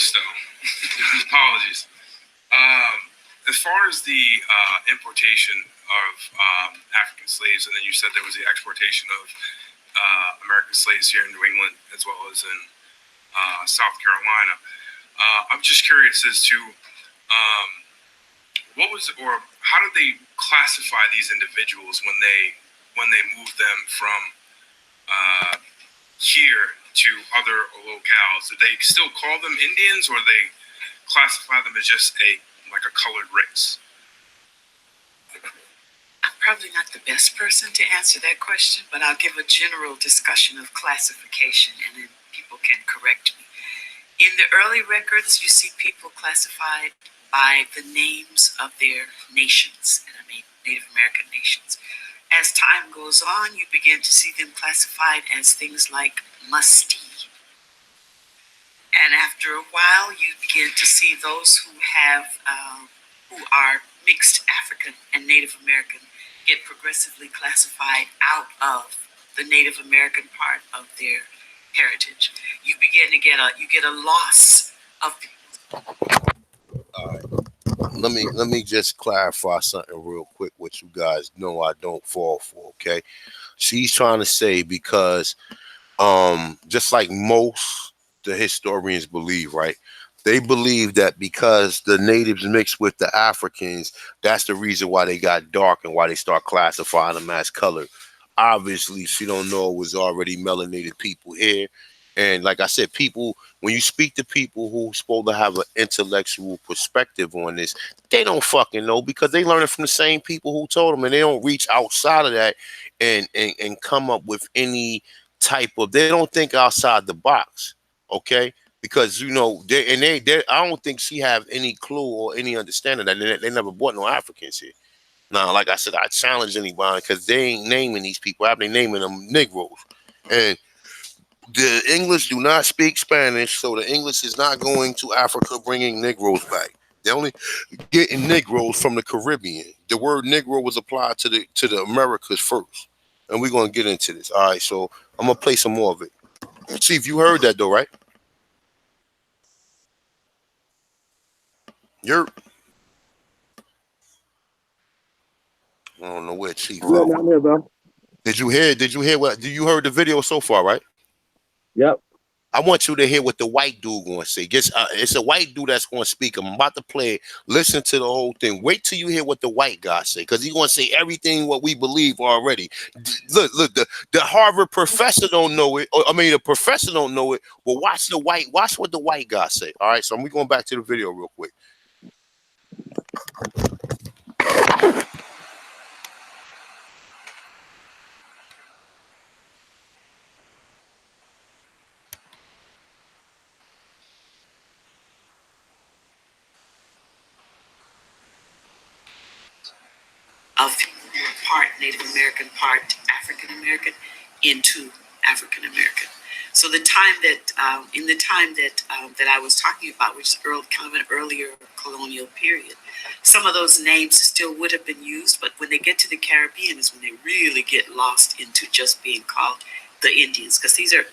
Callisto. Apologies. As far as the importation of African slaves, and then you said there was the exportation of American slaves here in New England as well as in South Carolina. I'm just curious as to how did they classify these individuals when they moved them from here to other locales? Did they still call them Indians, or they classify them as just a colored race? I'm probably not the best person to answer that question, but I'll give a general discussion of classification, and then people can correct me. In the early records, you see people classified by the names of their nations, and I mean Native American nations. As time goes on, you begin to see them classified as things like musty. And after a while, you begin to see those who are mixed African and Native American get progressively classified out of the Native American part of their heritage. You begin to get a loss of people. All right. Let me just clarify something real quick, what you guys know I don't fall for, okay? She's trying to say because just like most the historians believe, right? They believe that because the natives mixed with the Africans, that's the reason why they got dark and why they start classifying them as colored. Obviously, she don't know it was already melanated people here. And like I said, people, when you speak to people who's supposed to have an intellectual perspective on this, they don't fucking know because they learn it from the same people who told them, and they don't reach outside of that and come up with any type of, they don't think outside the box, okay? Because they I don't think she have any clue or any understanding that they never brought no Africans here. Now, like I said, I challenge anybody because they ain't naming these people. They naming them Negroes, and the English do not speak Spanish, so the English is not going to Africa bringing Negroes back. They're only getting Negroes from the Caribbean. The word Negro was applied to the Americas first, and we're gonna get into this. All right, so I'm gonna play some more of it. Chief, you heard that though, right? I don't know where Chief Yeah, at. down there, bro. Did you hear what? You heard the video so far, right? Yep. I want you to hear what the white dude going to say. It's a white dude that's going to speak. I'm about to play it. Listen to the whole thing. Wait till you hear what the white guy say, because he's going to say everything what we believe already. Look, the Harvard professor don't know it. The professor don't know it. But watch what the white guy say. All right, so I'm going back to the video real quick. Of part Native American, part African American, into African American. So the time that in the time that I was talking about, which is kind of an earlier colonial period, some of those names still would have been used, but when they get to the Caribbean is when they really get lost into just being called the Indians, because these are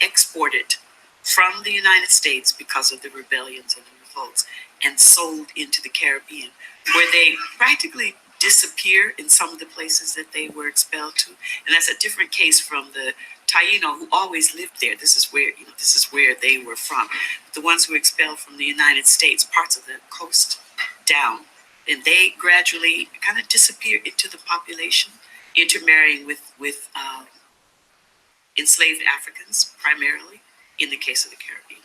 exported from the United States because of the rebellions and the revolts, and sold into the Caribbean, where they practically disappear in some of the places that they were expelled to. And that's a different case from the Taino, who always lived there. This is where they were from. The ones who were expelled from the United States, parts of the coast down, and they gradually kind of disappear into the population, intermarrying with enslaved Africans, primarily in the case of the Caribbean.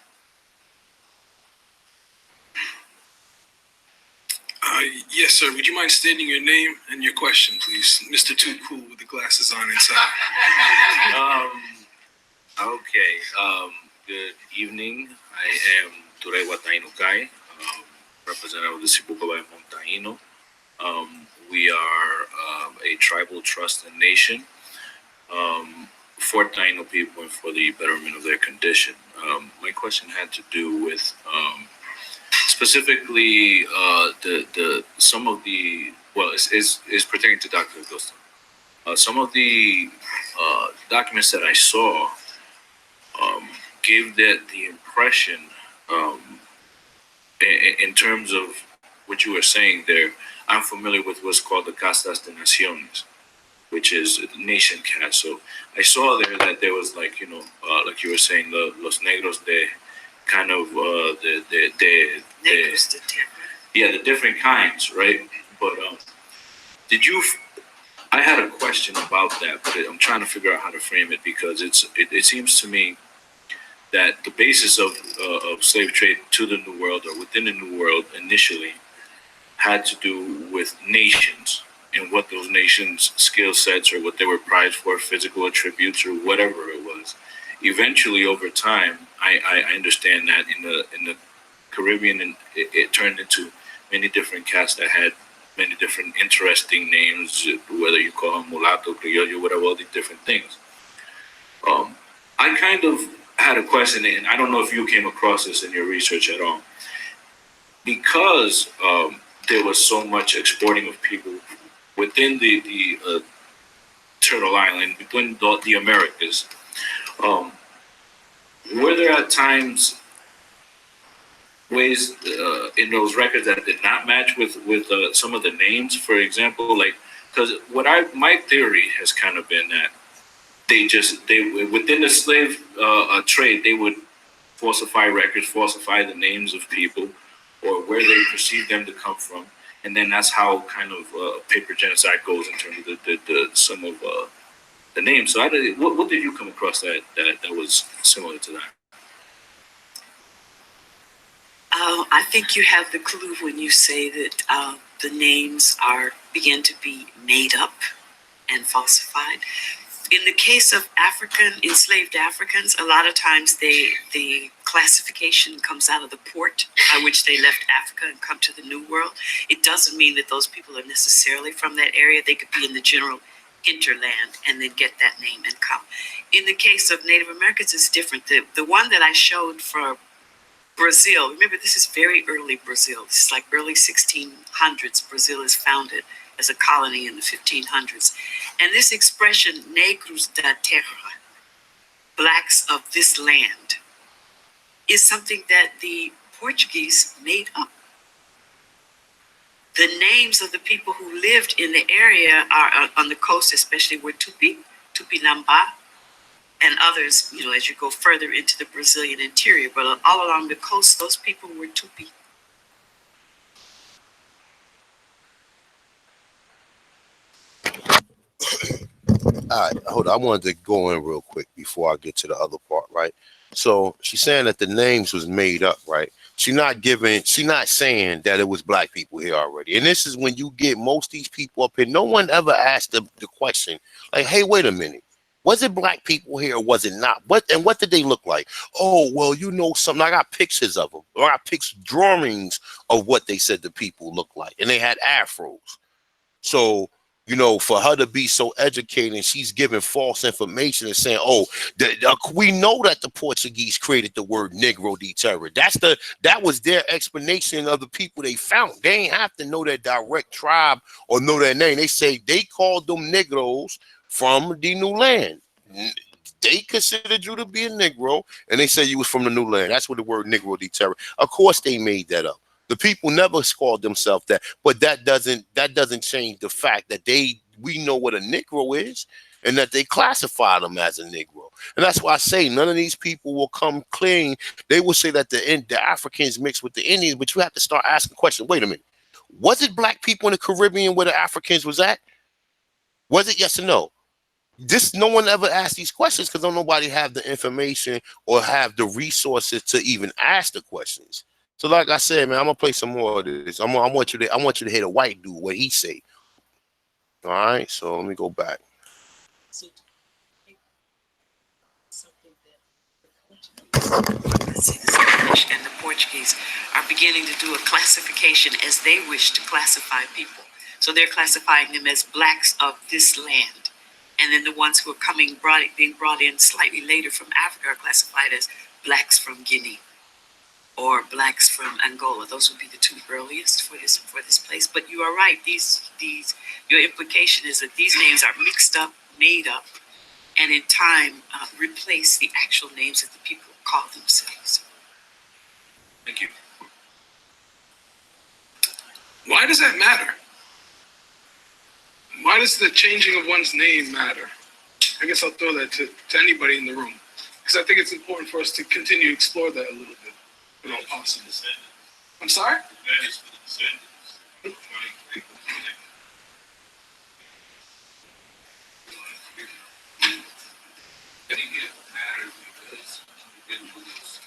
Yes, sir. Would you mind stating your name and your question, please? Mr. Too Cool with the glasses on inside. Okay. Good evening. I am Turewa Tainukai, representative of the Sibuko Taino. We are a tribal trust and nation for Taino people and for the betterment of their condition. My question had to do with specifically some of the, well, is pertaining to Dr. Augusto. Some of the documents that I saw gave the impression Um, in terms of what you were saying there, I'm familiar with what's called the Castas de Naciones, which is nation caste. So I saw there that there was like, like you were saying, the Los Negros de kind of yeah, the different kinds, right? But did you? I had a question about that, but I'm trying to figure out how to frame it because it seems to me that the basis of slave trade to the New World or within the New World initially had to do with nations and what those nations' skill sets or what they were prized for, physical attributes or whatever it was. Eventually, over time, I understand that in the Caribbean, and it turned into many different castes that had many different interesting names, whether you call them mulatto, criollo, whatever, all these different things. I kind of had a question, and I don't know if you came across this in your research at all, because there was so much exporting of people within the Turtle Island, within the Americas. Were there at times ways in those records that did not match with some of the names? For example, like, because my theory has kind of been that they within the slave trade, they would falsify records, falsify the names of people or where they perceive them to come from, and then that's how kind of paper genocide goes in terms of the some of the names. So what did you come across that was similar to that? I think you have the clue when you say that the names begin to be made up and falsified. In the case of enslaved Africans, a lot of times the classification comes out of the port by which they left Africa and come to the New World. It doesn't mean that those people are necessarily from that area. They could be in the general hinterland and then get that name and come. In the case of Native Americans, it's different. The one that I showed for Brazil, remember this is very early Brazil. This is like early 1600s. Brazil is founded as a colony in the 1500s. And this expression, negros da terra, blacks of this land, is something that the Portuguese made up. The names of the people who lived in the area are on the coast, especially were Tupi, Tupinamba, and others, as you go further into the Brazilian interior. But all along the coast, those people were Tupi. All right, hold on. I wanted to go in real quick before I get to the other part, right? So she's saying that the names was made up, right? She's not saying that it was black people here already. And this is when you get most of these people up here. No one ever asked the question, like, hey, wait a minute. Was it black people here or was it not? What did they look like? Oh, well, something. I got pictures of them. Or I got drawings of what they said the people looked like. And they had afros. So, for her to be so educated, she's giving false information and saying, "Oh, we know that the Portuguese created the word Negro de terra." That was their explanation of the people they found. They ain't have to know their direct tribe or know their name. They say they called them Negroes from the new land. They considered you to be a Negro, and they said you was from the new land. That's what the word Negro de terra. Of course, they made that up. The people never called themselves that, but that doesn't change the fact that we know what a Negro is, and that they classify them as a Negro. And that's why I say none of these people will come clean. They will say that the Africans mixed with the Indians, but you have to start asking questions. Wait a minute, was it black people in the Caribbean where the Africans was at? Was it yes or no? No one ever asked these questions because don't nobody have the information or have the resources to even ask the questions. So, like I said, man, I'm gonna play some more of this. I want you to hear the white dude what he say. All right, so let me go back. The Spanish and the Portuguese are beginning to do a classification as they wish to classify people. So they're classifying them as blacks of this land. And then the ones who are being brought in slightly later from Africa are classified as blacks from Guinea or blacks from Angola. Those would be the two earliest for this place. But you are right. Your implication is that these names are mixed up, made up, and in time replace the actual names that the people call themselves. Thank you. Why does that matter? Why does the changing of one's name matter? I guess I'll throw that to anybody in the room, because I think it's important for us to continue to explore that a little bit, if all possible. I'm sorry? That is for the descendants. I think it matters because individuals'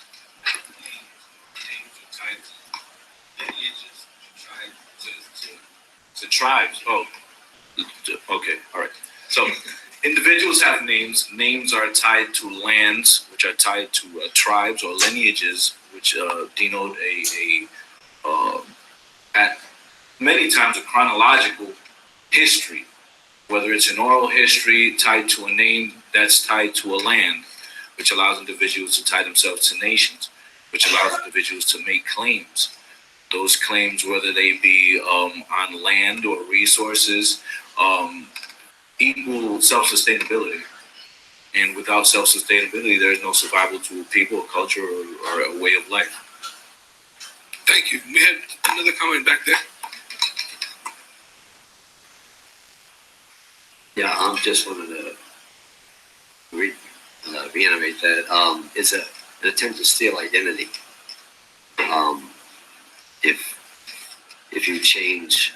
names are tied to lineages, to tribes. Oh, okay, all right. So individuals have names. Names are tied to lands, which are tied to tribes or lineages, which denote at many times a chronological history, whether it's an oral history tied to a name that's tied to a land, which allows individuals to tie themselves to nations, which allows individuals to make claims. Those claims, whether they be on land or resources, equal self-sustainability. And without self-sustainability, there is no survival to a people, a culture, or a way of life. Thank you. We had another comment back there. Yeah, I just wanted to reiterate that it's an attempt to steal identity. If you change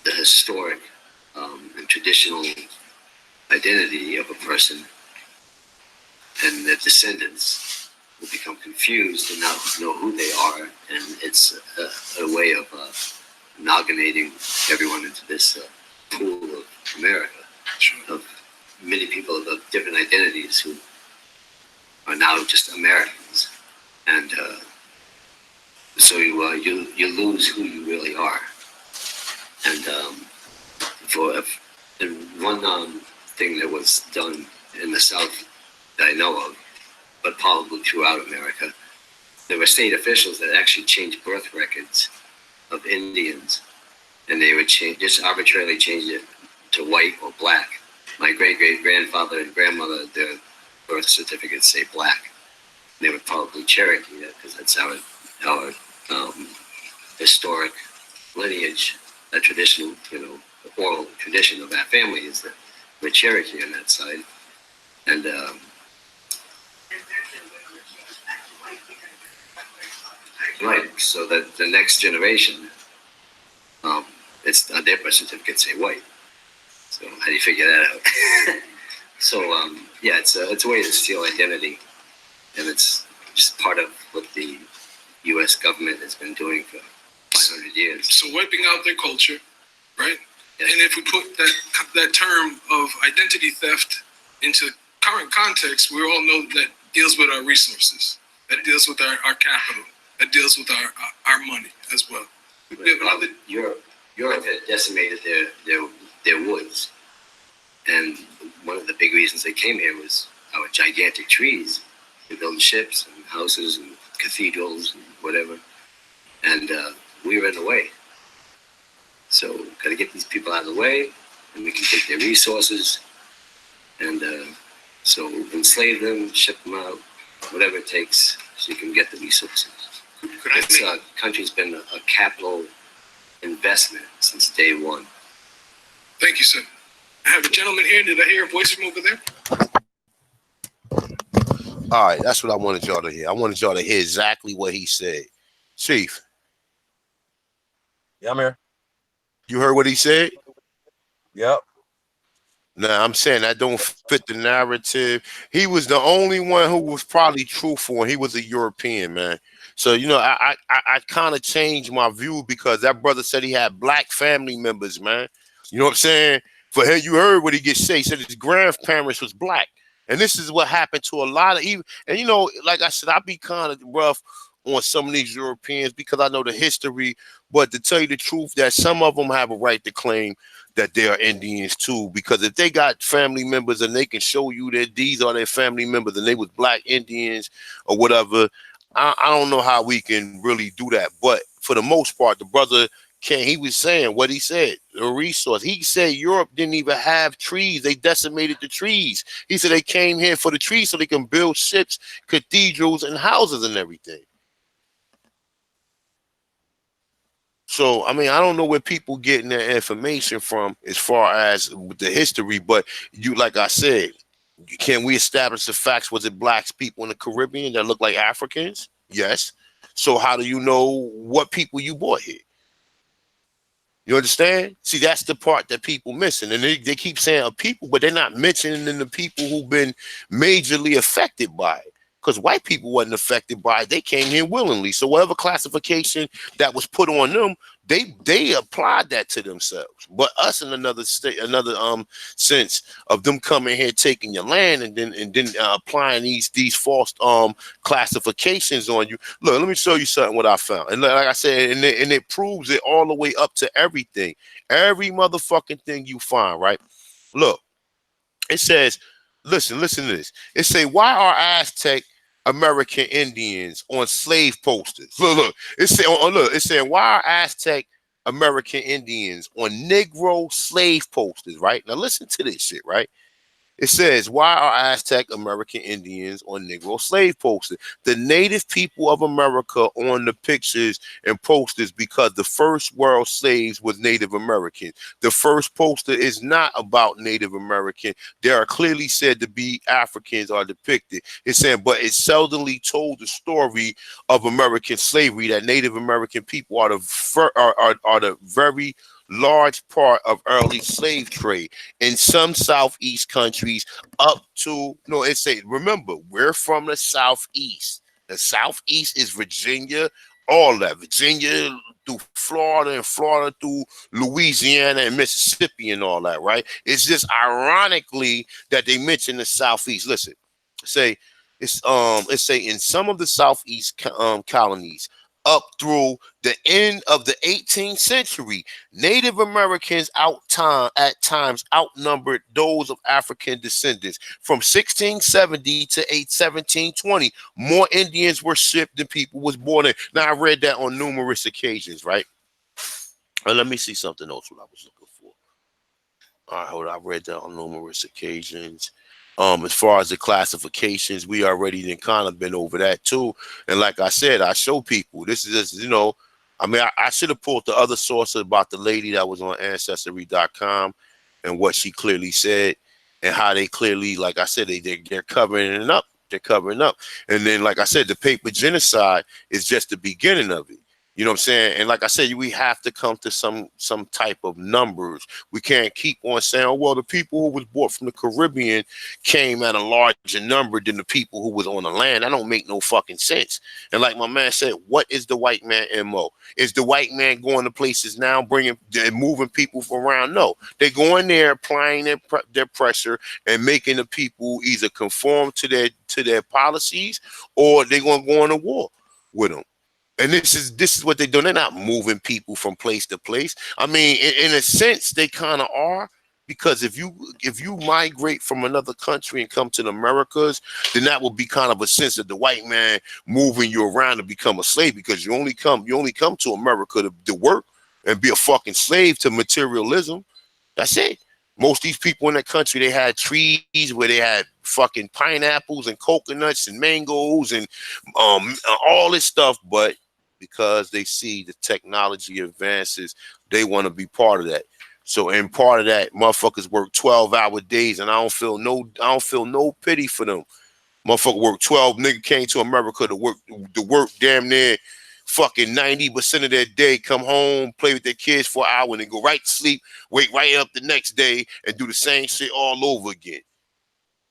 the historic and traditional identity of a person, and their descendants will become confused and not know who they are, and it's a way of amalgamating everyone into this pool of America, of many people of different identities who are now just Americans, and so you lose who you really are. And one thing that was done in the South that I know of, but probably throughout America, there were state officials that actually changed birth records of Indians, and they would just arbitrarily change it to white or black. My great-great-grandfather and grandmother, their birth certificates say black. They would probably Cherokee that, because that's our historic lineage, that traditional, oral tradition of our family is that we're Cherokee on that side. And right, so that the next generation, it's their birth certificates say white. So how do you figure that out? So yeah, it's a way to steal identity, and it's just part of what the U.S. government has been doing for 500 years. So wiping out their culture, right? Yes. And if we put that term of identity theft into current context, we all know that deals with our resources, that deals with our capital, that deals with our money as well. We have another. Europe had decimated their woods, and one of the big reasons they came here was our gigantic trees. They built ships and houses and cathedrals and whatever, and we were in the way. So got to get these people out of the way, and we can take their resources, and so enslave them, ship them out, whatever it takes, so you can get the resources. This country's been a capital investment since day one. Thank you, sir. I have a gentleman here. Did I hear a voice from over there? All right, that's what I wanted y'all to hear. I wanted y'all to hear exactly what he said. Chief. Yeah, I'm here. You heard what he said? Yep. Now, I'm saying that don't fit the narrative. He was the only one who was probably truthful, and he was a European, man. So, I kind of changed my view because that brother said he had black family members, man. You know what I'm saying? For him, you heard what he get say. He said his grandparents was black. And this is what happened to a lot of even, and like I said, I be kind of rough on some of these Europeans because I know the history. But to tell you the truth, that some of them have a right to claim that they are Indians too. Because if they got family members and they can show you that these are their family members and they was black Indians or whatever, I don't know how we can really do that. But for the most part, the brother he was saying what he said, a resource. He said Europe didn't even have trees. They decimated the trees. He said they came here for the trees so they can build ships, cathedrals, and houses and everything. So, I mean, I don't know where people getting their information from as far as the history, but you, like I said, can we establish the facts? Was it blacks people in the Caribbean that look like Africans? Yes. So how do you know what people you brought here? You understand? See, that's the part that people missing. And they keep saying people, but they're not mentioning the people who've been majorly affected by it. Because white people wasn't affected by it. They came here willingly. So whatever classification that was put on them, they applied that to themselves. But us in another state, another sense of them coming here, taking your land, and then applying these false classifications on you. Look, let me show you something what I found. And like I said, and it proves it all the way up to everything. Every motherfucking thing you find, right? Look, it says, listen to this. It say, why are Aztec American Indians on slave posters? Look. It say, look. It saying, why are Aztec American Indians on Negro slave posters? Right now, listen to this shit. Right. It says, why are Aztec American Indians on Negro slave posters? The native people of America on the pictures and posters because the first world slaves was Native American. The first poster is not about Native American. They are clearly said to be Africans are depicted. It's saying, but it seldomly told the story of American slavery that Native American people are the very large part of early slave trade in some southeast countries up to it say, remember, we're from the southeast. The southeast is Virginia, all that Virginia through Florida, and Florida through Louisiana and Mississippi and all that, right? It's just ironically that they mention the southeast. Listen, say it say in some of the southeast colonies up through the end of the 18th century, Native Americans at times outnumbered those of African descendants. From 1670 to 1720, more Indians were shipped than people was born in. Now, I read that on numerous occasions, right? Let me see something else what I was looking for. All right, hold on. I read that on numerous occasions. As far as the classifications, we already then kind of been over that too. And like I said, I show people this is just, I mean, I should have pulled the other sources about the lady that was on ancestry.com and what she clearly said and how they clearly, like I said, they're covering it up. They're covering up. And then, like I said, the paper genocide is just the beginning of it. You know what I'm saying? And like I said, we have to come to some type of numbers. We can't keep on saying, oh, well, the people who was brought from the Caribbean came at a larger number than the people who was on the land. That don't make no fucking sense. And like my man said, what is the white man MO? Is the white man going to places now, moving people around? No, they're going there, applying their pressure and making the people either conform to their policies or they're going to go on a war with them. And this is what they're doing. They're not moving people from place to place. I mean, in a sense, they kind of are, because if you migrate from another country and come to the Americas, then that will be kind of a sense of the white man moving you around to become a slave, because you only come to America to work and be a fucking slave to materialism. That's it. Most of these people in that country, they had trees where they had fucking pineapples and coconuts and mangoes and all this stuff, but because they see the technology advances, they want to be part of that. So, in part of that, motherfuckers work 12-hour days, and I don't feel no pity for them. Motherfucker work 12. Nigga came to America to work damn near fucking 90% of their day, come home, play with their kids for an hour, and then go right to sleep, wake right up the next day, and do the same shit all over again.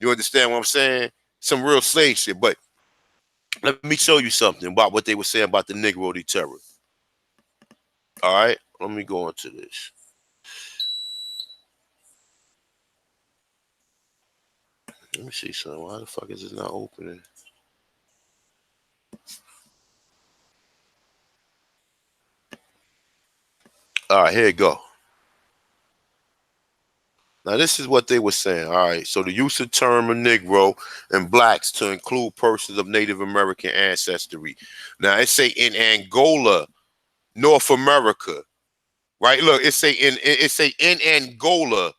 You understand what I'm saying? Some real slave shit. But let me show you something about what they were saying about the Negro terror. All right, let me go into this. Let me see something. Why the fuck is this not opening? All right, here you go. Now, this is what they were saying. All right, so the use of term of Negro and blacks to include persons of Native American ancestry. Now, it say in Angola, North America, right? Look, in Angola,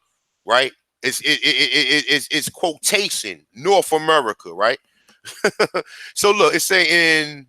right? It's quotation North America, right? So look, it's saying in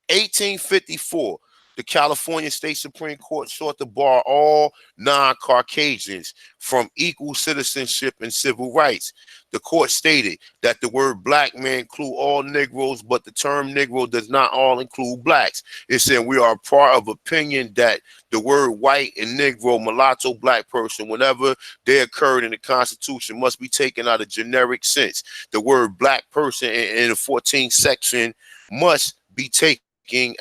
1854, the California State Supreme Court sought to bar all non-Caucasians from equal citizenship and civil rights. The court stated that the word black may include all Negroes, but the term Negro does not all include blacks. It said we are part of opinion that the word white and Negro, mulatto, black person, whenever they occurred in the Constitution, must be taken out of generic sense. The word black person in the 14th section must be taken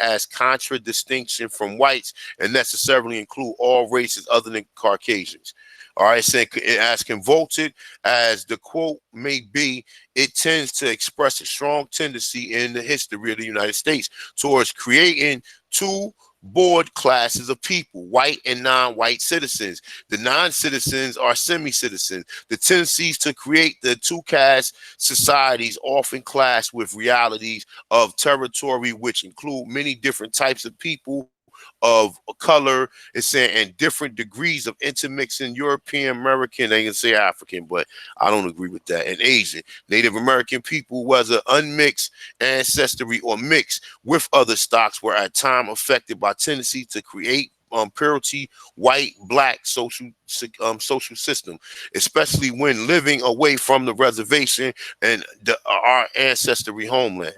as contradistinction from whites and necessarily include all races other than Caucasians. All right, saying as convoluted as the quote may be, it tends to express a strong tendency in the history of the United States towards creating two broad classes of people, white and non-white citizens. The non-citizens are semi-citizens. The tendencies to create the two-caste societies often clash with realities of territory, which include many different types of people of color, it's saying, and different degrees of intermixing European American, they can say African, but I don't agree with that, and Asian. Native American people, whether unmixed ancestry or mixed with other stocks, were at time affected by tendency to create purity white black social system, especially when living away from the reservation and our ancestry homeland.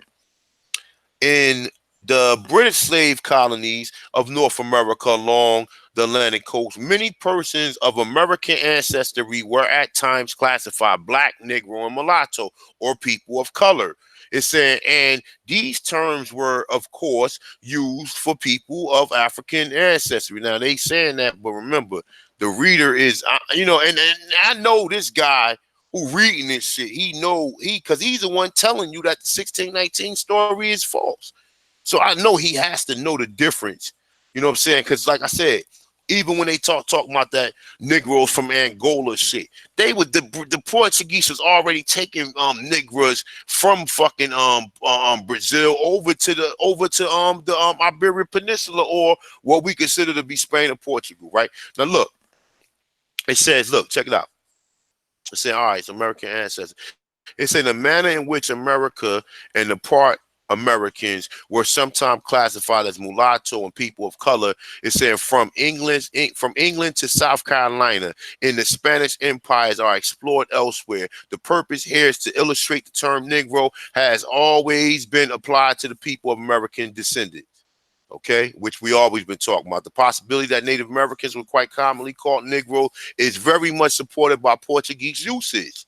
In the British slave colonies of North America along the Atlantic coast, many persons of American ancestry were at times classified black, Negro, and mulatto, or people of color. It said, and these terms were, of course, used for people of African ancestry. Now they saying that, but remember, the reader is, and I know this guy who reading this shit. Because he's the one telling you that the 1619 story is false. So I know he has to know the difference. You know what I'm saying? Because like I said, even when they talking about that Negroes from Angola shit, they would the Portuguese was already taking Negroes from fucking Brazil over to the Iberian Peninsula, or what we consider to be Spain and Portugal, right? Now look, it says, look, check it out. It said, all right, it's American ancestors. It said the manner in which America and the part Americans were sometimes classified as mulatto and people of color. It said from England to South Carolina in the Spanish empires are explored elsewhere. The purpose here is to illustrate the term Negro has always been applied to the people of American descendants. Okay, which we always been talking about. The possibility that Native Americans were quite commonly called Negro is very much supported by Portuguese usage.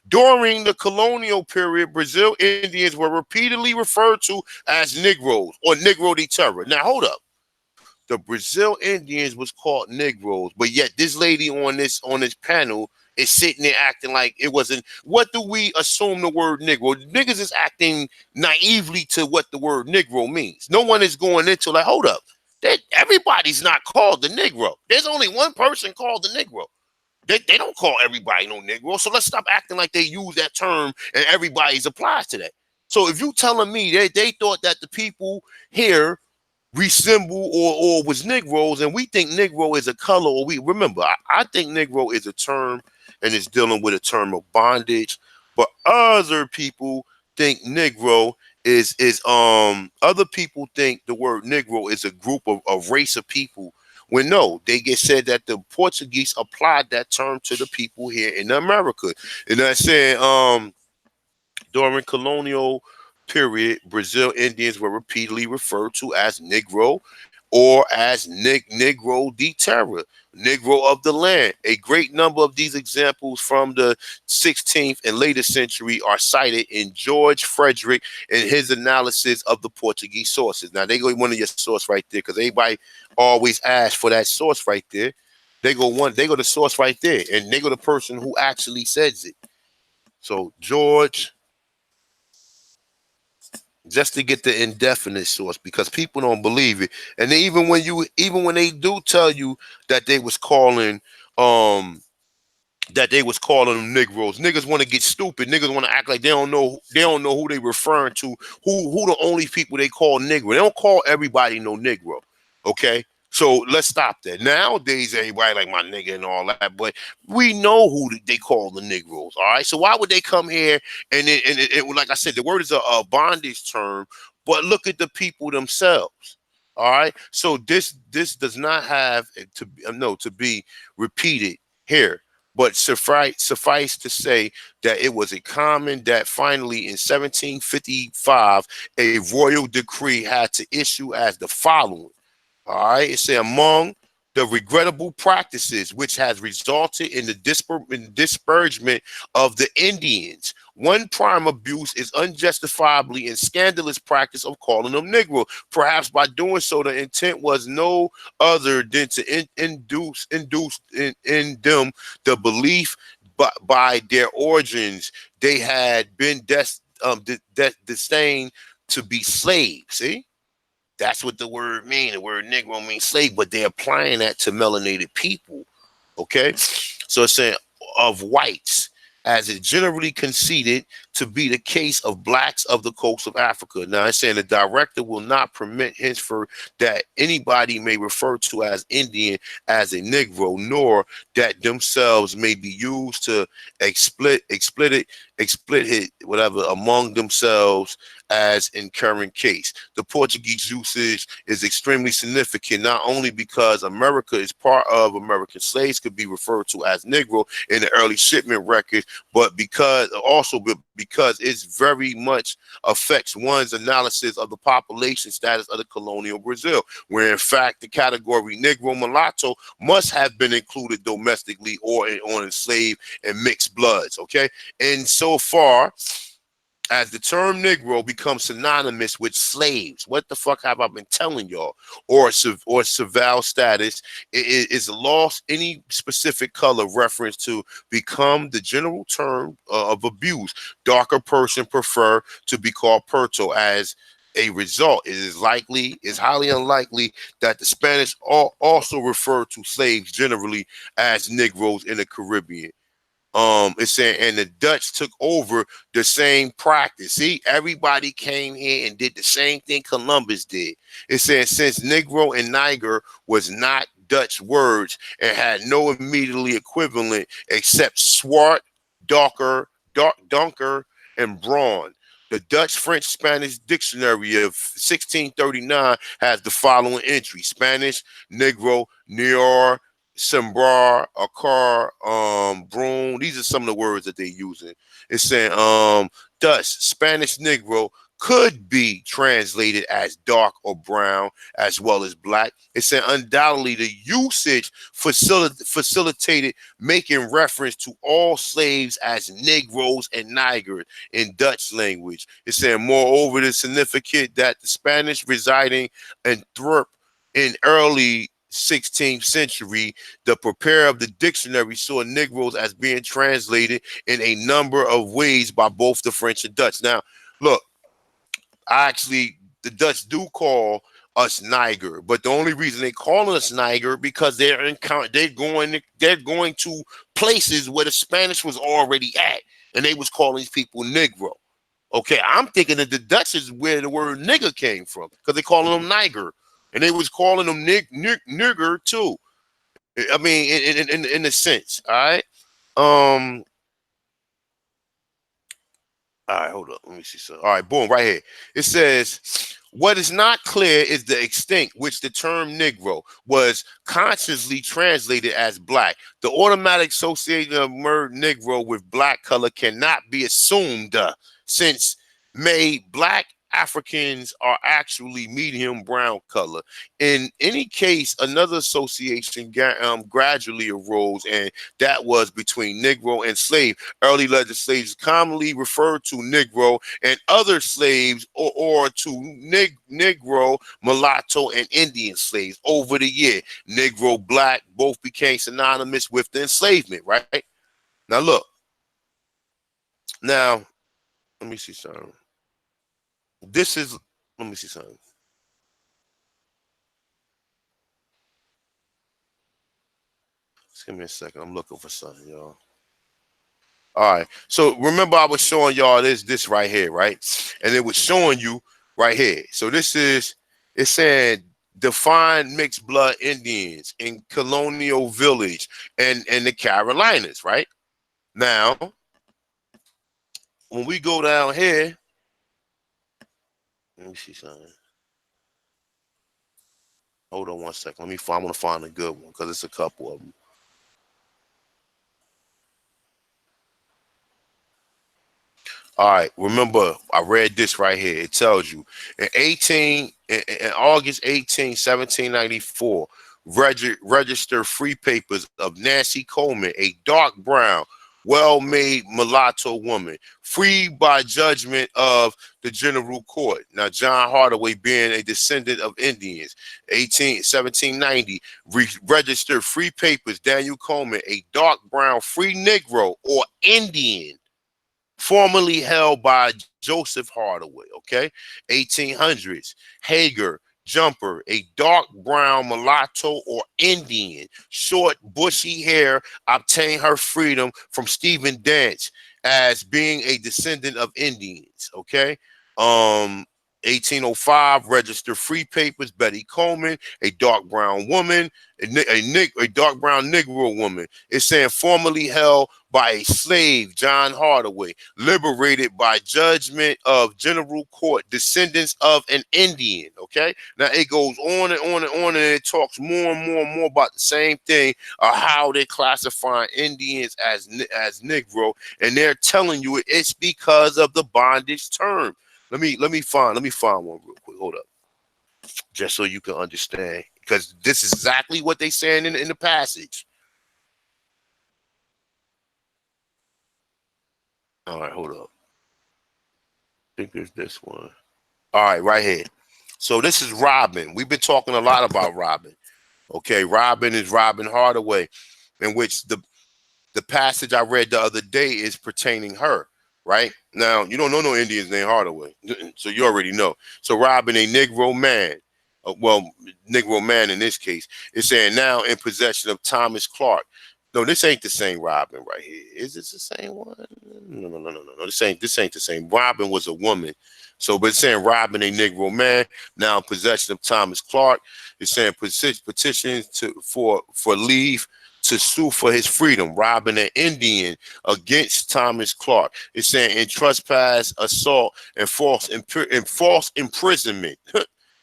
During the colonial period, Brazil Indians were repeatedly referred to as Negroes or Negro de Terra. Now, hold up. The Brazil Indians was called Negroes, but yet this lady on this panel is sitting there acting like it wasn't. What do we assume the word Negro? Niggas is acting naively to what the word Negro means. No one is going into like, hold up. Everybody's not called the Negro. There's only one person called the Negro. They don't call everybody no Negro. So let's stop acting like they use that term and everybody's applies to that. So if you telling me they thought that the people here resemble or was Negroes, and we think Negro is a color, or we remember, I think Negro is a term and it's dealing with a term of bondage, but other people think Negro is other people think the word Negro is a group of race of people, when no, they get said that the Portuguese applied that term to the people here in America. And I said during colonial period, Brazil Indians were repeatedly referred to as Negro or as Negro de Terra, Negro of the land. A great number of these examples from the 16th and later century are cited in George Frederick and his analysis of the Portuguese sources. Now, they go one of your source right there, because everybody always asks for that source right there. They go the source right there, and they go the person who actually says it. So George, just to get the indefinite source, because people don't believe it. And then even when they do tell you that they was calling them Negroes, niggas want to get stupid. Niggas want to act like they don't know who they referring to, who the only people they call Negro. They don't call everybody no Negro. Okay? So let's stop that. Nowadays, everybody like my nigga and all that, but we know who they call the Negroes. All right. So why would they come here like I said, the word is a bondage term, but look at the people themselves. All right. So this does not have to be repeated here. But suffice to say that it was a common that finally in 1755 a royal decree had to issue as the following. All right, it say among the regrettable practices which has resulted in the disparagement of the Indians. One prime abuse is unjustifiably and scandalous practice of calling them Negro. Perhaps by doing so, the intent was no other than to induce in them the belief by their origins they had been destined to be slaves. See? That's what the word means. The word Negro means slave, but they're applying that to melanated people. Okay? So it's saying of whites, as it generally conceded to be the case of blacks of the coast of Africa. Now it's saying the director will not permit henceforth that anybody may refer to as Indian as a Negro, nor that themselves may be used to explit it, whatever, among themselves as in current case. The Portuguese usage is extremely significant, not only because America is part of American slaves could be referred to as Negro in the early shipment records, but because it's very much affects one's analysis of the population status of the colonial Brazil, where in fact the category Negro mulatto must have been included domestically or on enslaved and mixed bloods. Okay, and so far as the term Negro becomes synonymous with slaves, what the fuck have I been telling y'all? Or surveil status, it is lost any specific color reference to become the general term of abuse. Darker person prefer to be called Puerto. As a result, it is highly unlikely that the Spanish also refer to slaves generally as Negroes in the Caribbean. It's saying, and the Dutch took over the same practice. See, everybody came here and did the same thing Columbus did. It's saying since Negro and Niger was not Dutch words and had no immediately equivalent except swart, dunker, and brawn. The Dutch French Spanish Dictionary of 1639 has the following entry: Spanish, Negro, Nior, Sembrar, Akar, Broom. These are some of the words that they're using. It's saying thus Spanish Negro could be translated as dark or brown as well as black. It's saying undoubtedly the usage facilitated making reference to all slaves as Negroes and Nigers in Dutch language. It's saying moreover it is significant that the Spanish residing in Thorpe in early 16th century, the preparer of the dictionary saw Negroes as being translated in a number of ways by both the French and Dutch. Now, look, the Dutch do call us Niger, but the only reason they call us Niger because they're going to places where the Spanish was already at, and they was calling these people Negro. Okay, I'm thinking that the Dutch is where the word nigger came from because they calling them Niger. And they was calling them nigger too. I mean, in a sense, all right. All right, hold up. Let me see something. All right, boom, right here. It says, what is not clear is the extent which the term Negro was consciously translated as black. The automatic association of word Negro with black color cannot be assumed since black Africans are actually medium brown color. In any case, another association gradually arose, and that was between Negro and slave. Early legislators commonly referred to Negro and other slaves or to Negro, mulatto, and Indian slaves. Over the year, Negro, black both became synonymous with the enslavement, right? Now look. Now, let me see something. Let me see something. Just give me a second. I'm looking for something, y'all. All right. So remember I was showing y'all this right here, right? And it was showing you right here. So it's saying defined mixed blood Indians in colonial village and the Carolinas, right? Now, when we go down here, let me see something. Hold on 1 second. I'm gonna find a good one because it's a couple of them. All right, remember, I read this right here. It tells you in August 18, 1794, registered free papers of Nancy Coleman, a dark brown, well-made mulatto woman, freed by judgment of the General Court. Now, John Hardaway, being a descendant of Indians, 1790, registered free papers, Daniel Coleman, a dark brown free Negro or Indian, formerly held by Joseph Hardaway, okay? 1800s, Hager, Jumper, a dark brown mulatto or Indian, short bushy hair, obtained her freedom from Stephen Dance as being a descendant of Indians, okay? 1805, registered free papers, Betty Coleman, a dark brown woman, a dark brown Negro woman. It's saying formerly held by a slave, John Hardaway, liberated by judgment of General Court, descendants of an Indian, okay? Now, it goes on and on and on, and it talks more and more and more about the same thing, how they're classifying Indians as Negro, and they're telling you it's because of the bondage term. Let me find one real quick. Hold up. Just so you can understand. Because this is exactly what they're saying in the passage. All right, hold up. I think there's this one. All right, right here. So this is Robin. We've been talking a lot about Robin. Okay, Robin is Robin Hardaway, in which the passage I read the other day is pertaining her. Right now, you don't know no Indians named Hardaway, so you already know. So Robin, a Negro man, Negro man in this case, is saying now in possession of Thomas Clark. No, this ain't the same Robin right here. Is this the same one? No. This ain't the same. Robin was a woman. So, but it's saying Robin, a Negro man, now in possession of Thomas Clark. It's saying petitions for leave to sue for his freedom, robbing an Indian against Thomas Clark. It's saying in trespass, assault, and false imprisonment.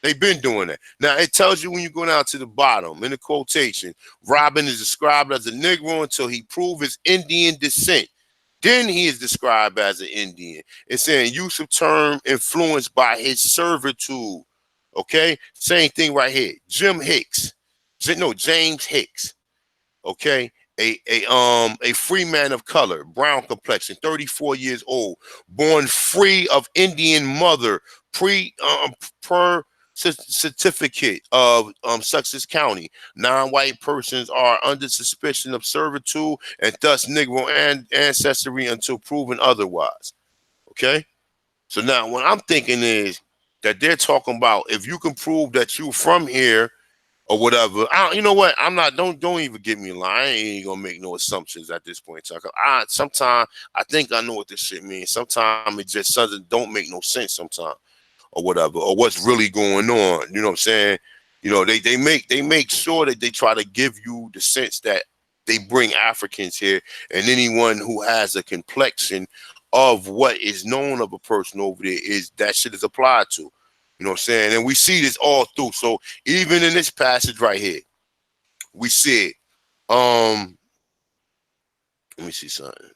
They've been doing that. Now, it tells you when you go down to the bottom, in the quotation, Robin is described as a Negro until he prove his Indian descent. Then he is described as an Indian. It's saying use of term influenced by his servitude. Okay? Same thing right here. James Hicks. Okay, a free man of color, brown complexion, 34 years old, born free of Indian mother, per certificate of Sussex County. Non-white persons are under suspicion of servitude and thus Negro ancestry until proven otherwise. Okay, so now what I'm thinking is that they're talking about if you can prove that you're from here or whatever. You know what? I'm not. Don't even get me a lie. I ain't gonna make no assumptions at this point in time. Sometimes I think I know what this shit means. Sometimes it just don't make no sense. Sometimes or whatever, or what's really going on. You know what I'm saying? You know, they make sure that they try to give you the sense that they bring Africans here, and anyone who has a complexion of what is known of a person over there is that shit is applied to. You know what I'm saying? And we see this all through. So even in this passage right here, we see it. Let me see something.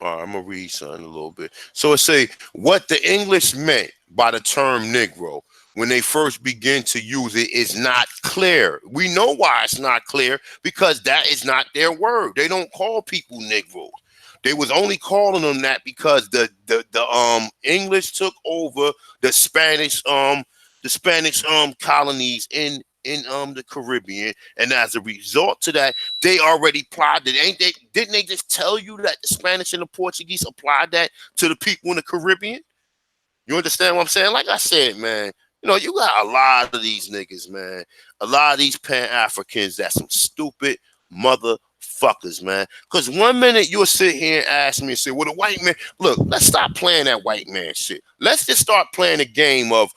All right, I'm gonna read something a little bit. So it say what the English meant by the term Negro when they first begin to use it is not clear. We know why it's not clear, because that is not their word. They don't call people Negroes. They was only calling them that because the English took over the Spanish colonies in the Caribbean, and as a result to that, they already applied it. Didn't they just tell you that the Spanish and the Portuguese applied that to the people in the Caribbean? You understand what I'm saying? Like I said, man, you know, you got a lot of these niggas, man. A lot of these Pan-Africans that's some stupid motherfuckers, man. Because one minute you'll sit here and ask me and say, well, the white man, look, let's stop playing that white man shit. Let's just start playing the game of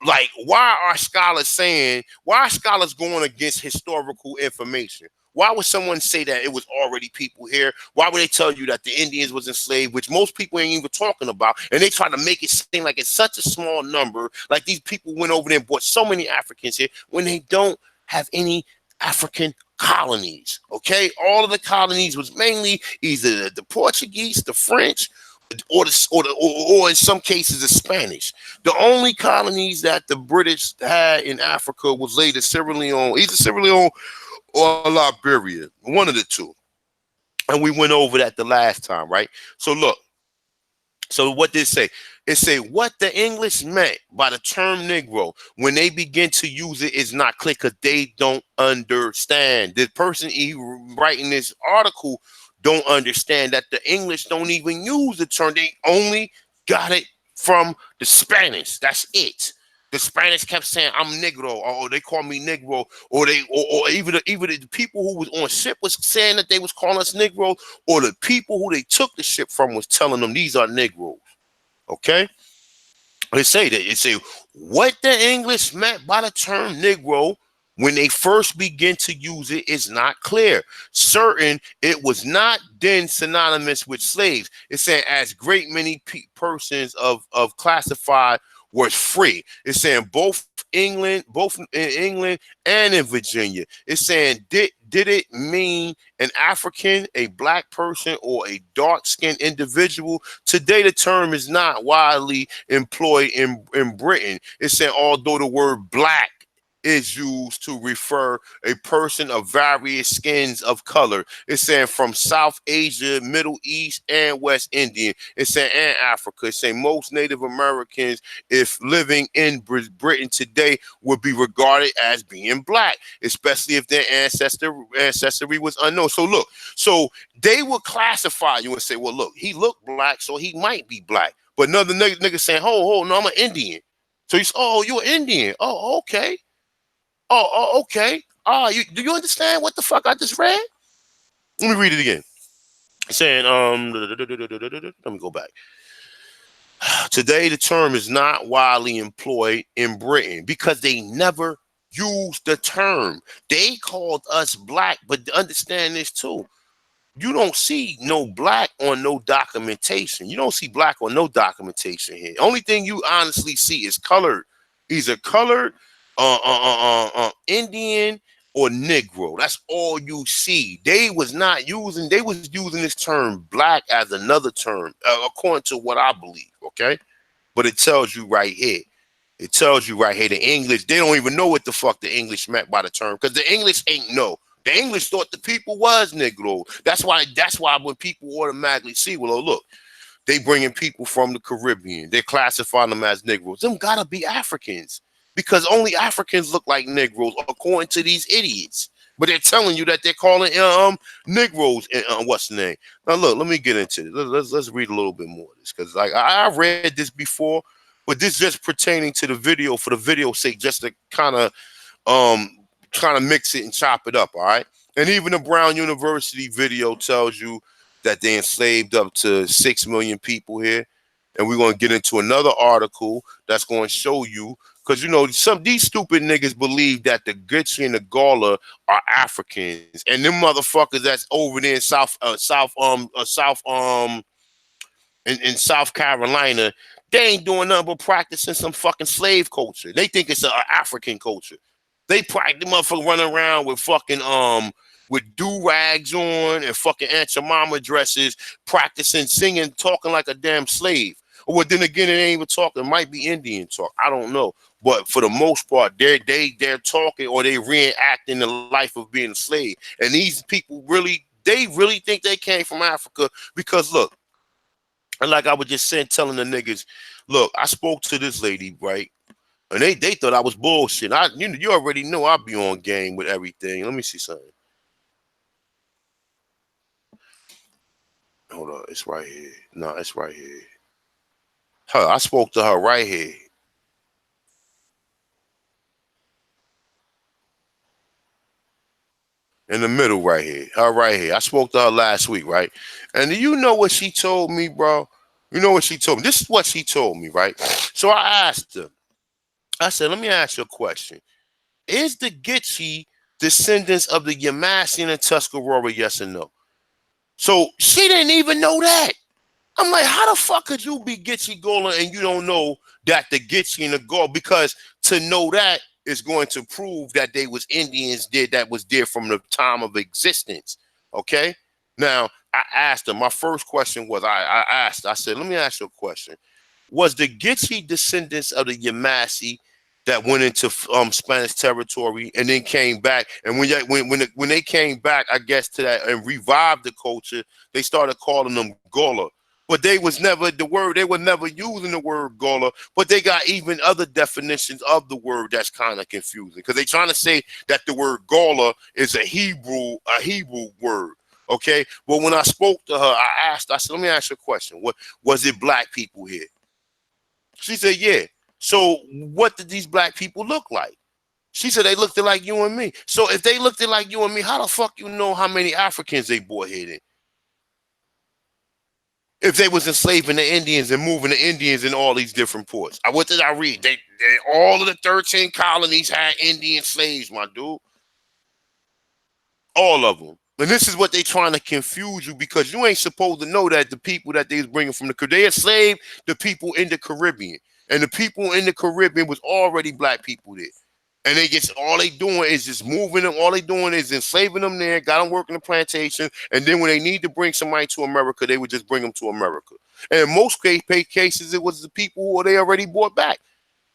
like, why are scholars going against historical information? Why would someone say that it was already people here? Why would they tell you that the Indians was enslaved, which most people ain't even talking about? And they try to make it seem like it's such a small number, like these people went over there and brought so many Africans here when they don't have any African colonies. Okay, all of the colonies was mainly either the Portuguese, the French, or in some cases the Spanish. The only colonies that the British had in Africa was later either Sierra Leone or Liberia, one of the two. And we went over that the last time, right? So look, so what did it say? It say what the English meant by the term Negro when they begin to use it is not clear because they don't understand. The person writing this article don't understand that the English don't even use the term. They only got it from the Spanish. That's it. The Spanish kept saying I'm Negro, or they call me Negro, or even the people who was on ship was saying that they was calling us Negro, or the people who they took the ship from was telling them these are Negroes. Okay, they say that it say what the English meant by the term Negro when they first begin to use it is not clear. Certain it was not then synonymous with slaves. It said as great many persons of classified was free. It's saying both in England and in Virginia. It's saying did it mean an African, a black person, or a dark-skinned individual? Today the term is not widely employed in Britain. It's saying although the word black is used to refer a person of various skins of color. It's saying from South Asia, Middle East, and West Indian. It's saying and Africa. It's saying most Native Americans, if living in Britain today, would be regarded as being black, especially if their ancestry was unknown. So look, so they would classify you and say, well, look, he looked black, so he might be black. But another nigga saying, oh, no, I'm an Indian. So he's, oh, you're Indian. Oh, okay. Oh, okay. Do you understand what the fuck I just read? Let me read it again. Saying, let me go back. Today, the term is not widely employed in Britain because they never used the term. They called us black, but understand this too. You don't see no black on no documentation. You don't see black on no documentation here. Only thing you honestly see is colored. Either colored, Indian, or Negro. That's all you see. They was using this term black as another term, according to what I believe, okay? But it tells you right here. It tells you right here, the English, they don't even know what the fuck the English meant by the term, because the English ain't know. The English thought the people was Negro. That's why when people automatically see, well, oh, look, they bringing people from the Caribbean. They're classifying them as Negroes. Them gotta be Africans, because only Africans look like Negroes, according to these idiots. But they're telling you that they're calling Negroes. What's the name? Now look, let me get into it. Let's read a little bit more of this, because like I read this before, but this just pertaining to the video for the video's sake, just to kind of mix it and chop it up. All right. And even the Brown University video tells you that they enslaved up to 6 million people here. And we're going to get into another article that's going to show you, because, you know, these stupid niggas believe that the Gitche and the Gullah are Africans. And them motherfuckers that's over there in in South Carolina, they ain't doing nothing but practicing some fucking slave culture. They think it's an African culture. They practice motherfuckers running around with fucking with do-rags on and fucking Aunt your mama dresses, practicing singing, talking like a damn slave. Well, then again, it ain't even talking. It might be Indian talk. I don't know. But for the most part, they're talking, or they reenacting the life of being a slave. And these people really think they came from Africa, because look, and like I was just saying, telling the niggas, look, I spoke to this lady, right? And they thought I was bullshit. You already know I'll be on game with everything. Let me see something. Hold on, it's right here. No, it's right here. I spoke to her right here. In the middle right here. Her right here. I spoke to her last week, right? And do you know what she told me, bro? You know what she told me? This is what she told me, right? So I asked her, I said, let me ask you a question. Is the Gitche descendants of the Yemassee and Tuscarora, yes or no? So she didn't even know that. I'm like, how the fuck could you be Gitche Gullah and you don't know that the Gitche and the Gullah? Because to know that is going to prove that they was Indians that was there from the time of existence. Okay? Now, I asked her, my first question was, I said, let me ask you a question. Was the Gitche descendants of the Yemassee that went into Spanish territory and then came back? And when they came back, I guess, to that and revived the culture, they started calling them Gullah. But they was never the word. They were never using the word Gullah. But they got even other definitions of the word that's kind of confusing because they trying to say that the word Gullah is a Hebrew word. Okay, but when I spoke to her, I said, let me ask you a question. What was it? Black people here? She said, yeah. So what did these black people look like? She said they looked like you and me. So if they looked like you and me, how the fuck you know how many Africans they brought here then? If they was enslaving the Indians and moving the Indians in all these different ports. What did I read? They all of the 13 colonies had Indian slaves, my dude. All of them. And this is what they trying to confuse you because you ain't supposed to know that the people that they was bringing from they enslaved the people in the Caribbean. And the people in the Caribbean was already black people there. And all they doing is just moving them. All they doing is enslaving them there, got them working the plantation. And then when they need to bring somebody to America, they would just bring them to America. And in most cases, it was the people who they already brought back.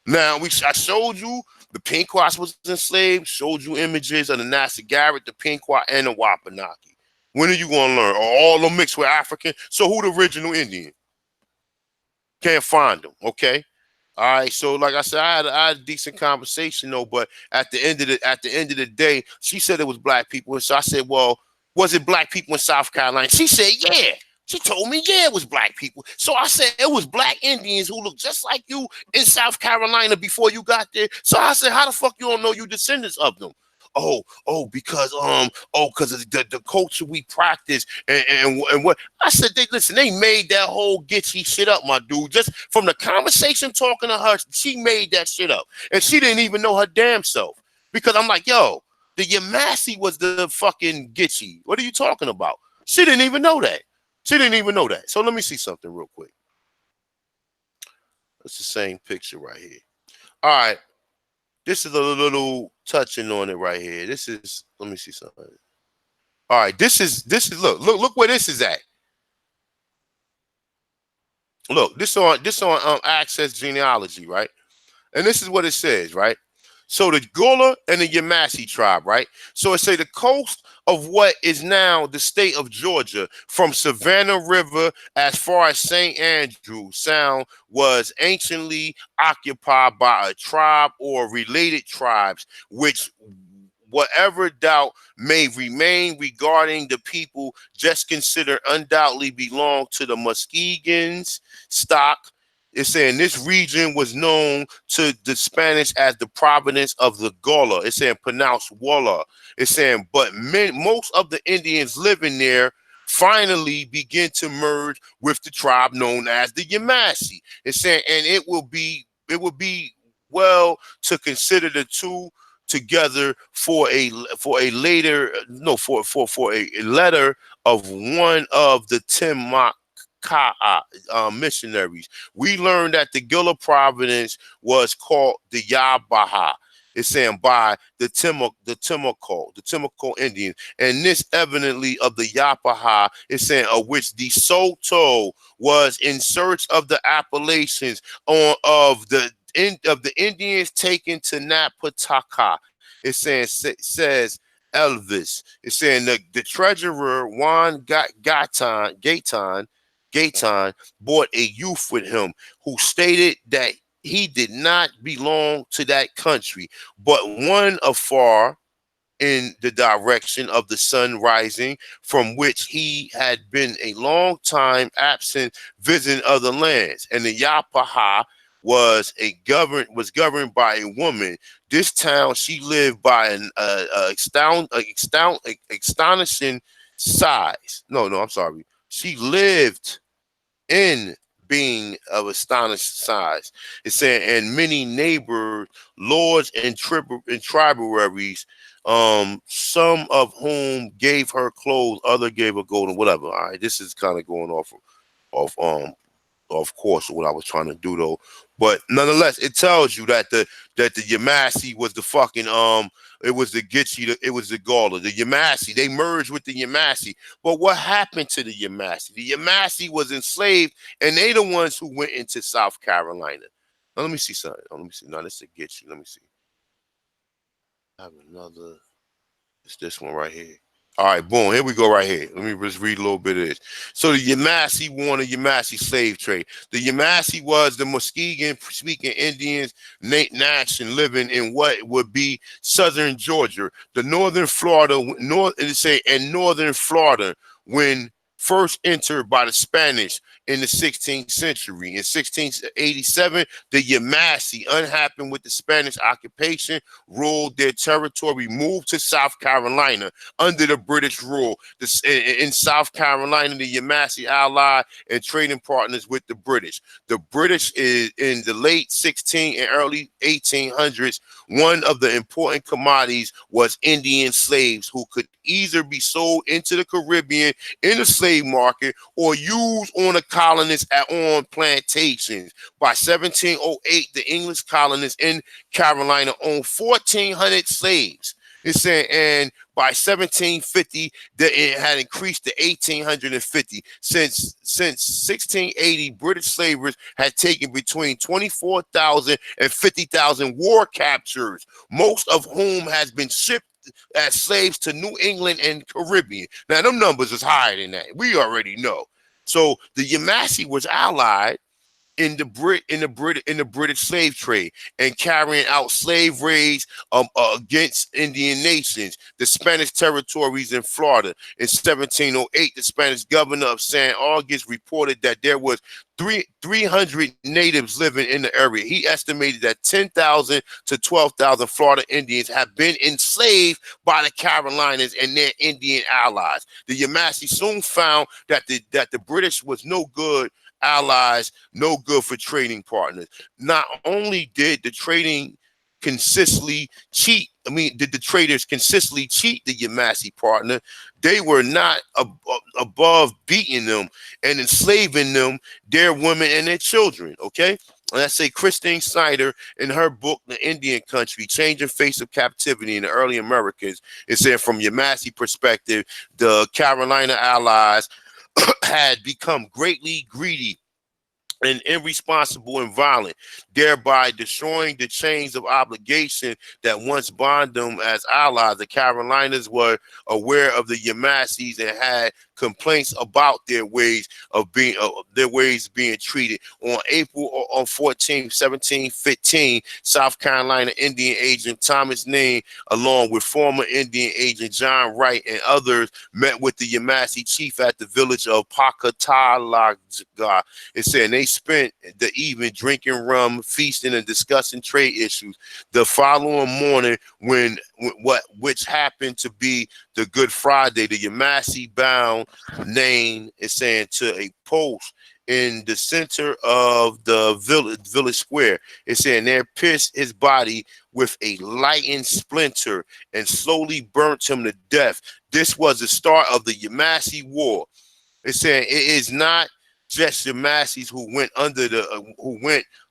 Now, I showed you the Pequot was enslaved, showed you images of the Nasa Garrett, the Pequot, and the Wapanaki. When are you going to learn? Are all of them mixed with African? So who the original Indian? Can't find them, okay? All right, so like I said, I had a decent conversation though, but at the end of the day, she said it was black people, and so I said, well, was it black people in South Carolina? She said, yeah. She told me, yeah, it was black people. So I said it was black Indians who looked just like you in South Carolina before you got there. So I said, how the fuck you don't know you descendants of them? Because of the culture we practice and what I said. They made that whole Gitche shit up, my dude. Just from the conversation talking to her, she made that shit up, and she didn't even know her damn self. Because I'm like, yo, the Yemassee was the fucking Gitche. What are you talking about? She didn't even know that. So let me see something real quick. It's the same picture right here. All right. This is a little touching on it right here. Let me see something. All right, this is look where this is at. Look, this on Access Genealogy, right? And this is what it says, right? So the Gullah and the Yemassee tribe, right? So it say the coast of what is now the state of Georgia from Savannah River as far as St. Andrew Sound was anciently occupied by a tribe or related tribes, which whatever doubt may remain regarding the people just considered undoubtedly belong to the Muskegans stock. It's saying this region was known to the Spanish as the province of the Gullah. It's saying pronounced Walla. It's saying, but most of the Indians living there finally begin to merge with the tribe known as the Yemassee. It's saying, and it would be well to consider the two together for a later for a letter of one of the Timbuktu missionaries. We learned that the Gullah province was called the Yabaha. It's saying by the Timucua Indians, and this evidently of the Yapaha is saying of which De Soto was in search of the Appalachians of the Indians taken to Napataka. It's saying says Elvis. It's saying the treasurer Juan Gayton brought a youth with him who stated that he did not belong to that country, but one afar in the direction of the sun rising, from which he had been a long time absent visiting other lands. And the Yapaha was governed by a woman. This town she lived by an astonishing size. No, I'm sorry. She lived in being of astonished size. It's saying, and many neighbors, lords, and tributaries, some of whom gave her clothes, other gave her gold and whatever. All right, this is kind of going off of course what I was trying to do though. But nonetheless, it tells you that the Yemassee was the fucking it was the Gitche, it was the Gullah, the Yemassee. They merged with the Yemassee. But what happened to the Yemassee? The Yemassee was enslaved, and they the ones who went into South Carolina. Now, let me see something. Let me see. No, this is the Gitche. Let me see. I have another. It's this one right here. All right, boom. Here we go right here. Let me just read a little bit of this. So the Yemassee War and the Yemassee slave trade. The Yemassee was the Muskegon-speaking Indians nation living in what would be southern Georgia, the northern Florida, northern Florida when first entered by the Spanish in the 16th century. In 1687, the Yemassee, unhappy with the Spanish occupation, ruled their territory, moved to South Carolina under the British rule. In South Carolina, the Yemassee allied and trading partners with the British. The British is in the late 16 and early 1800s. One of the important commodities was Indian slaves who could either be sold into the Caribbean in the slave market or used on the colonists on plantations. By 1708, the English colonists in Carolina owned 1,400 slaves. It's saying, and by 1750, it had increased to 1,850. Since 1680, British slavers had taken between 24,000 and 50,000 war captures, most of whom has been shipped as slaves to New England and Caribbean. Now, them numbers is higher than that. We already know. So the Yemassee was allied in the British slave trade and carrying out slave raids against Indian nations, the Spanish territories in Florida. In 1708, the Spanish governor of San August reported that there was 300 natives living in the area. He estimated that 10,000 to 12,000 Florida Indians have been enslaved by the Carolinas and their Indian allies. The Yemassee soon found that the British was no good allies, no good for trading partners. Not only did the trading consistently cheat, did the traders consistently cheat the Yemassee partner, they were not above beating them and enslaving them, their women and their children, okay? And I say Christine Snyder in her book, The Indian Country, Changing Face of Captivity in the Early Americas, it said from Yemassee perspective, the Carolina allies had become greatly greedy and irresponsible and violent, thereby destroying the chains of obligation that once bond them as allies. The Carolinas were aware of the Yemassees and had complaints about their ways being treated. On April 14, 1715, South Carolina Indian agent Thomas Nain, along with former Indian agent John Wright and others, met with the Yemassee chief at the village of Pocatalaga. It said they spent the evening drinking rum, feasting, and discussing trade issues. The following morning, which happened to be the Good Friday, the Yemassee bound Nain is saying to a post in the center of the village square. It's saying they pierced his body with a lightened splinter and slowly burnt him to death. This was the start of the Yemassee War. It's saying it is not just Yemassees who went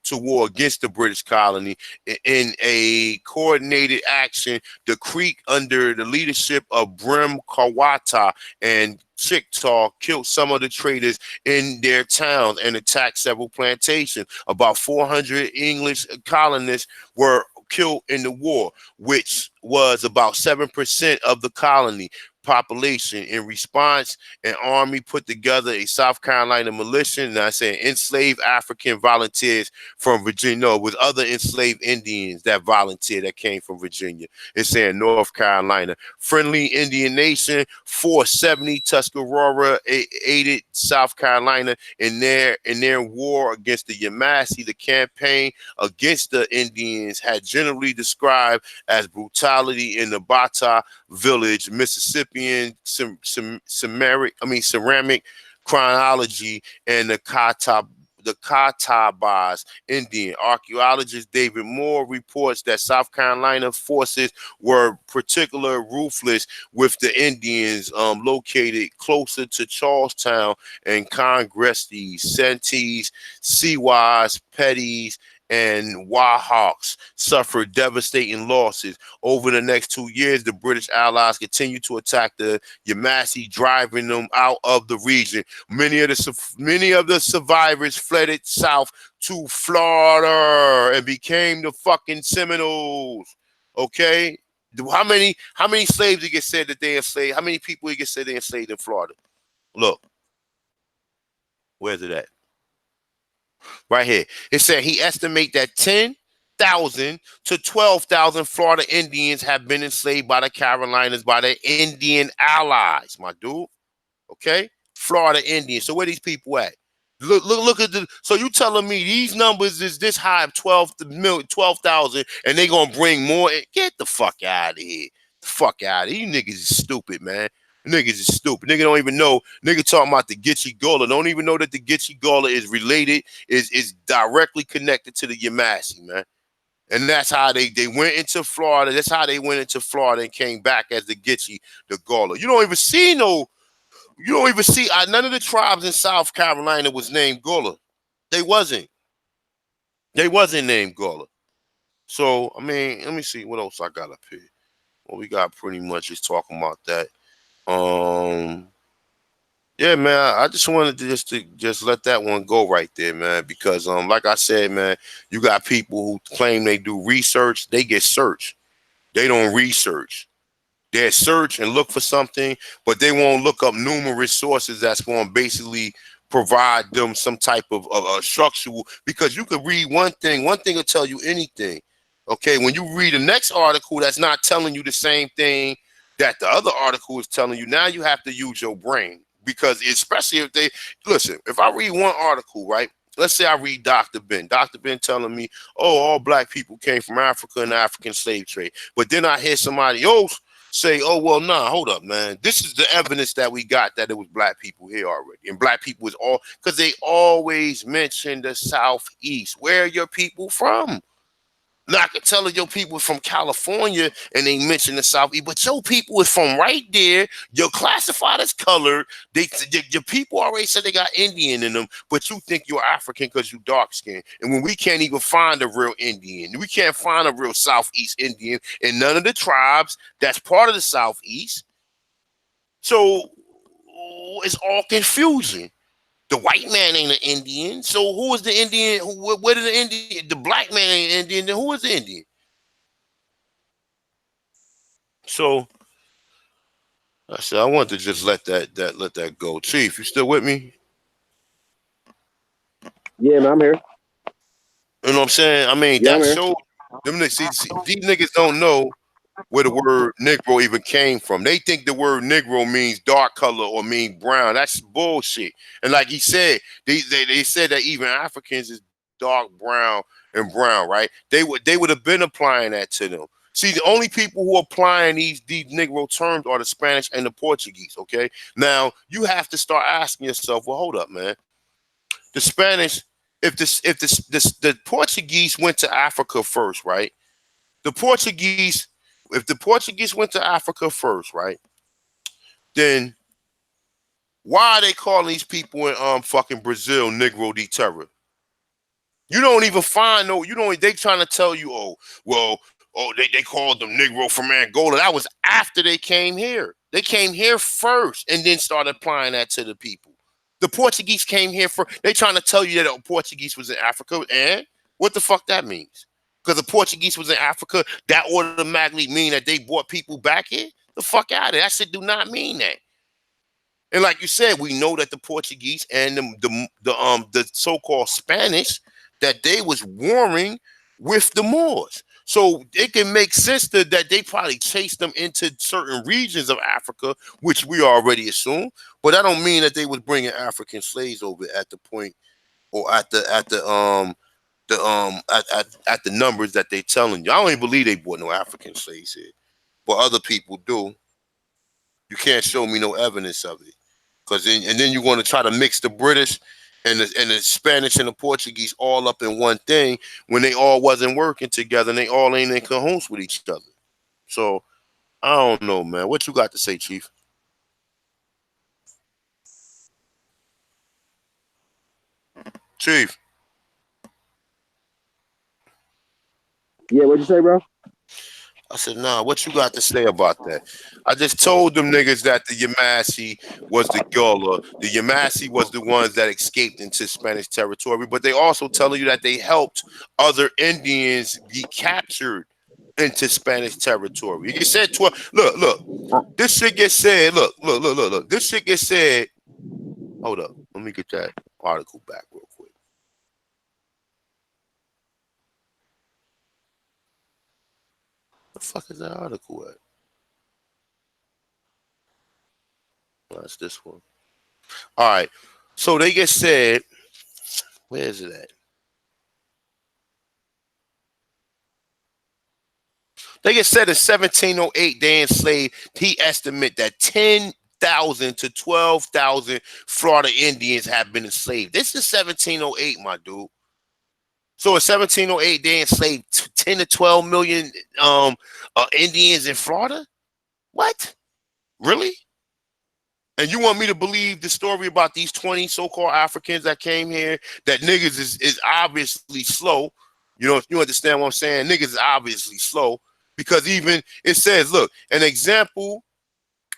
to war against the British colony. In a coordinated action, the Creek, under the leadership of Brim Kawata and Chickasaw, killed some of the traders in their towns and attacked several plantations. About 400 English colonists were killed in the war, which was about 7% of the colony population. In response, an army put together a South Carolina militia, and I say enslaved African volunteers from Virginia, with other enslaved Indians that volunteered that came from Virginia. It's saying North Carolina. Friendly Indian Nation 470 Tuscarora aided South Carolina in their war against the Yemassee. The campaign against the Indians had generally described as brutality in the Bata village, Mississippian ceramic chronology, and the the Catawbas Indian. Archaeologist David Moore reports that South Carolina forces were particularly ruthless with the Indians located closer to Charlestown and Congresses, Santees, Siwas, Petties, and Wahawks suffered devastating losses. Over the next 2 years, the British allies continued to attack the Yemassee, driving them out of the region. Many of the survivors fled it south to Florida and became the fucking Seminoles. Okay, how many slaves you get said that they enslaved? How many people you get said they enslaved in Florida? Look, where's it at? Right here. It said he estimate that 10,000 to 12,000 Florida Indians have been enslaved by the Carolinas by their Indian allies, my dude. Okay? Florida Indians. So where these people at? Look at the. So you telling me these numbers is this high of 12,000, and they gonna bring more? Get the fuck out of here. The fuck out of here. You niggas is stupid, man. Niggas is stupid. Nigga don't even know. Nigga talking about the Gitche Gullah. Don't even know that the Gitche Gullah is related, is directly connected to the Yemassee, man. And that's how they went into Florida. That's how they went into Florida and came back as the Gitche, the Gullah. You don't even see none of the tribes in South Carolina was named Gullah. They wasn't named Gullah. So, I mean, let me see what else I got up here. Well, we got pretty much just talking about that. Yeah, man, I just wanted to just let that one go right there, man, because like I said, man, you got people who claim they do research, they get searched. They don't research. They search and look for something, but they won't look up numerous sources that's going to basically provide them some type of structural, because you could read one thing will tell you anything. Okay, when you read the next article that's not telling you the same thing that the other article is telling you, now you have to use your brain, because especially if they listen, if I read one article, right? Let's say I read Dr. Ben telling me, oh, all black people came from Africa and the African slave trade. But then I hear somebody else say, oh, well, nah, hold up, man. This is the evidence that we got that it was black people here already. And black people was all, because they always mention the Southeast. Where are your people from? Now, I can tell your people from California and they mention the Southeast, but your people is from right there. You're classified as colored. Your people already said they got Indian in them, but you think you're African because you dark skinned. And when we can't even find a real Indian, we can't find a real Southeast Indian in none of the tribes that's part of the Southeast. So it's all confusion. The white man ain't an Indian. So who is the Indian? Where did the Indian? The black man ain't Indian. Then who is the Indian? So I said I wanted to just let that go. Chief, you still with me? Yeah, man, I'm here. You know what I'm saying? I mean, Yeah, that shows them. See, these niggas don't know where the word Negro even came from. They think the word Negro means dark color or mean brown. That's bullshit. And like he said, they said that even Africans is dark brown and brown, right? They would have been applying that to them. See, the only people who are applying these Negro terms are the Spanish and the Portuguese, okay? Now, you have to start asking yourself, well, hold up, man. The Spanish, if the Portuguese went to Africa first, right? If the Portuguese went to Africa first, right? Then why are they calling these people in fucking Brazil Negro de Terra? You don't even find they trying to tell you, they called them Negro from Angola. That was after they came here. They came here first and then started applying that to the people. The Portuguese came here first. They trying to tell you that the Portuguese was in Africa, and what the fuck that means? Because the Portuguese was in Africa, that automatically mean that they brought people back here? The fuck out of it. That shit do not mean that. And like you said, we know that the Portuguese and the so-called Spanish, that they was warring with the Moors. So it can make sense that they probably chased them into certain regions of Africa, which we already assume. But that don't mean that they was bringing African slaves over at the point, or at the numbers that they telling you. I don't even believe they brought no African slaves here, but other people do. You can't show me no evidence of it, and then you want to try to mix the British and the Spanish and the Portuguese all up in one thing when they all wasn't working together and they all ain't in cahoots with each other. So I don't know, man. What you got to say, Chief? Chief. Yeah, what'd you say, bro? I said, nah, what you got to say about that? I just told them niggas that the Yemassee was the Gullah. The Yemassee was the ones that escaped into Spanish territory, but they also telling you that they helped other Indians be captured into Spanish territory. You said 12. Look. This shit gets said. Look. This shit gets said. Hold up. Let me get that article back real quick. The fuck is that article at? That's this one. All right. So they get said. Where is it at? They get said in 1708 they enslaved. He estimate that 10,000 to 12,000 Florida Indians have been enslaved. This is 1708, my dude. So in 1708 they enslaved 10 to 12 million Indians in Florida. What? Really? And you want me to believe the story about these 20 so-called Africans that came here, that niggas is obviously slow? You know, you understand what I'm saying? Niggas is obviously slow because even it says, look, an example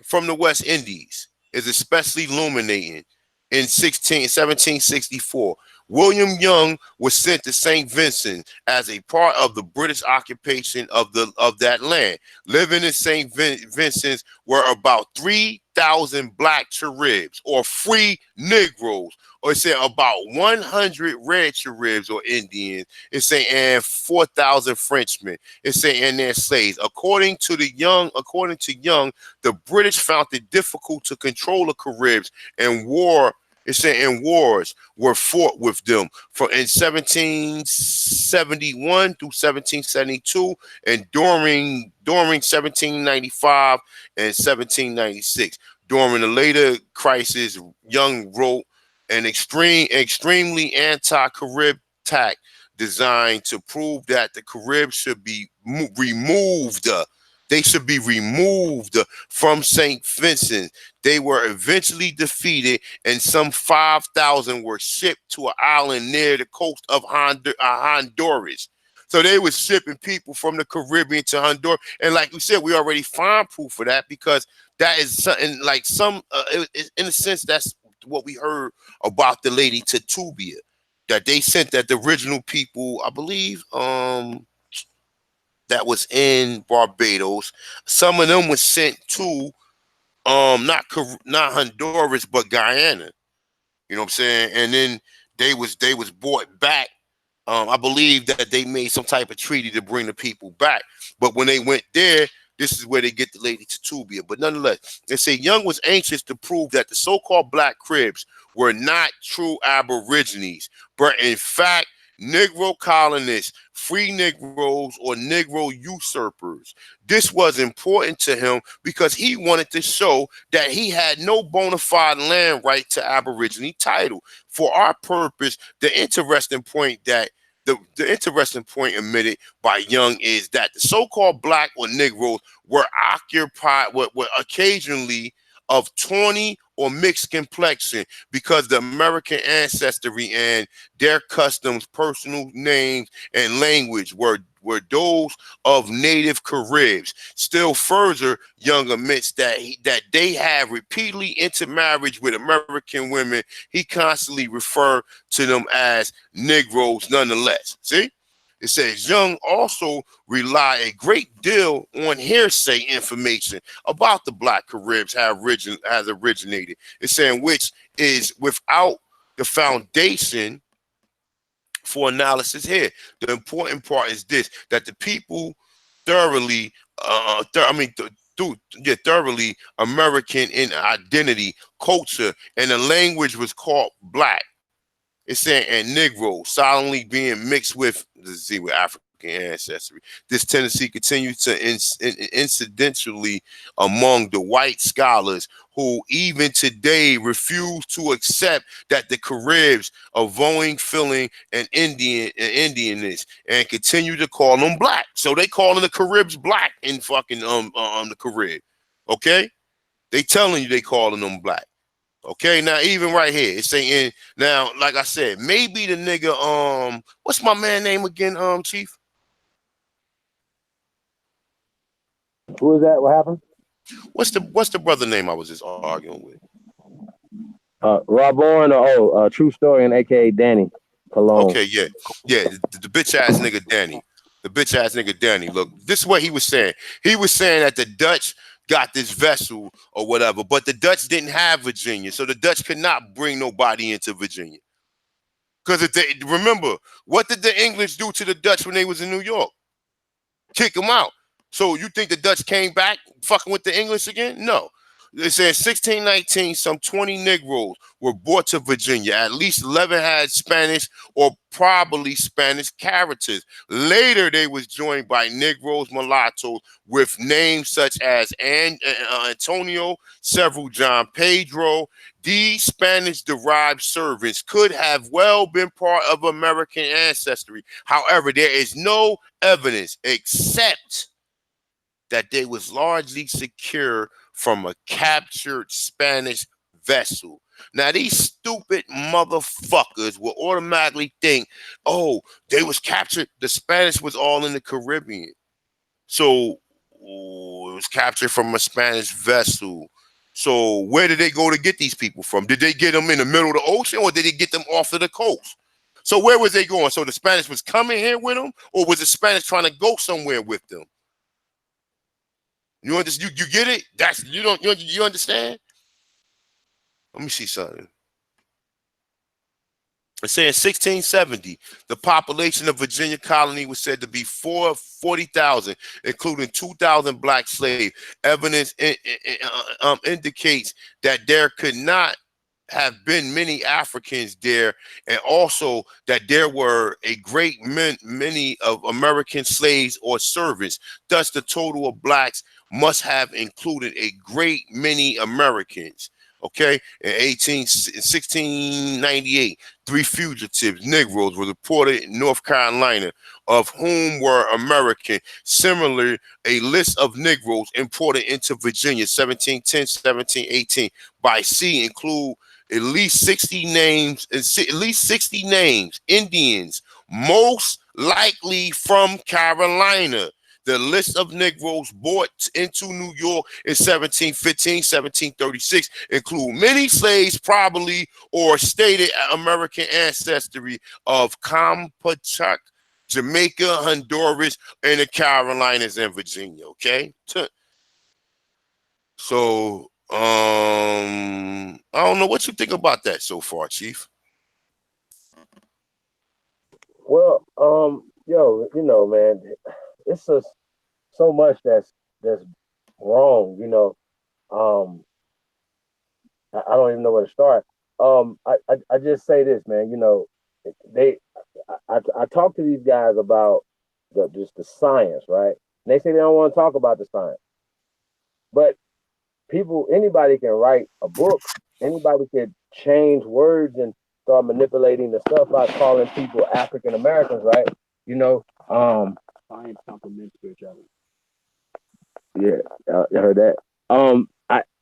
from the West Indies is especially illuminating. In 1764, William Young was sent to St. Vincent as a part of the British occupation of that land. Living in St. Vincent were about 3,000 black Caribs or free Negroes, or say about 100 red Caribs or Indians. It's saying and 4,000 Frenchmen. It's saying and their slaves. According to Young, the British found it difficult to control the Caribs and war. It's saying wars were fought with them in 1771 through 1772 and during 1795 and 1796. During the later crisis, Young wrote an extremely anti-Carib tack designed to prove that the Caribs should be removed. They should be removed from St. Vincent. They were eventually defeated, and some 5,000 were shipped to an island near the coast of Honduras. So they were shipping people from the Caribbean to Honduras. And like we said, we already find proof for that because that is something like in a sense, that's what we heard about the lady Tatubia, that they sent that the original people, I believe, that was in Barbados. Some of them was sent to not Honduras but Guyana. You know what I'm saying? And then they was brought back. I believe that they made some type of treaty to bring the people back. But when they went there, this is where they get the lady Tatubia. But nonetheless, they say Young was anxious to prove that the so-called black Cribs were not true Aborigines, but in fact Negro colonists, free Negroes, or Negro usurpers. This was important to him because he wanted to show that he had no bona fide land right to Aborigine title. For our purpose, the interesting point admitted by Young is that the so-called black or Negroes were occasionally of tawny or mixed complexion because the American ancestry and their customs, personal names, and language were those of native Caribs. Still further, Young admits that they have repeatedly intermarried with American women. He constantly referred to them as Negroes nonetheless. See? It says Young also rely a great deal on hearsay information about the black Caribs has originated. It's saying which is without the foundation for analysis here. The important part is this, that the people thoroughly thoroughly American in identity, culture, and the language was called black. It's saying and Negro solemnly being mixed with, let's see, with African ancestry. This tendency continues to incidentally among the white scholars who even today refuse to accept that the Caribs are vowing, feeling, and Indianness, and continue to call them black. So they calling the Caribs black in fucking the Carib. Okay, they telling you they calling them black. Okay, now even right here, it's saying now, like I said, maybe the nigga, what's my man name again, Chief? Who is that? What happened? What's the brother name I was just arguing with? Robborn or True Story and aka Danny Cologne. Okay, yeah, the bitch ass nigga Danny. The bitch ass nigga Danny. Look, this is what he was saying. He was saying that the Dutch got this vessel or whatever, but the Dutch didn't have Virginia, so the Dutch could not bring nobody into Virginia. Because if they remember, what did the English do to the Dutch when they was in New York? Kick them out. So you think the Dutch came back fucking with the English again? No. It said 1619, some 20 Negroes were brought to Virginia. At least 11 had Spanish or probably Spanish characters. Later, they was joined by Negroes, mulattoes with names such as Antonio, several John Pedro. These Spanish-derived servants could have well been part of American ancestry. However, there is no evidence except that they was largely secure from a captured Spanish vessel. Now, these stupid motherfuckers will automatically think, oh, they was captured. The Spanish was all in the Caribbean. So it was captured from a Spanish vessel. So where did they go to get these people from? Did they get them in the middle of the ocean or did they get them off of the coast? So where was they going? So the Spanish was coming here with them, or was the Spanish trying to go somewhere with them? You understand? You get it? That's you understand? Let me see something. It's saying 1670, the population of Virginia colony was said to be 40,000, including 2,000 black slaves. Evidence indicates that there could not have been many Africans there, and also that there were a great many of American slaves or servants. Thus, the total of blacks must have included a great many Americans. Okay, in 1698, 3 fugitives, Negroes, were reported in North Carolina, of whom were American. Similarly, a list of Negroes imported into Virginia, 1710, 1718, by sea include at least 60 names, Indians, most likely from Carolina. The list of Negroes brought into New York in 1715, 1736 include many slaves, probably or stated American ancestry of Campeche, Jamaica, Honduras, and the Carolinas and Virginia. Okay, so I don't know what you think about that so far, Chief. Well, yo, you know, man, it's just so much that's wrong, you know. I don't even know where to start. I just say this, man, you know, I talk to these guys about just the science, right? And they say they don't want to talk about the science. But anybody can write a book, anybody can change words and start manipulating the stuff by calling people African Americans, right? You know, science complements spirituality. Yeah, I heard that.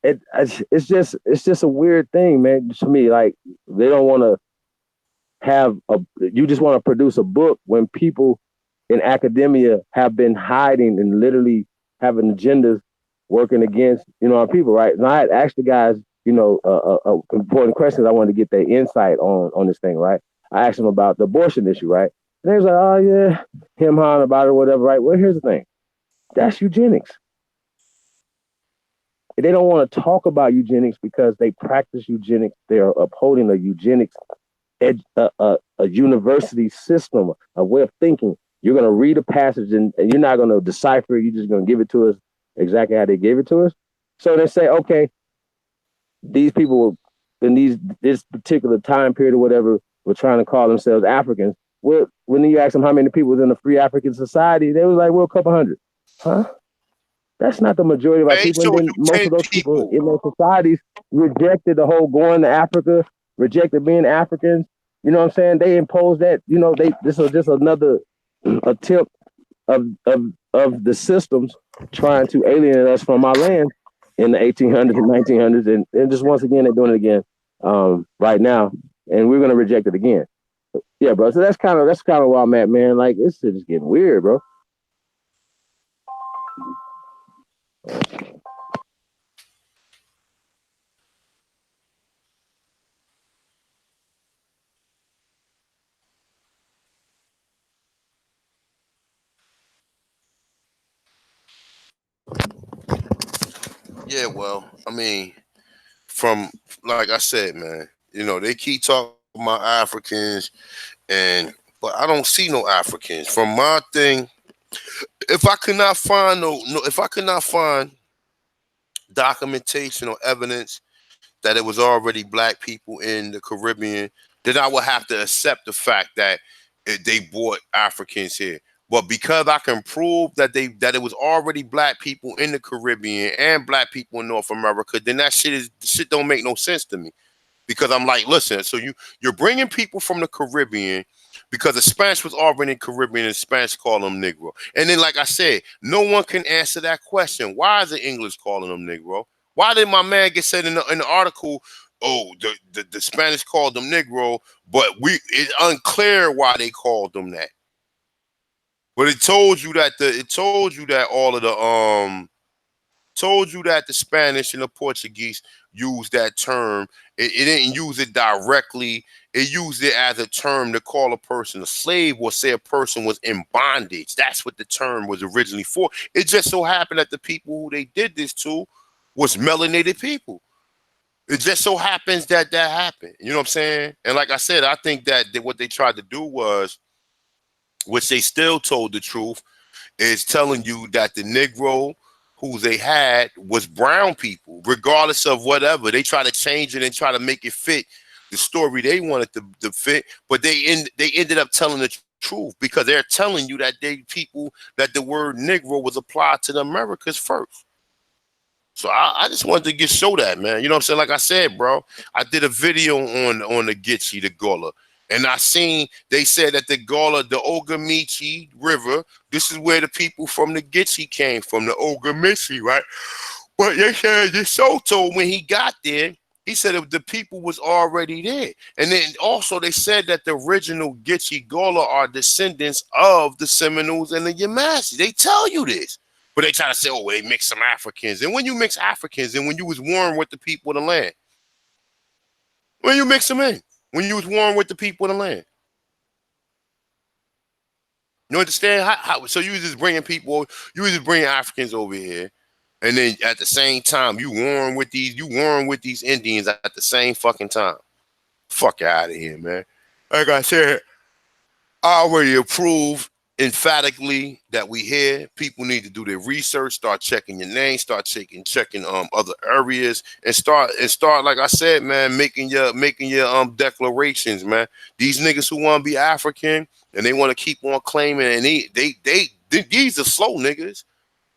It's just a weird thing, man. To me, like they don't want to have you just want to produce a book when people in academia have been hiding and literally having agendas working against, you know, our people, right? And I had asked the guys, you know, important questions. I wanted to get their insight on this thing, right? I asked them about the abortion issue, right? And they was like, oh yeah, him-hawing about it or whatever, right? Well, here's the thing. That's eugenics. They don't want to talk about eugenics because they practice eugenics. They are upholding a eugenics, a university system, a way of thinking. You're going to read a passage and you're not going to decipher it. You're just going to give it to us exactly how they gave it to us. So they say, okay, these people in this particular time period or whatever were trying to call themselves Africans. when you ask them how many people was in the Free African Society, they was like, well, a couple hundred. Huh? That's not the majority of our Man, people. And showed then you most 10 of those people people. in those societies rejected the whole going to Africa, rejected being Africans. You know what I'm saying? They imposed that. You know, this was just another attempt of the systems trying to alienate us from our land in the 1800s and 1900s, and just once again they're doing it again right now, and we're gonna reject it again. Yeah, bro. So that's kind of where I'm at, man. Like it's just getting weird, bro. Yeah, well, I mean, from like I said, man, they keep talking about Africans, and but I don't see no Africans. From my thing, if I could not find documentation or evidence that it was already black people in the Caribbean, then I would have to accept the fact that they brought Africans here. But because I can prove that it was already black people in the Caribbean and black people in North America, then that shit don't make no sense to me. Because I'm like, listen, so you're bringing people from the Caribbean because the Spanish was already in the Caribbean and the Spanish call them Negro. And then, like I said, no one can answer that question. Why is the English calling them Negro? Why did my man get said in the article, oh, the Spanish called them Negro, but it's unclear why they called them that. But it told you that all of the told you that the Spanish and the Portuguese used that term. It didn't use it directly. It used it as a term to call a person a slave or say a person was in bondage. That's what the term was originally for. It just so happened that the people who they did this to was melanated people. It just so happens that happened. You know what I'm saying? And like I said, I think that what they tried to do was, which they still told the truth, is telling you that the Negro who they had was brown people, regardless of whatever. They try to change it and try to make it fit the story they wanted to fit, but they ended up telling the truth because they're telling you that that the word Negro was applied to the Americas first. So I just wanted to show that, man. You know what I'm saying? Like I said, bro, I did a video on the Gitche, the Gullah. And I seen they said that the Gullah, the Ogamichi River, this is where the people from the Gitche came from, the Ogamichi, right? But they said the Soto, when he got there, he said the people was already there. And then also they said that the original Gitche Gullah are descendants of the Seminoles and the Yemassee. They tell you this. But they try to say, oh, they mix some Africans. And when you mix Africans and when you was warm with the people of the land, when you mix them in, when you was warm with the people of the land. You understand? So you was just bringing Africans over here, and then at the same time, you warm with these Indians at the same fucking time. Fuck out of here, man. Like I said, I already approved emphatically that we here. People need to do their research, start checking your name, start checking other areas, and start like I said, man, making your declarations, man. These niggas who want to be African and they want to keep on claiming, and these are slow niggas.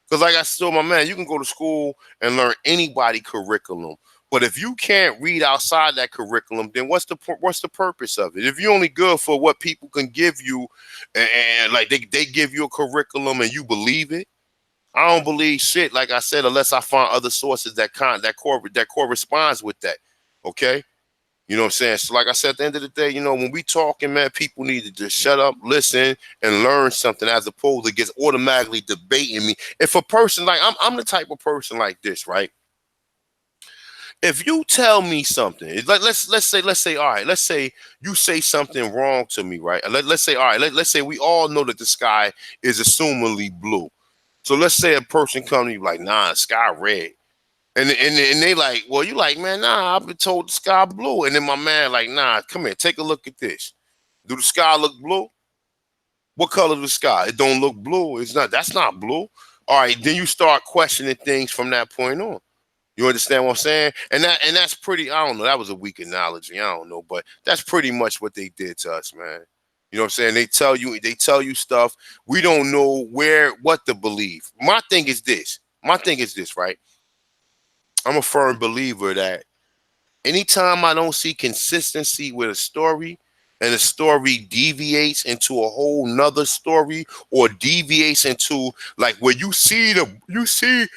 Because like I told my man, you can go to school and learn anybody curriculum. But if you can't read outside that curriculum, then what's the purpose of it? If you're only good for what people can give you, and like they give you a curriculum and you believe it, I don't believe shit. Like I said, unless I find other sources that corresponds with that. Okay, you know what I'm saying? So like I said, at the end of the day, when we talking, man, people need to just shut up, listen, and learn something as opposed to just automatically debating me. If a person like I'm the type of person like this, right? If you tell me something, like let's say, all right, let's say you say something wrong to me, right? Let's say, all right, let's say we all know that the sky is assumingly blue. So let's say a person comes to you like, nah, sky red. And they like, well, you like, man, nah, I've been told the sky blue. And then my man like, nah, come here, take a look at this. Do the sky look blue? What color is the sky? It don't look blue. It's not. That's not blue. All right, then you start questioning things from that point on. You understand what I'm saying? And that's pretty. I don't know. That was a weak analogy. I don't know, but that's pretty much what they did to us, man. You know what I'm saying? They tell you stuff. We don't know what to believe. My thing is this, right? I'm a firm believer that anytime I don't see consistency with a story and the story deviates into a whole nother story or deviates into like where you see the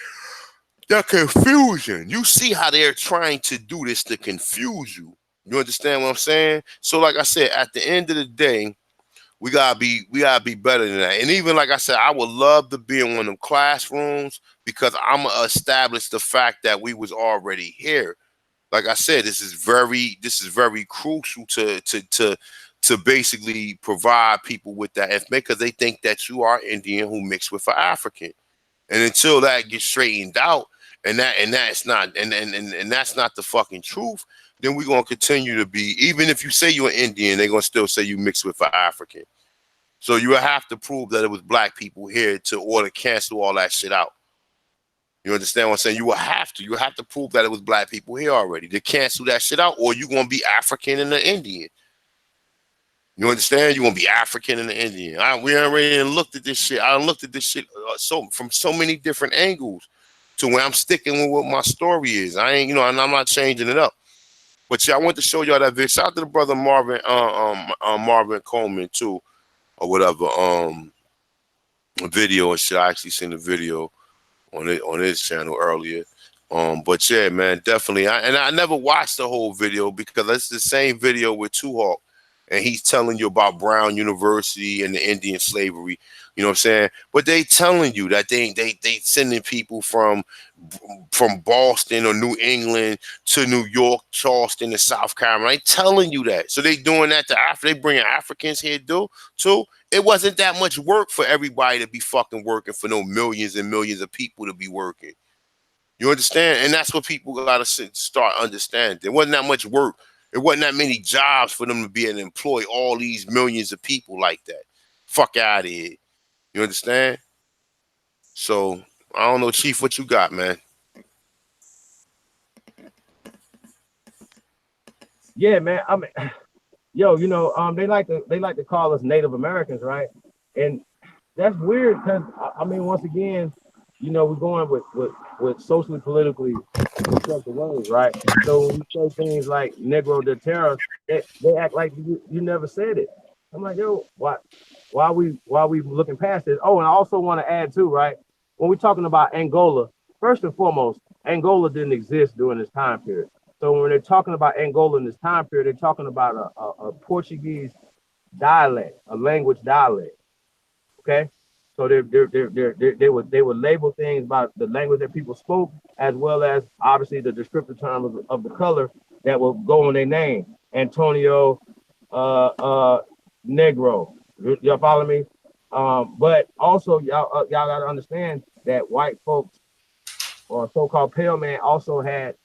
confusion. You see how they're trying to do this to confuse you. You understand what I'm saying? So like I said, at the end of the day, we gotta be better than that. And even like I said, I would love to be in one of them classrooms because I'm gonna establish the fact that we was already here. Like I said, this is very crucial to basically provide people with that information because they think that you are Indian who mixed with an African. And until that gets straightened out, and that's not the fucking truth, then we're gonna continue to be, even if you say you're an Indian, they're gonna still say you mixed with an African. So you have to prove that it was black people here to order cancel all that shit out. You understand what I'm saying? You have to prove that it was black people here already to cancel that shit out, or you're gonna be African and an Indian. You understand? You're gonna be African and an Indian. We already looked at this shit. I looked at this shit so from so many different angles to where I'm sticking with what my story is. I ain't, and I'm not changing it up. But yeah, I want to show y'all that video. Shout out to the brother Marvin Coleman too, or whatever. Video and shit. I actually seen the video on his channel earlier. But yeah, man, definitely. I never watched the whole video because it's the same video with Two Hawk, and he's telling you about Brown University and the Indian slavery. You know what I'm saying? But they telling you that they sending people from Boston or New England to New York, Charleston, and South Carolina. They telling you that. So they doing that to Africa. They bringing Africans here too. It wasn't that much work for everybody to be fucking working for no millions and millions of people to be working. You understand? And that's what people got to start understanding. There wasn't that much work. It wasn't that many jobs for them to be able to employ all these millions of people like that. Fuck out of here. You understand? So, I don't know, Chief, what you got, man? Yeah, man. I mean, yo, they like to call us Native Americans, right? And that's weird because I mean, once again, we're going with socially politically constructed words, right? So when we say things like Negro de terror, they act like you never said it. I'm like, yo, why we looking past this? Oh, and I also want to add too, right? When we're talking about Angola, first and foremost, Angola didn't exist during this time period. So when they're talking about Angola in this time period, they're talking about a Portuguese dialect, a language dialect. Okay, so they would label things about the language that people spoke, as well as obviously the descriptive term of the color that will go on their name. Antonio, uh, uh, Negro. Y'all follow me? But also y'all gotta understand that white folks or so-called pale man also had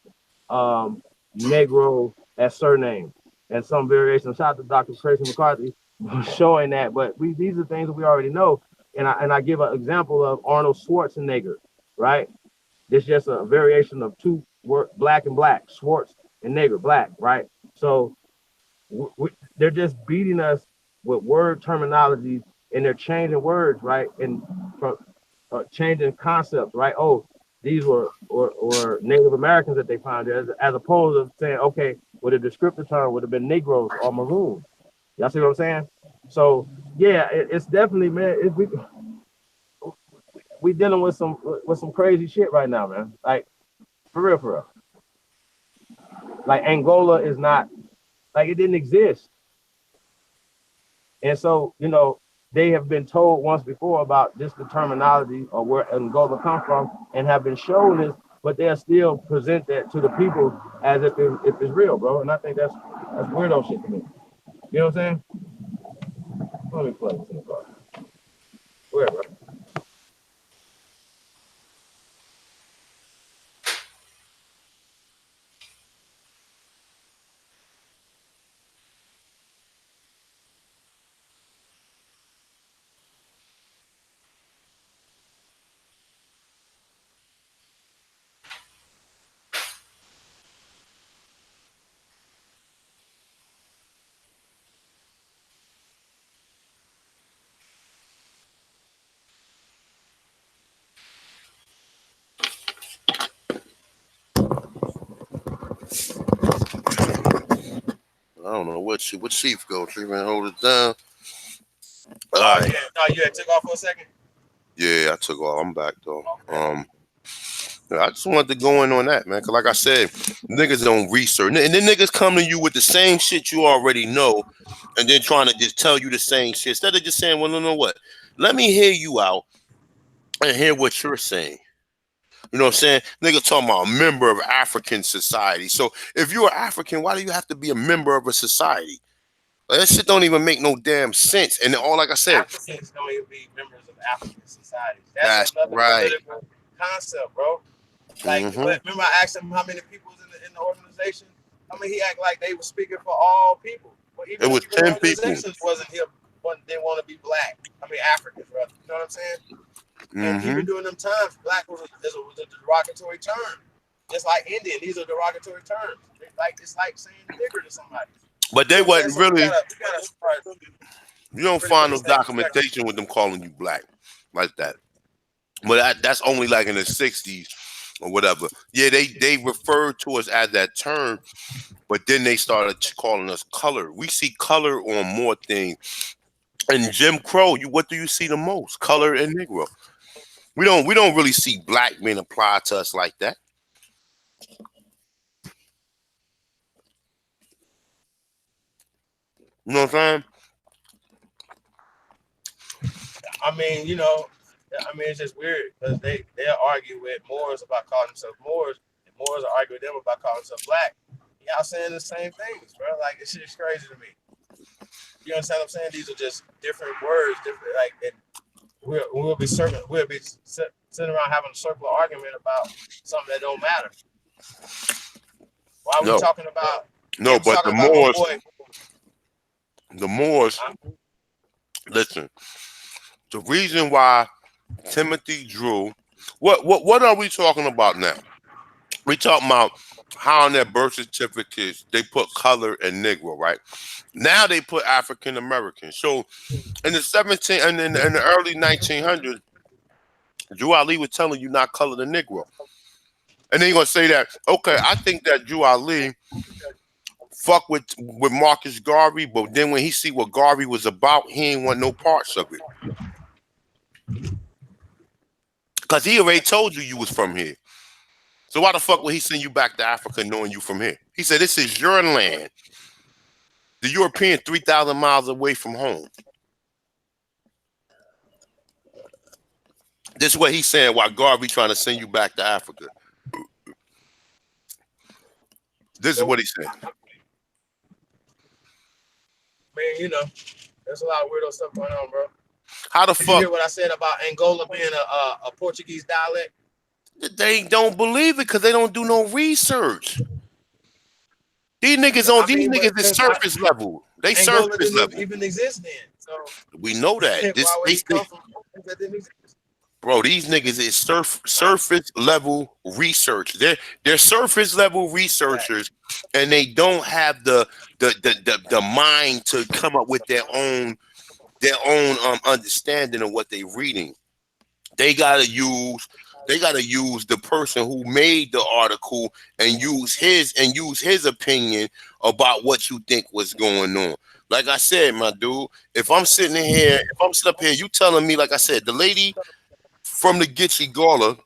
um, Negro as surname and some variation. Shout out to Dr. Tracy McCarthy showing that. But these are things that we already know. And I give an example of Arnold Schwarzenegger, right? This is just a variation of two black and black, Schwartz and Negro, black, right? So they're just beating us with word terminology and they're changing words, right? And from changing concepts, right? Oh, these were Native Americans that they found, as opposed to saying, okay, well, the descriptive term would have been Negroes or Maroons. Y'all see what I'm saying? So yeah, it's definitely, man. We dealing with some crazy shit right now, man. Like for real, for real. Like Angola is not, like, it didn't exist. And so, they have been told once before about this, the terminology or where Angola come from, and have been shown this, but they'll still present that to the people as if it's real, bro. And I think that's weirdo shit to me. You know what I'm saying? Let me plug this in the car. Where, bro? don't know what chief go. Chief and hold it down. All Oh right. yeah, no, you had took off for a second. Yeah, I took off. I'm back though. Okay. Yeah, I just wanted to go in on that, man. Cause like I said, niggas don't research, and then niggas come to you with the same shit you already know, and then trying to just tell you the same shit instead of just saying, "Well, no, what? Let me hear you out and hear what you're saying." You know what I'm saying? Nigga talking about a member of African society. So if you're African, why do you have to be a member of a society? Like, that shit don't even make no damn sense. And all, like I said, Africans don't even be members of African societies. That's that's another right. political concept, bro. Like, Mm-hmm. remember I asked him how many people was in the organization? I mean, he acted like they were speaking for all people. But It was even the 10 people. organizations didn't want to be black. I mean, Africans, brother. You know what I'm saying? And Mm-hmm. even during them times, black was a derogatory term. Just like Indian, these are derogatory terms. It's like saying nigger to somebody. But You they know what I'm saying? wasn't So really. we gotta start You don't really find put no this thing in perspective. documentation with them calling you black like that. But that's only like in the 60s or whatever. Yeah, they referred to us as that term, but then they started calling us color. We see color on more things. And Jim Crow, what do you see the most? Color and Negro. We don't really see black being applied to us like that. You know what I'm saying? I mean, it's just weird because they'll argue with Moors about calling themselves Moors, and Moors will argue with them about calling themselves black. Y'all saying the same things, bro. Like it's just crazy to me. You understand what I'm saying? These are just different words, different and we'll be sitting around having a circular argument about something that don't matter. Why are we No, talking about? no, but Talking about my boy. the Moors. Listen, the reason why Timothy Drew. What are we talking about now? We talking about how on their birth certificates they put color and Negro, right? Now they put African American. So in the 17 and in the early 1900s, Drew Ali was telling you not color the Negro, and then you're gonna say that okay? I think that Drew Ali fuck with Marcus Garvey, but then when he see what Garvey was about, he ain't want no parts of it because he already told you was from here. So why the fuck would he send you back to Africa knowing you from here? He said, this is your land. The European 3,000 miles away from home. This is what he's saying why Garvey trying to send you back to Africa. This is what he said. Man, there's a lot of weirdo stuff going on, bro. How the Did fuck? you hear what I said about Angola being a Portuguese dialect? They don't believe it because they don't do no research. These niggas is surface level. They Angola surface didn't level. even exist then. So We know that. why would he come from that didn't exist? Bro, these niggas is surface level research. They're surface level researchers, and they don't have the mind to come up with their own understanding of what they're reading. They gotta use the person who made the article and use his opinion about what you think was going on. Like I said, my dude, if I'm sitting up here, you telling me, like I said, the lady from the Gitchy Gullah,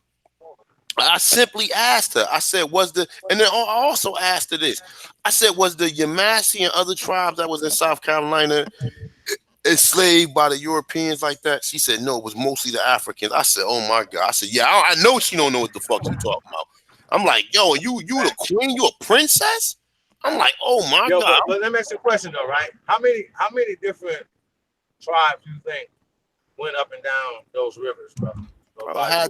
I simply asked her. I said, and then I also asked her this. I said, was the Yemassee and other tribes that was in South Carolina enslaved by the Europeans like that? She said, no, it was mostly the Africans. I said, oh my God. I said, yeah, I know she don't know what the fuck she talking about. I'm like, yo, you the queen? You a princess? I'm like, oh my God. But let me ask you a question though, right? How many different tribes do you think went up and down those rivers, bro? I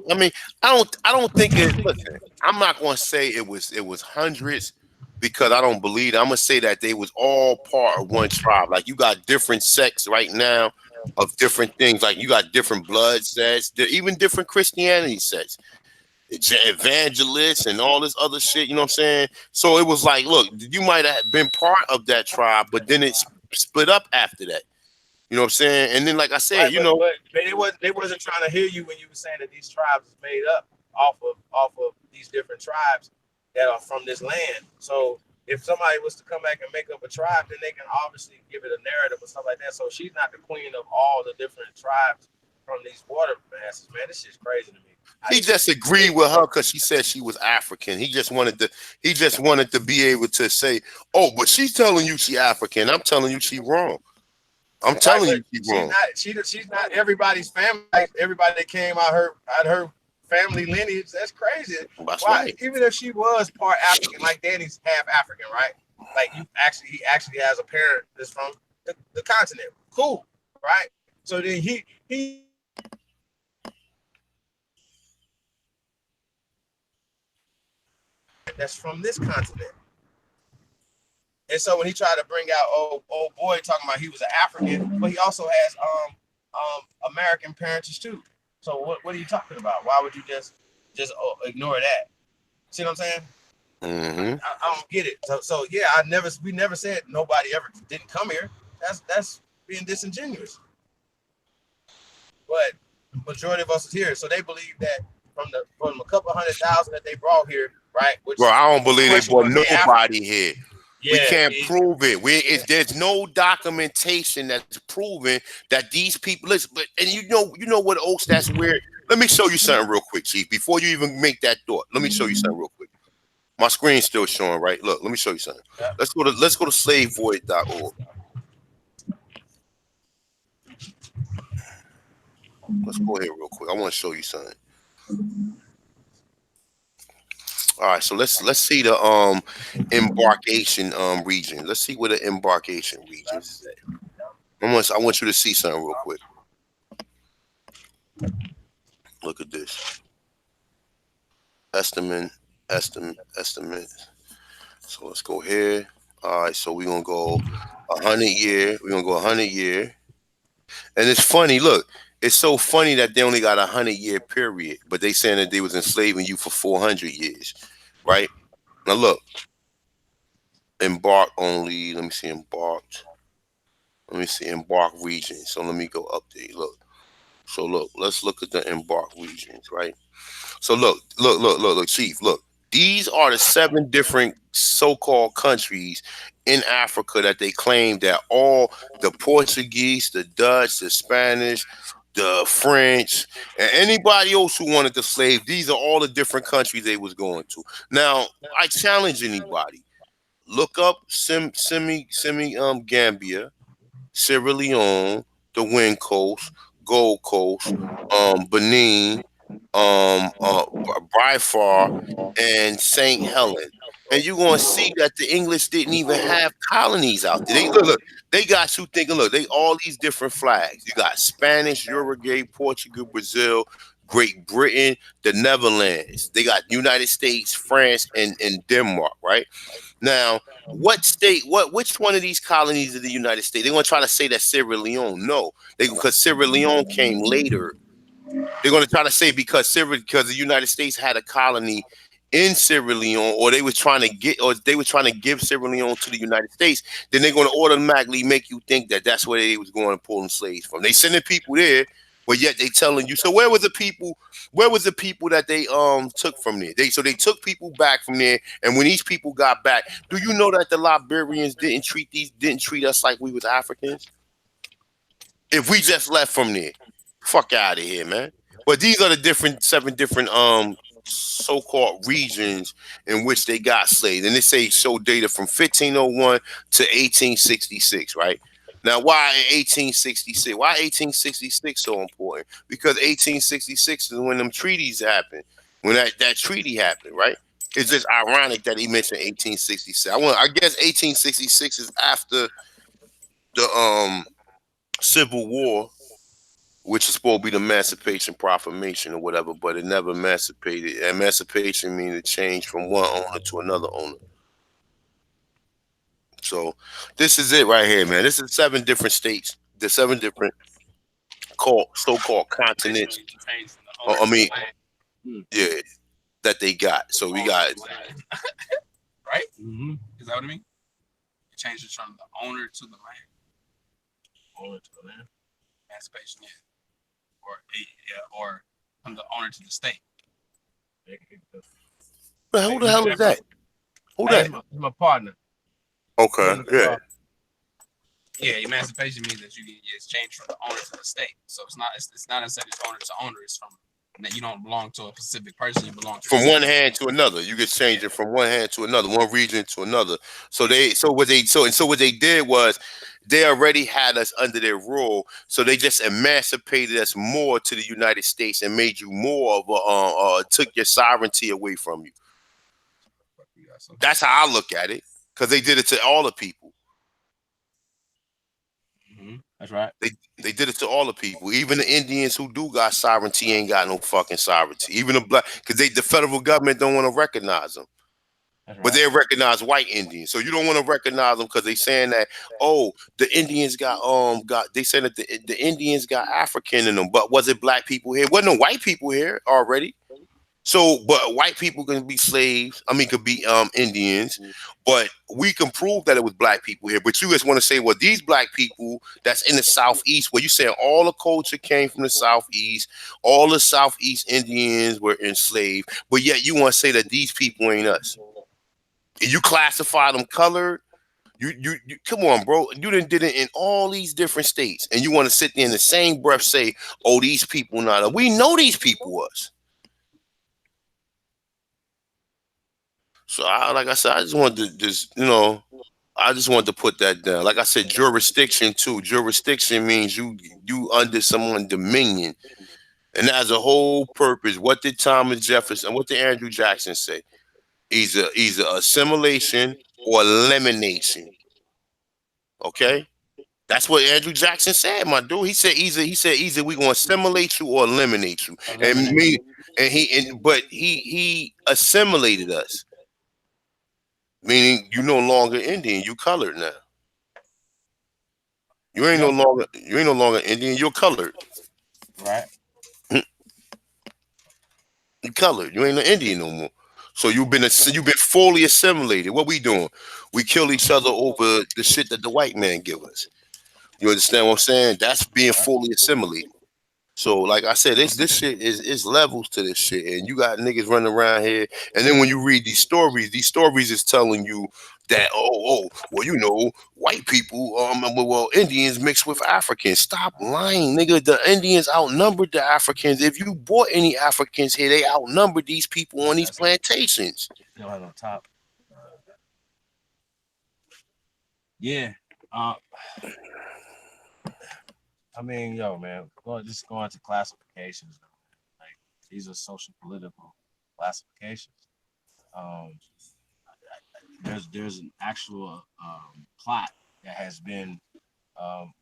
don't think it. Listen, I'm not going to say it was hundreds because I don't believe it. I'm going to say that they was all part of one tribe. Like you got different sects right now of different things. Like you got different blood sects, even different Christianity sects, evangelists, and all this other shit. You know what I'm saying? So it was like, look, you might have been part of that tribe, but then it split up after that. You know what I'm saying? And then, like I said, right, but they wasn't trying to hear you when you were saying that these tribes is made up off of these different tribes that are from this land. So if somebody was to come back and make up a tribe, then they can obviously give it a narrative and stuff like that. So she's not the queen of all the different tribes from these water masses, man. This shit's crazy to me. He just agreed with her because she said she was African. He just wanted to. He just wanted to be able to say, "Oh, but she's telling you she African. I'm telling you she wrong. I'm Right, telling but you she wrong." she's not everybody's family. Like everybody that came out her family lineage. That's crazy. That's Why? right. Even if she was part African, like Danny's half African, right? Like he actually has a parent that's from the continent. Cool, right? So then he that's from this continent. And so when he tried to bring out old boy talking about he was an African, but he also has American parents too. So what are you talking about? Why would you just ignore that? See what I'm saying? Mm-hmm. I don't get it. So yeah, we never said nobody ever didn't come here. That's being disingenuous. But the majority of us is here, so they believe that from a couple 100,000 that they brought here, right? Bro, Which I don't believe they question brought was they African? nobody here. We Yeah, can't prove it. There's no documentation that's proven that these people listen. But and you know what, Oaks? That's weird. Let me show you something real quick, Chief. Before you even make that thought, let me show you something real quick. My screen's still showing, right? Look, let me show you something. yeah. Let's go to slavevoid.org. Let's go here real quick. I want to show you something. All right, so let's see the embarkation region. Let's see where the embarkation region is at. I want you to see something real quick. Look at this. Estimate. So let's go here. All right, so we're gonna go 100 year. We're gonna go 100 year. And it's funny, look, it's so funny that they only got 100 year period, but they saying that they was enslaving you for 400 years, right? Now look, embark only. Let me see embarked. Let me see embark region. So let me go update. Look. So look, let's look at the embark regions, right? So look, Chief, look. These are the 7 different so-called countries in Africa that they claim that all the Portuguese, the Dutch, the Spanish, the French, and anybody else who wanted to slave, these are all the different countries they was going to. Now, I challenge anybody. Look up Gambia, Sierra Leone, the Wind Coast, Gold Coast, Benin, Biafra, and St. Helen. And you're gonna see that the English didn't even have colonies out there. They got you thinking, look, they all these different flags. You got Spanish, Uruguay, Portugal, Brazil, Great Britain, the Netherlands. They got United States, France, and Denmark, right? Now, what state, which one of these colonies of the United States? They want to try to say that Sierra Leone. No, because Sierra Leone came later. They're going to try to say because the United States had a colony in Sierra Leone, or they were trying to give Sierra Leone to the United States. Then they're going to automatically make you think that that's where they was going to pull them slaves from. They sending people there, but yet they telling you. So where was the people? Where was the people that they took from there? They took people back from there, and when these people got back, do you know that the Liberians didn't treat us like we was Africans? If we just left from there, fuck out of here, man. But these are the 7 different so-called regions in which they got slaves, and they say show data from 1501 to 1866, right? Now, why 1866? Why 1866 so important? Because 1866 is when them treaties happened. When that treaty happened, right? It's just ironic that he mentioned 1866. I guess 1866 is after the Civil War, which is supposed to be the Emancipation Proclamation or whatever, but it never emancipated. Emancipation means a change from one owner to another owner. So this is it right here, man. This is 7 different states, the 7 different so-called continents. I mean, yeah, that they got. So we got Right? Mm-hmm. Is that what I mean? It changes from the owner to the land. Owner to the land. Emancipation, yeah. Or from the owner to the state. who the hell is that? Who Hey, that? my partner. He Okay, on the yeah. call. Yeah, emancipation means that you get changed from the owner to the state. So it's not necessarily owner to owner. It's from that you don't belong to a specific person. You belong to the From one state. hand to another, you get changing Yeah, from one hand to another, one region to another. So what they did was they already had us under their rule, so they just emancipated us more to the United States and made you more of a took your sovereignty away from you. That's how I look at it, because they did it to all the people. that's right. They did it to all the people. Even the Indians who do got sovereignty ain't got no fucking sovereignty. Even the black, because the federal government don't want to recognize them. That's But right. they recognize white Indians, so you don't want to recognize them because they saying that, oh, the Indians got they said that the Indians got African in them, but was it black people here? Wasn't no white people here already. So, but white people can be slaves. I mean, could be Indians, but we can prove that it was black people here. But you just want to say, well, these black people that's in the southeast, where you saying all the culture came from the southeast, all the southeast Indians were enslaved, but yet you want to say that these people ain't us. You classify them colored. You come on, bro. You did it in all these different states, and you want to sit there in the same breath say, "Oh, these people not." We know these people was. So, like I said, I just wanted to I just wanted to put that down. Like I said, jurisdiction too. Jurisdiction means you under someone dominion, and that has a whole purpose. What did Thomas Jefferson? What did Andrew Jackson say? Either assimilation or elimination. Okay. That's what Andrew Jackson said, my dude. He said either we gonna assimilate you or eliminate you. And Eliminate. me but he assimilated us, meaning you no longer Indian, you colored now. Yep. You ain't no longer Indian, you're colored. Right. You colored. You ain't an Indian no more. So you've been fully assimilated. What we doing? We kill each other over the shit that the white man give us. You understand what I'm saying? That's being Right. fully assimilated. So, like I said, this shit is levels to this shit, and you got niggas running around here. And then when you read these stories is telling you that well, white people well, Indians mixed with Africans. Stop lying, nigga. The Indians outnumbered the Africans. If you bought any Africans here, they outnumbered these people on these That's it. plantations. You know, on top. Yeah. Uh, I mean, yo, man, just going to classifications. Like these are social political classifications. Um, there's an actual plot that has been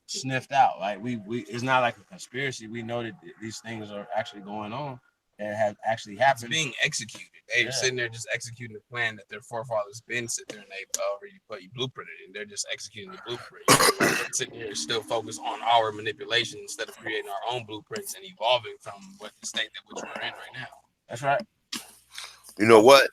sniffed out. Like we it's not like a conspiracy. We know that these things are actually going on that have actually happened. It's being executed. They're sitting there just executing the plan that their forefathers been sitting there and they've already blueprinted, and they're just executing the blueprint. We're sitting here still focused on our manipulation instead of creating our own blueprints and evolving from what the state that which we're in right now. That's right. You know what?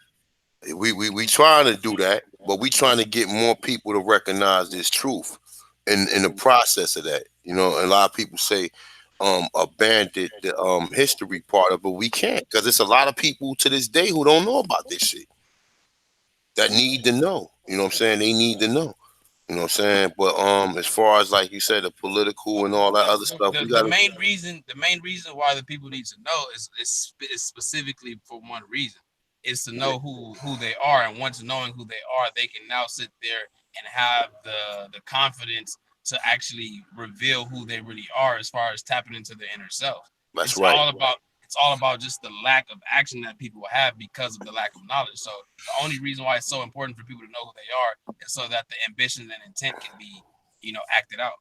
We trying to do that, but we trying to get more people to recognize this truth in the process of that. A lot of people say abandon the history part of it, but we can't, because it's a lot of people to this day who don't know about this shit that need to know. You know what I'm saying? They need to know. You know what I'm saying? But as far as, like you said, the political and all that other stuff, we The gotta. main reason why the people need to know is specifically for one reason, is to know who they are, and once knowing who they are, they can now sit there and have the confidence to actually reveal who they really are as far as tapping into their inner self. That's It's right. all about just the lack of action that people have because of the lack of knowledge. So the only reason why it's so important for people to know who they are is so that the ambition and intent can be, acted out.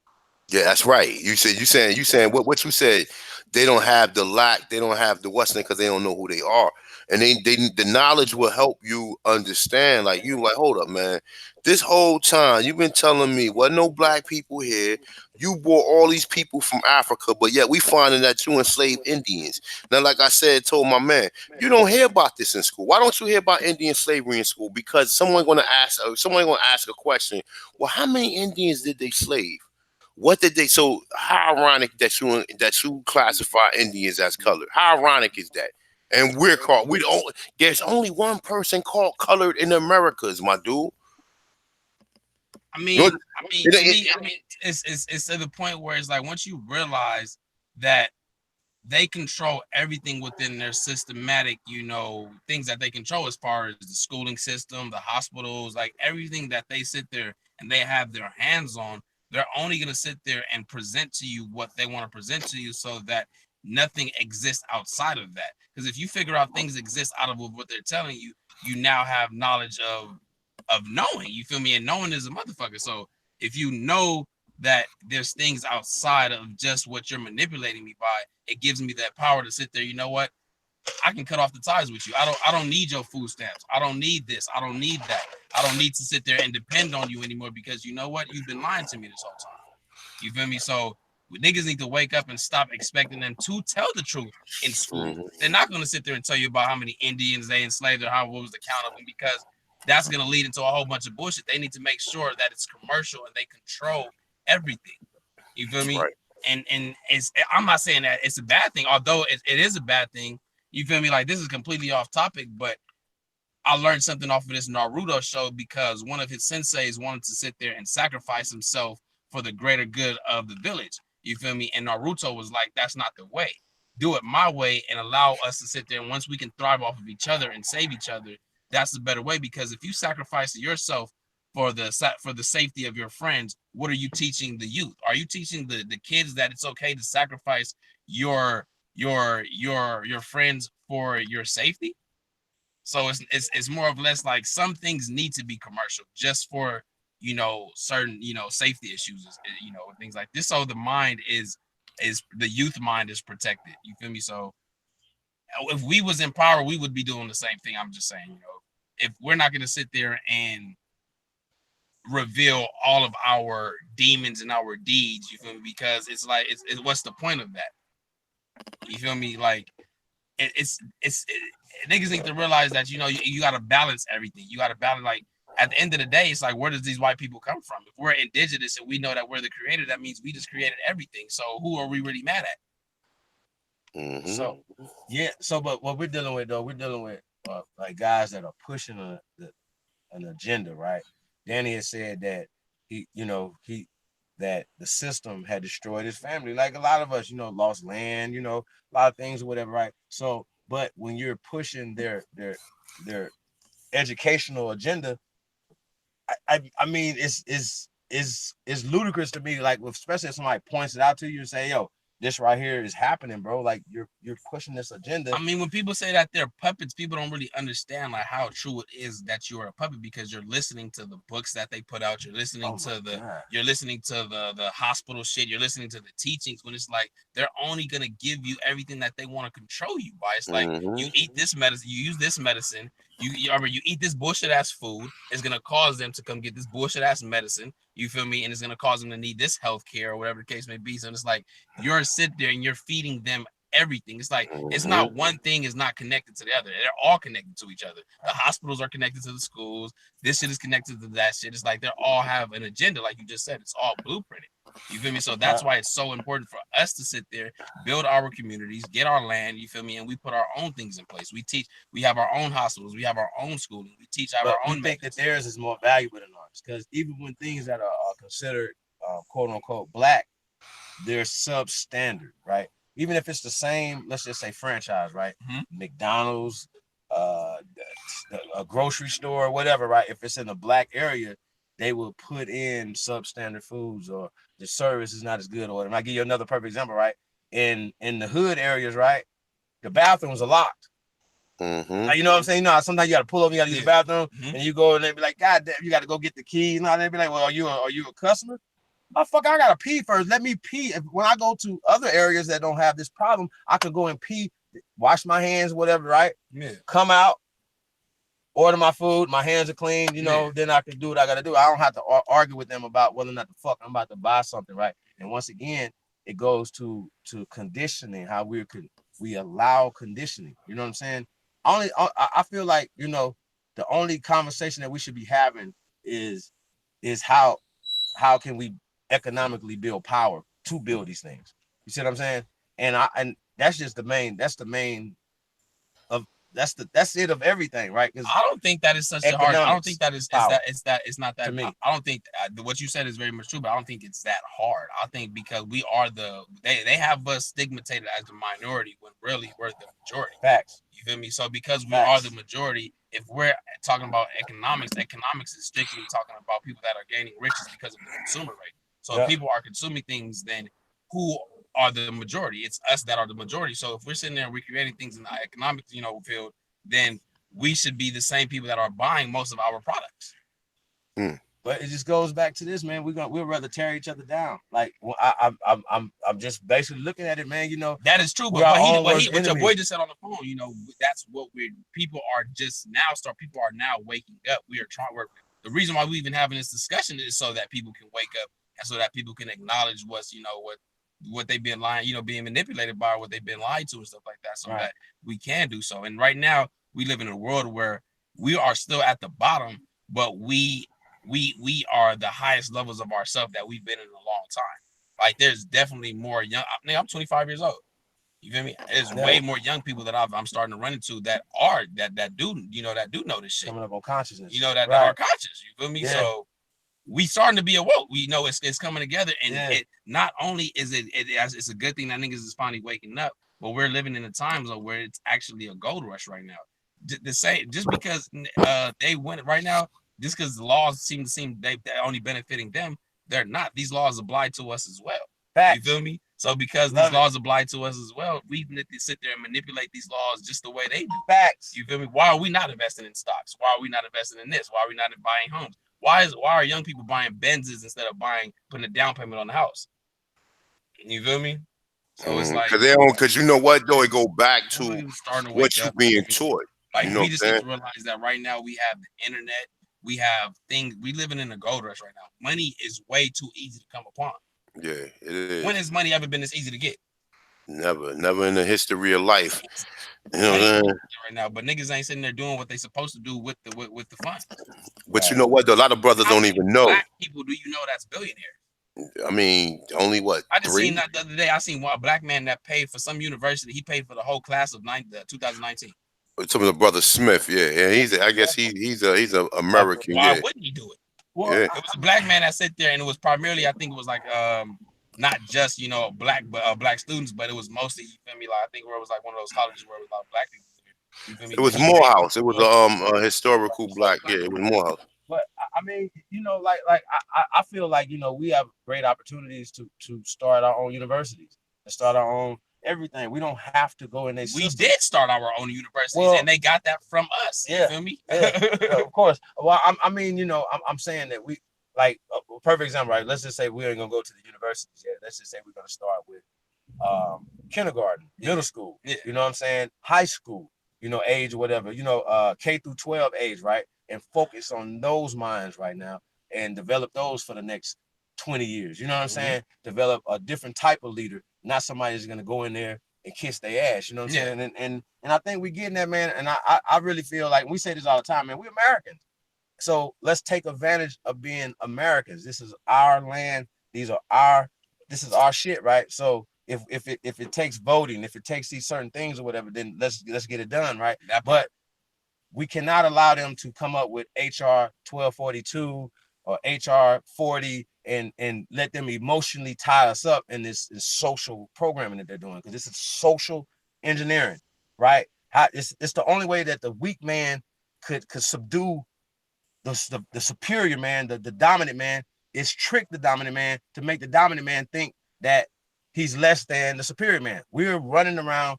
Yeah, that's right. You saying what you said. They don't have the lack. They don't have the what's name because they don't know who they are, and they the knowledge will help you understand. Like you, like hold up, man. This whole time you've been telling me wasn't no black people here. You brought all these people from Africa, but yet we finding that you enslaved Indians. Now, like I said, told my man, you don't hear about this in school. Why don't you hear about Indian slavery in school? Because someone gonna ask a question. Well, how many Indians did they slave? What did they? So how ironic that you classify Indians as colored? How ironic is that? And we're called. We don't. There's only one person called colored in the Americas, my dude. I You know, mean, to me, it's to the point where it's like once you realize that they control everything within their systematic, things that they control as far as the schooling system, the hospitals, like everything that they sit there and they have their hands on, they're only going to sit there and present to you what they want to present to you so that nothing exists outside of that. Because if you figure out things exist out of what they're telling you, you now have knowledge of knowing, you feel me? And knowing is a motherfucker. So if you know that there's things outside of just what you're manipulating me by, it gives me that power to sit there. You know what? I can cut off the ties with you. I don't need your food stamps. I don't need this. I don't need that. I don't need to sit there and depend on you anymore because you know what? You've been lying to me this whole time. You feel me? So niggas need to wake up and stop expecting them to tell the truth in school. They're not going to sit there and tell you about how many Indians they enslaved or what was the count of them because that's going to lead into a whole bunch of bullshit. They need to make sure that it's commercial and they control everything. You feel me? right. And I'm not saying that it's a bad thing, although it is a bad thing. You feel me? Like this is completely off topic, but I learned something off of this Naruto show because one of his senseis wanted to sit there and sacrifice himself for the greater good of the village. You feel me? And Naruto was like, that's not the way. Do it my way and allow us to sit there. And once we can thrive off of each other and save each other, that's the better way. Because if you sacrifice yourself for the safety of your friends, what are you teaching the youth? Are you teaching the kids that it's okay to sacrifice your friends for your safety? So it's more or less like some things need to be commercial just for certain safety issues, things like this. So the mind is the youth mind is protected. You feel me? So if we was in power, we would be doing the same thing. I'm just saying, if we're not gonna sit there and reveal all of our demons and our deeds, you feel me? Because it's like what's the point of that? You feel me? Like niggas need to realize that you got to balance everything. You got to balance, like, at the end of the day, it's like, where does these white people come from? If we're indigenous and we know that we're the creator, that means we just created everything. So who are we really mad at? So yeah, but what we're dealing with though, we're dealing with like guys that are pushing an agenda, right? Danny has said that that the system had destroyed his family, like a lot of us, lost land, a lot of things or whatever, right? So, but when you're pushing their educational agenda, I mean, it's ludicrous to me, like, especially if somebody points it out to you and say, yo, this right here is happening, bro. Like you're pushing this agenda. I mean, when people say that they're puppets, people don't really understand like how true it is that you're a puppet because you're listening to the books that they put out. You're listening to the hospital shit. You're listening to the teachings when it's like they're only gonna give you everything that they want to control you by. It's like you eat this medicine, you use this medicine, you eat this bullshit ass food. It's gonna cause them to come get this bullshit ass medicine. You feel me? And it's gonna cause them to need this health care or whatever the case may be. So it's like you're sit there and you're feeding them everything. It's like it's not one thing is not connected to the other. They're all connected to each other. The hospitals are connected to the schools. This shit is connected to that shit. It's like they all have an agenda, like you just said. It's all blueprinted. You feel me? So that's why it's so important for us to sit there, build our communities, get our land. You feel me? And we put our own things in place. We teach. We have our own hospitals. We have our own schooling. We teach our own. We think that theirs is more valuable than ours because even when things that are considered quote unquote black, they're substandard, right? Even if it's the same, let's just say franchise, right? McDonald's, a grocery store, whatever, right? If it's in a black area, they will put in substandard foods or the service is not as good or whatever. I'll give you another perfect example, right? In the hood areas, right? The bathrooms are locked. Like, you know what I'm saying? Sometimes you got to pull over, you got to use the bathroom, and you go and they be like, God damn, you got to go get the key. And they be like, well, are you a customer? Oh, fuck, I gotta pee first. Let me pee. When I go to other areas that don't have this problem, I could go and pee, wash my hands, whatever, right? Yeah. Come out, order my food, my hands are clean, then I can do what I gotta do. I don't have to argue with them about whether or not the fuck I'm about to buy something, right? And once again, it goes to conditioning, how we allow conditioning. You know what I'm saying? I feel like, the only conversation that we should be having is how can we economically build power to build these things. You see what I'm saying? And that's just the main that's it of everything, right? I don't think that is such a hard. I don't think that is it's not that. To me. I don't think what you said is very much true, but I don't think it's that hard. I think because we are they have us stigmatized as the minority when really we're the majority. Facts. You feel me? So because we are the majority, if we're talking about economics is strictly talking about people that are gaining riches because of the consumer rate. So if people are consuming things, then who are the majority? It's us that are the majority. So if we're sitting there and we're creating things in the economics, field, then we should be the same people that are buying most of our products. But it just goes back to this, man. We'll rather tear each other down. Like I'm just basically looking at it, man. That is true. But what your boy just said on the phone, that's what people are now waking up. The reason why we even having this discussion is so that people can wake up and so that people can acknowledge what they've been lying, being manipulated by, what they've been lied to and stuff like that, so that we can do so. And right now we live in a world where we are still at the bottom, but we are the highest levels of ourselves that we've been in a long time. Like there's definitely more young. I'm 25 years old. You feel me? There's way more young people that I'm starting to run into that do know this shit. Coming up on consciousness. That are conscious. You feel me? Yeah. So we starting to be awoke. We know it's coming together, and it not only is it's a good thing that niggas is finally waking up, but we're living in a time zone where it's actually a gold rush right now. Just because they win it right now, just because the laws seem they're only benefiting them, they're not. These laws apply to us as well. Facts. You feel me? So because these laws apply to us as well, we need to sit there and manipulate these laws just the way they do. Facts. You feel me? Why are we not investing in stocks? Why are we not investing in this? Why are we not buying homes? Why are young people buying Benzes instead of putting a down payment on the house? You feel me? So it's like because you know what though, it go back to what you being taught. Like we just need to realize that right now we have the internet, we have things. We living in a gold rush right now. Money is way too easy to come upon. Yeah, it is. When has money ever been this easy to get? Never in the history of life. You know what I'm saying? Right now, but niggas ain't sitting there doing what they supposed to do with the fund. But you know what? Though, a lot of brothers don't even know. Black people, do you know that's billionaires? I mean, only what? I just seen that the other day. I seen a black man that paid for some university. He paid for the whole class of 2019. Some of the brother Smith, I guess he's a American. Why wouldn't he do it? Well, it was a black man that sat there, and it was primarily, I think it was like not just black students, but it was mostly, you feel me? Like I think where it was like one of those colleges where it was a lot of black people. You feel me? It was Morehouse. It was a historical black. Yeah, it was Morehouse. But I mean, I feel like we have great opportunities to start our own universities and start our own everything. We don't have to go in there. We did start our own universities, and they got that from us. You feel me? Of course. Well, I'm saying that we like a perfect example, right? Let's just say we ain't gonna go to the universities yet. Let's just say we're gonna start with kindergarten, middle school. Yeah. You know what I'm saying? High school. Age or whatever. K through 12 age, right? And focus on those minds right now and develop those for the next 20 years. You know what I'm saying? Develop a different type of leader, not somebody that's gonna go in there and kiss their ass. You know what I'm saying? And I think we're getting that, man. And I really feel like we say this all the time, man. We're Americans. So let's take advantage of being Americans. This is our land. This is our shit, right? So if it takes voting, if it takes these certain things or whatever, then let's get it done, right? But we cannot allow them to come up with HR 1242 or HR 40 and let them emotionally tie us up in this social programming that they're doing, because this is social engineering, right? It's the only way that the weak man could subdue the superior man, the dominant man, is trick the dominant man to make the dominant man think that he's less than the superior man. We're running around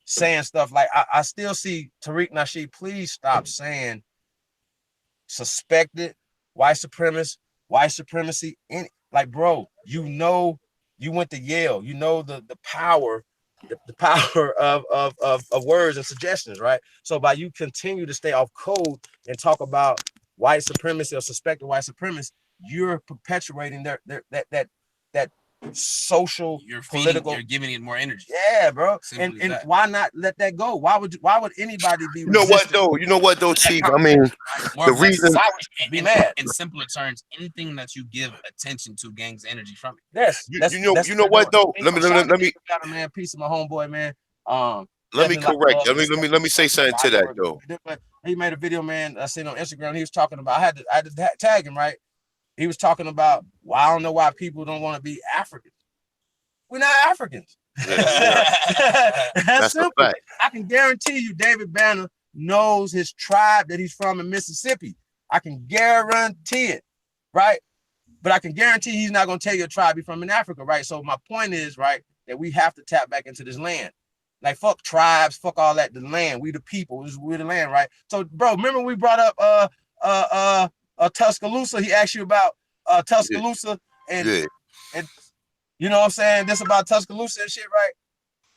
saying stuff like, I still see Tariq Nasheed, please stop saying suspected white supremacy. Like, bro, you went to Yale, the power of words and suggestions, right? So by you continue to stay off code and talk about white supremacy or suspected white supremacy, you're perpetuating that social, political. You're giving it more energy. Yeah, bro. And why not let that go? Why would anybody be? You know what though, Chief? I mean, the reason be mad. In simpler terms, anything that you give attention to gains energy from it. Yes. You know what though? Let me. Got a man, piece of my homeboy, man. let me definitely like correct. love and respect Let me say something to body that work. though. But he made a video, man. I seen on Instagram. He was talking about. I had to tag him, right. He was talking about. Well, I don't know why people don't want to be African. We're not Africans. Yeah, we're not. That's That's a simple. fact. I can guarantee you, David Banner knows his tribe that he's from in Mississippi. I can guarantee it, right? But I can guarantee he's not going to tell you a tribe he's from in Africa, right? So my point is, right, that we have to tap back into this land. Like, fuck tribes, fuck all that. The land, we the people, we're the land, right? So, bro, remember we brought up Tuscaloosa? He asked you about Tuscaloosa, Yeah. Yeah. and you know what I'm saying? This about Tuscaloosa and shit, right?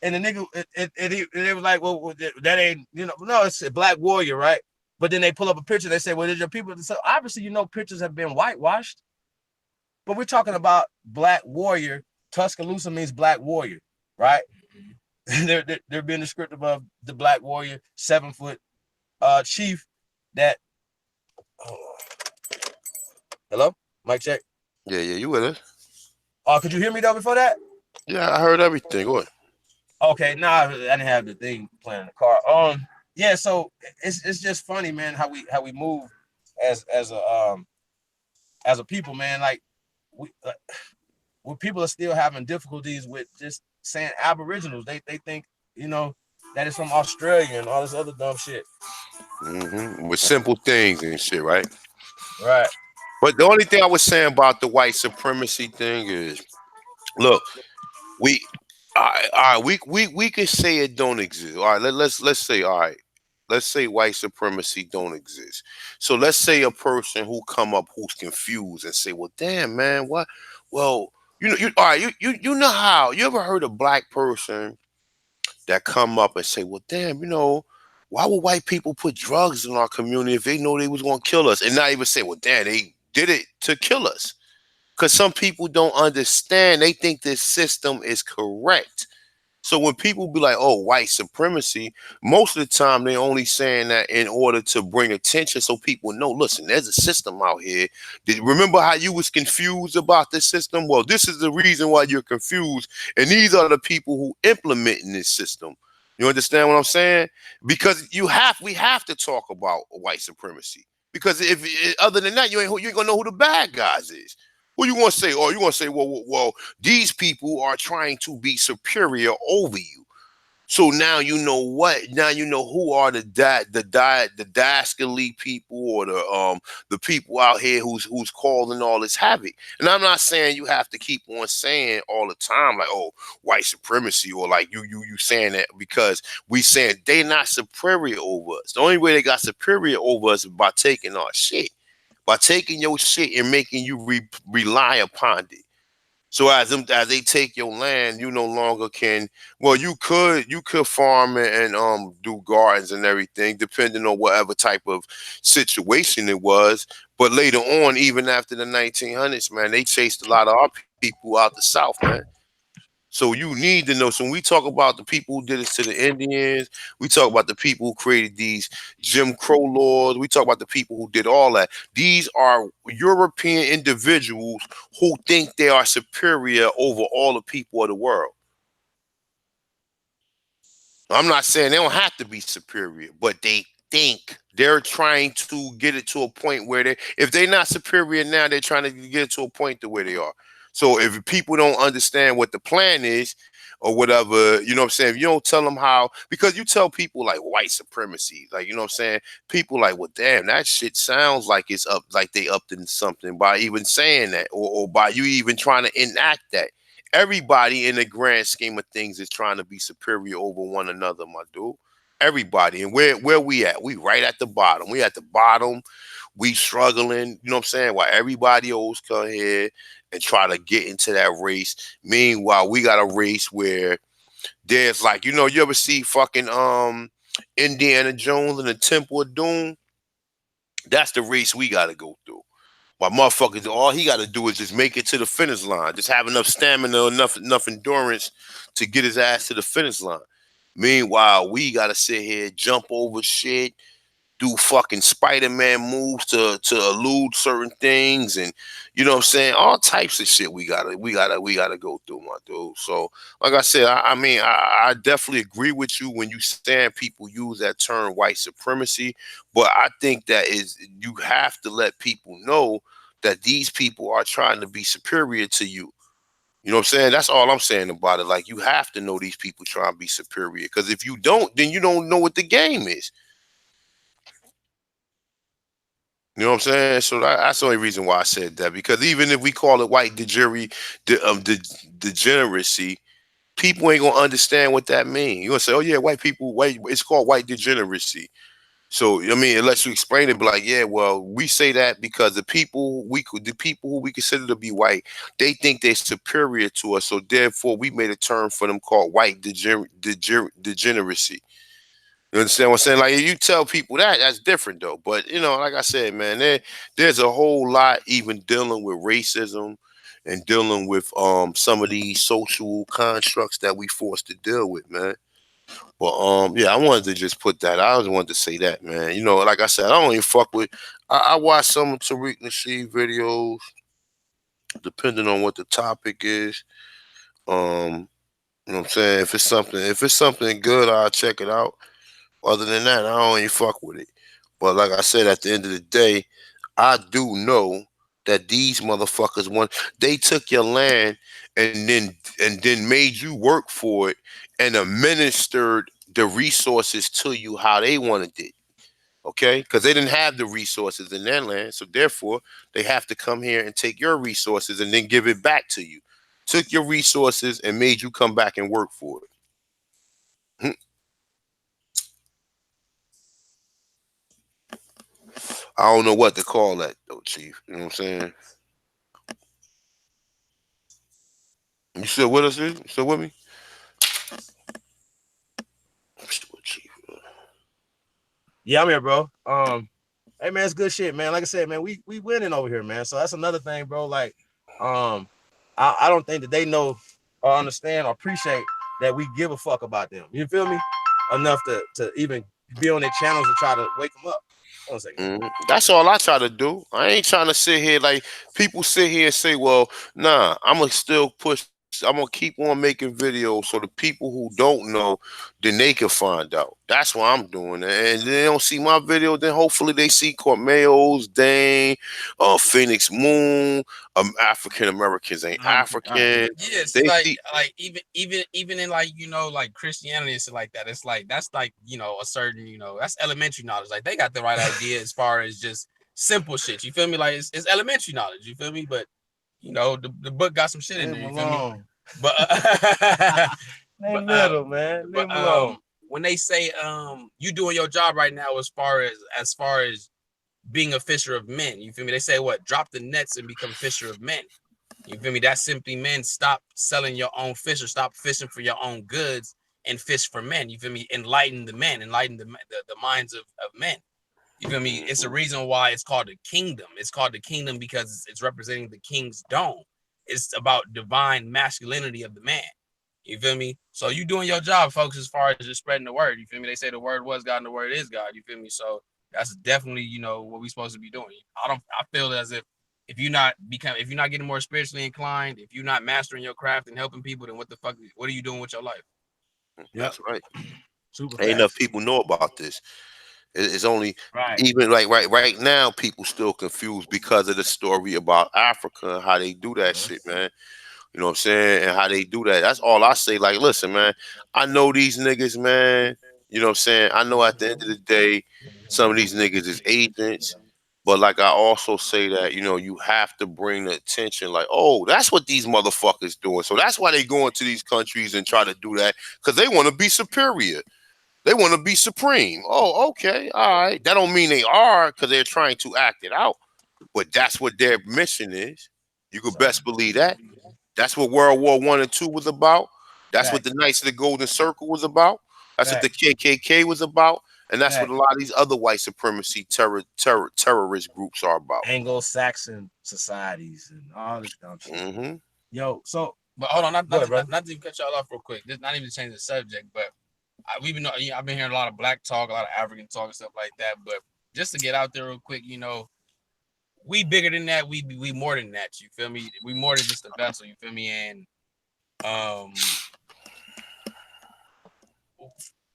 And the nigga, it was like, well, that ain't, you know, no, it's a black warrior, right? But then they pull up a picture, they say, well, there's your people. So obviously, you know, pictures have been whitewashed. But we're talking about black warrior. Tuscaloosa means black warrior, right? they're being descriptive of the black warrior, 7-foot chief that. Oh, hello, mic check. Yeah, you with us? Could you hear me though before that? Yeah, I heard everything. Go ahead. Okay, no, I didn't have the thing playing in the car. Yeah, so it's just funny, man, how we move as a people, man. Like we when people are still having difficulties with just saying Aboriginals, they think, you know, that is from Australia and all this other dumb shit. With simple things and shit, right? Right. But the only thing I was saying about the white supremacy thing is, look, we, all right, we can say it don't exist. All right, let's say, all right, let's say white supremacy don't exist. So let's say a person who come up who's confused and say, well, damn, man, what? Well, all right, you know how you ever heard a black person that come up and say, well, damn, why would white people put drugs in our community if they know they was gonna kill us, and not even say, well, damn, they did it to kill us? Because some people don't understand. They think this system is correct. So when people be like, oh, white supremacy, most of the time they're only saying that in order to bring attention so people know, listen, there's a system out here. Remember how you was confused about this system? Well, this is the reason why you're confused. And these are the people who implement in this system. You understand what I'm saying? Because we have to talk about white supremacy. Because if other than that, you ain't gonna know who the bad guys is. What you want to say? Or you want to say, well, these people are trying to be superior over you. So now you know what? Now you know who are the dastardly people, or the people out here who's causing all this havoc. And I'm not saying you have to keep on saying all the time like, oh, white supremacy, or like you saying that because we saying they not superior over us. The only way they got superior over us is by taking our shit. By taking your shit and making you rely upon it. So as they take your land, you no longer can. Well, you could farm and do gardens and everything, depending on whatever type of situation it was. But later on, even after the 1900s, man, they chased a lot of our people out the South, man. So you need to know. So when we talk about the people who did this to the Indians, we talk about the people who created these Jim Crow laws. We talk about the people who did all that. These are European individuals who think they are superior over all the people of the world. I'm not saying they don't have to be superior, but they think they're trying to get it to a point where if they're not superior now, they're trying to get it to a point to where they are. So if people don't understand what the plan is or whatever, you know what I'm saying? If you don't tell them how, because you tell people like white supremacy, like, you know what I'm saying? People like, well, damn, that shit sounds like it's up, like they upped in something by even saying that, or by you even trying to enact that. Everybody in the grand scheme of things is trying to be superior over one another, my dude. Everybody. And where we at? We right at the bottom. We at the bottom. We struggling, you know what I'm saying? While everybody else come here and try to get into that race. Meanwhile, we got a race where there's like, you ever see fucking Indiana Jones and the Temple of Doom? That's the race we gotta go through. While motherfuckers, all he got to do is just make it to the finish line. Just have enough stamina, enough endurance to get his ass to the finish line. Meanwhile, we got to sit here, jump over shit, do fucking Spider-Man moves to elude certain things, and you know what I'm saying, all types of shit we gotta go through, my dude. So like I said, I mean, I definitely agree with you when you stand people use that term white supremacy, but I think that is you have to let people know that these people are trying to be superior to you. You know what I'm saying? That's all I'm saying about it. Like, you have to know these people trying to be superior, because if you don't, then you don't know what the game is. You know what I'm saying? So that's the only reason why I said that. Because even if we call it white degeneracy, people ain't gonna understand what that means. You're gonna say, "Oh yeah, white people, white, it's called white degeneracy." So I mean, unless you explain it, be like, yeah, well, we say that because the people who we consider to be white, they think they're superior to us. So therefore, we made a term for them called white degeneracy. You understand what I'm saying? Like, if you tell people that, that's different though. But you know, like I said, man, there's a whole lot even dealing with racism and dealing with some of these social constructs that we forced to deal with, man. But yeah, I wanted to just put that. I just wanted to say that, man. You know, like I said, I don't even fuck with. I watch some of Tariq Nasheed videos, depending on what the topic is. You know what I'm saying? If it's something good, I'll check it out. Other than that, I don't even fuck with it. But like I said, at the end of the day, I do know that these motherfuckers they took your land and then made you work for it and administered the resources to you how they wanted it. Okay, because they didn't have the resources in their land, so therefore they have to come here and take your resources and then give it back to you. Took your resources and made you come back and work for it. I don't know what to call that though, Chief. You know what I'm saying? You still with us, dude? You still with me? I'm still with Chief. Yeah, I'm here, bro. Hey man, it's good shit, man. Like I said, man, we winning over here, man. So that's another thing, bro. Like, I don't think that they know or understand or appreciate that we give a fuck about them. You feel me? Enough to even be on their channels to try to wake them up. One second. That's all I try to do. I ain't trying to sit here like people sit here and say, well, nah, I'm gonna still push. I'm gonna keep on making videos so the people who don't know, then they can find out. That's what I'm doing. And they don't see my video, then hopefully they see Cormeo's, Dane, Phoenix Moon, African Americans ain't African. Yeah, see, They like, see. even in, like, like Christianity and stuff like that, it's like that's like, a certain, that's elementary knowledge. Like, they got the right idea as far as just simple shit. You feel me? Like, it's elementary knowledge. You feel me? But the book got some shit in there. You feel me? But man. when they say you doing your job right now as far as being a fisher of men, you feel me? They say what? Drop the nets and become fisher of men. You feel me? That simply means stop selling your own fish or stop fishing for your own goods and fish for men. You feel me? Enlighten the men, enlighten the minds of men. You feel me? It's a reason why it's called a kingdom. It's called the kingdom because it's representing the king's dome. It's about divine masculinity of the man. You feel me? So you doing your job, folks, as far as just spreading the word. You feel me? They say the word was God and the word is God. You feel me? So that's definitely, what we're supposed to be doing. I feel as if you're not getting more spiritually inclined, if you're not mastering your craft and helping people, then what are you doing with your life? That's right. Super Ain't fast. enough people know about this. It's only Right. even like right now, people still confused because of the story about Africa and how they do that shit, man. You know what I'm saying? And how they do that. That's all I say. Like, listen, man, I know these niggas, man. You know what I'm saying? I know at the end of the day, some of these niggas is agents. But like I also say that, you have to bring the attention, like, oh, that's what these motherfuckers doing. So that's why they go into these countries and try to do that, because they want to be superior. They want to be supreme. Oh, okay. All right. That don't mean they are, because they're trying to act it out. But that's what their mission is. You could best believe that. That's what World War One and Two was about. That's what the Knights of the Golden Circle was about. That's what the KKK was about. And that's what a lot of these other white supremacy terrorist groups are about. Anglo-Saxon societies and all this dumb shit. Yo, so but hold on, not to cut y'all off real quick. Just not even to change the subject, but I've been hearing a lot of black talk, a lot of African talk and stuff like that. But just to get out there real quick, we bigger than that. We more than that. You feel me? We more than just a vessel. You feel me? And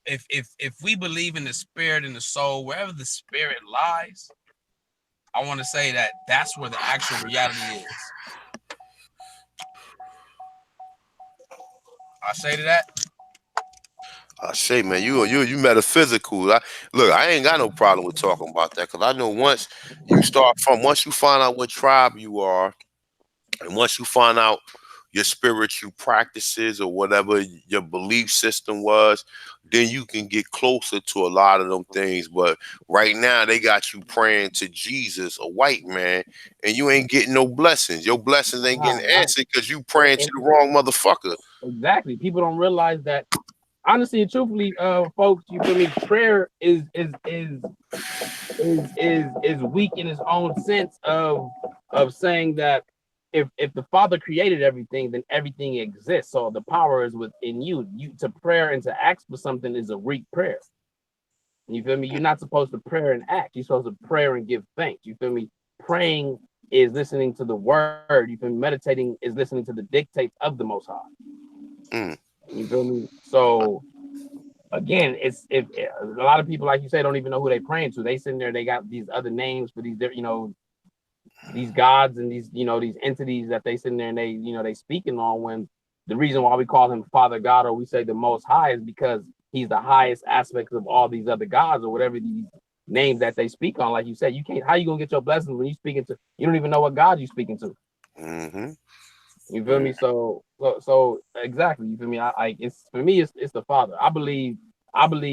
if we believe in the spirit and the soul, wherever the spirit lies, I want to say that that's where the actual reality is. I say to that. I say, man, you metaphysical. Look, I ain't got no problem with talking about that because I know once you find out what tribe you are, and once you find out your spiritual practices or whatever your belief system was, then you can get closer to a lot of them things. But right now, they got you praying to Jesus, a white man, and you ain't getting no blessings. Your blessings ain't getting answered because you praying to the wrong motherfucker. Exactly. People don't realize that. Honestly and truthfully, folks, you feel me? Prayer is weak in its own sense of saying that if the Father created everything, then everything exists. So the power is within you. You to prayer and to ask for something is a weak prayer. You feel me? You're not supposed to pray and act. You're supposed to pray and give thanks. You feel me? Praying is listening to the word. You feel me? Meditating is listening to the dictates of the Most High. Mm. You feel me? So again, it's if a lot of people, like you say, don't even know who they praying to. They sitting there, they got these other names for these, these gods and these, these entities that they sitting there and they speaking on. When the reason why we call him Father God or we say the Most High is because he's the highest aspects of all these other gods or whatever these names that they speak on. Like you said, you can't. How you gonna get your blessings when you speaking to? You don't even know what God you speaking to. Mm-hmm. You feel me? So exactly. You feel me? It's for me. It's the Father. I believe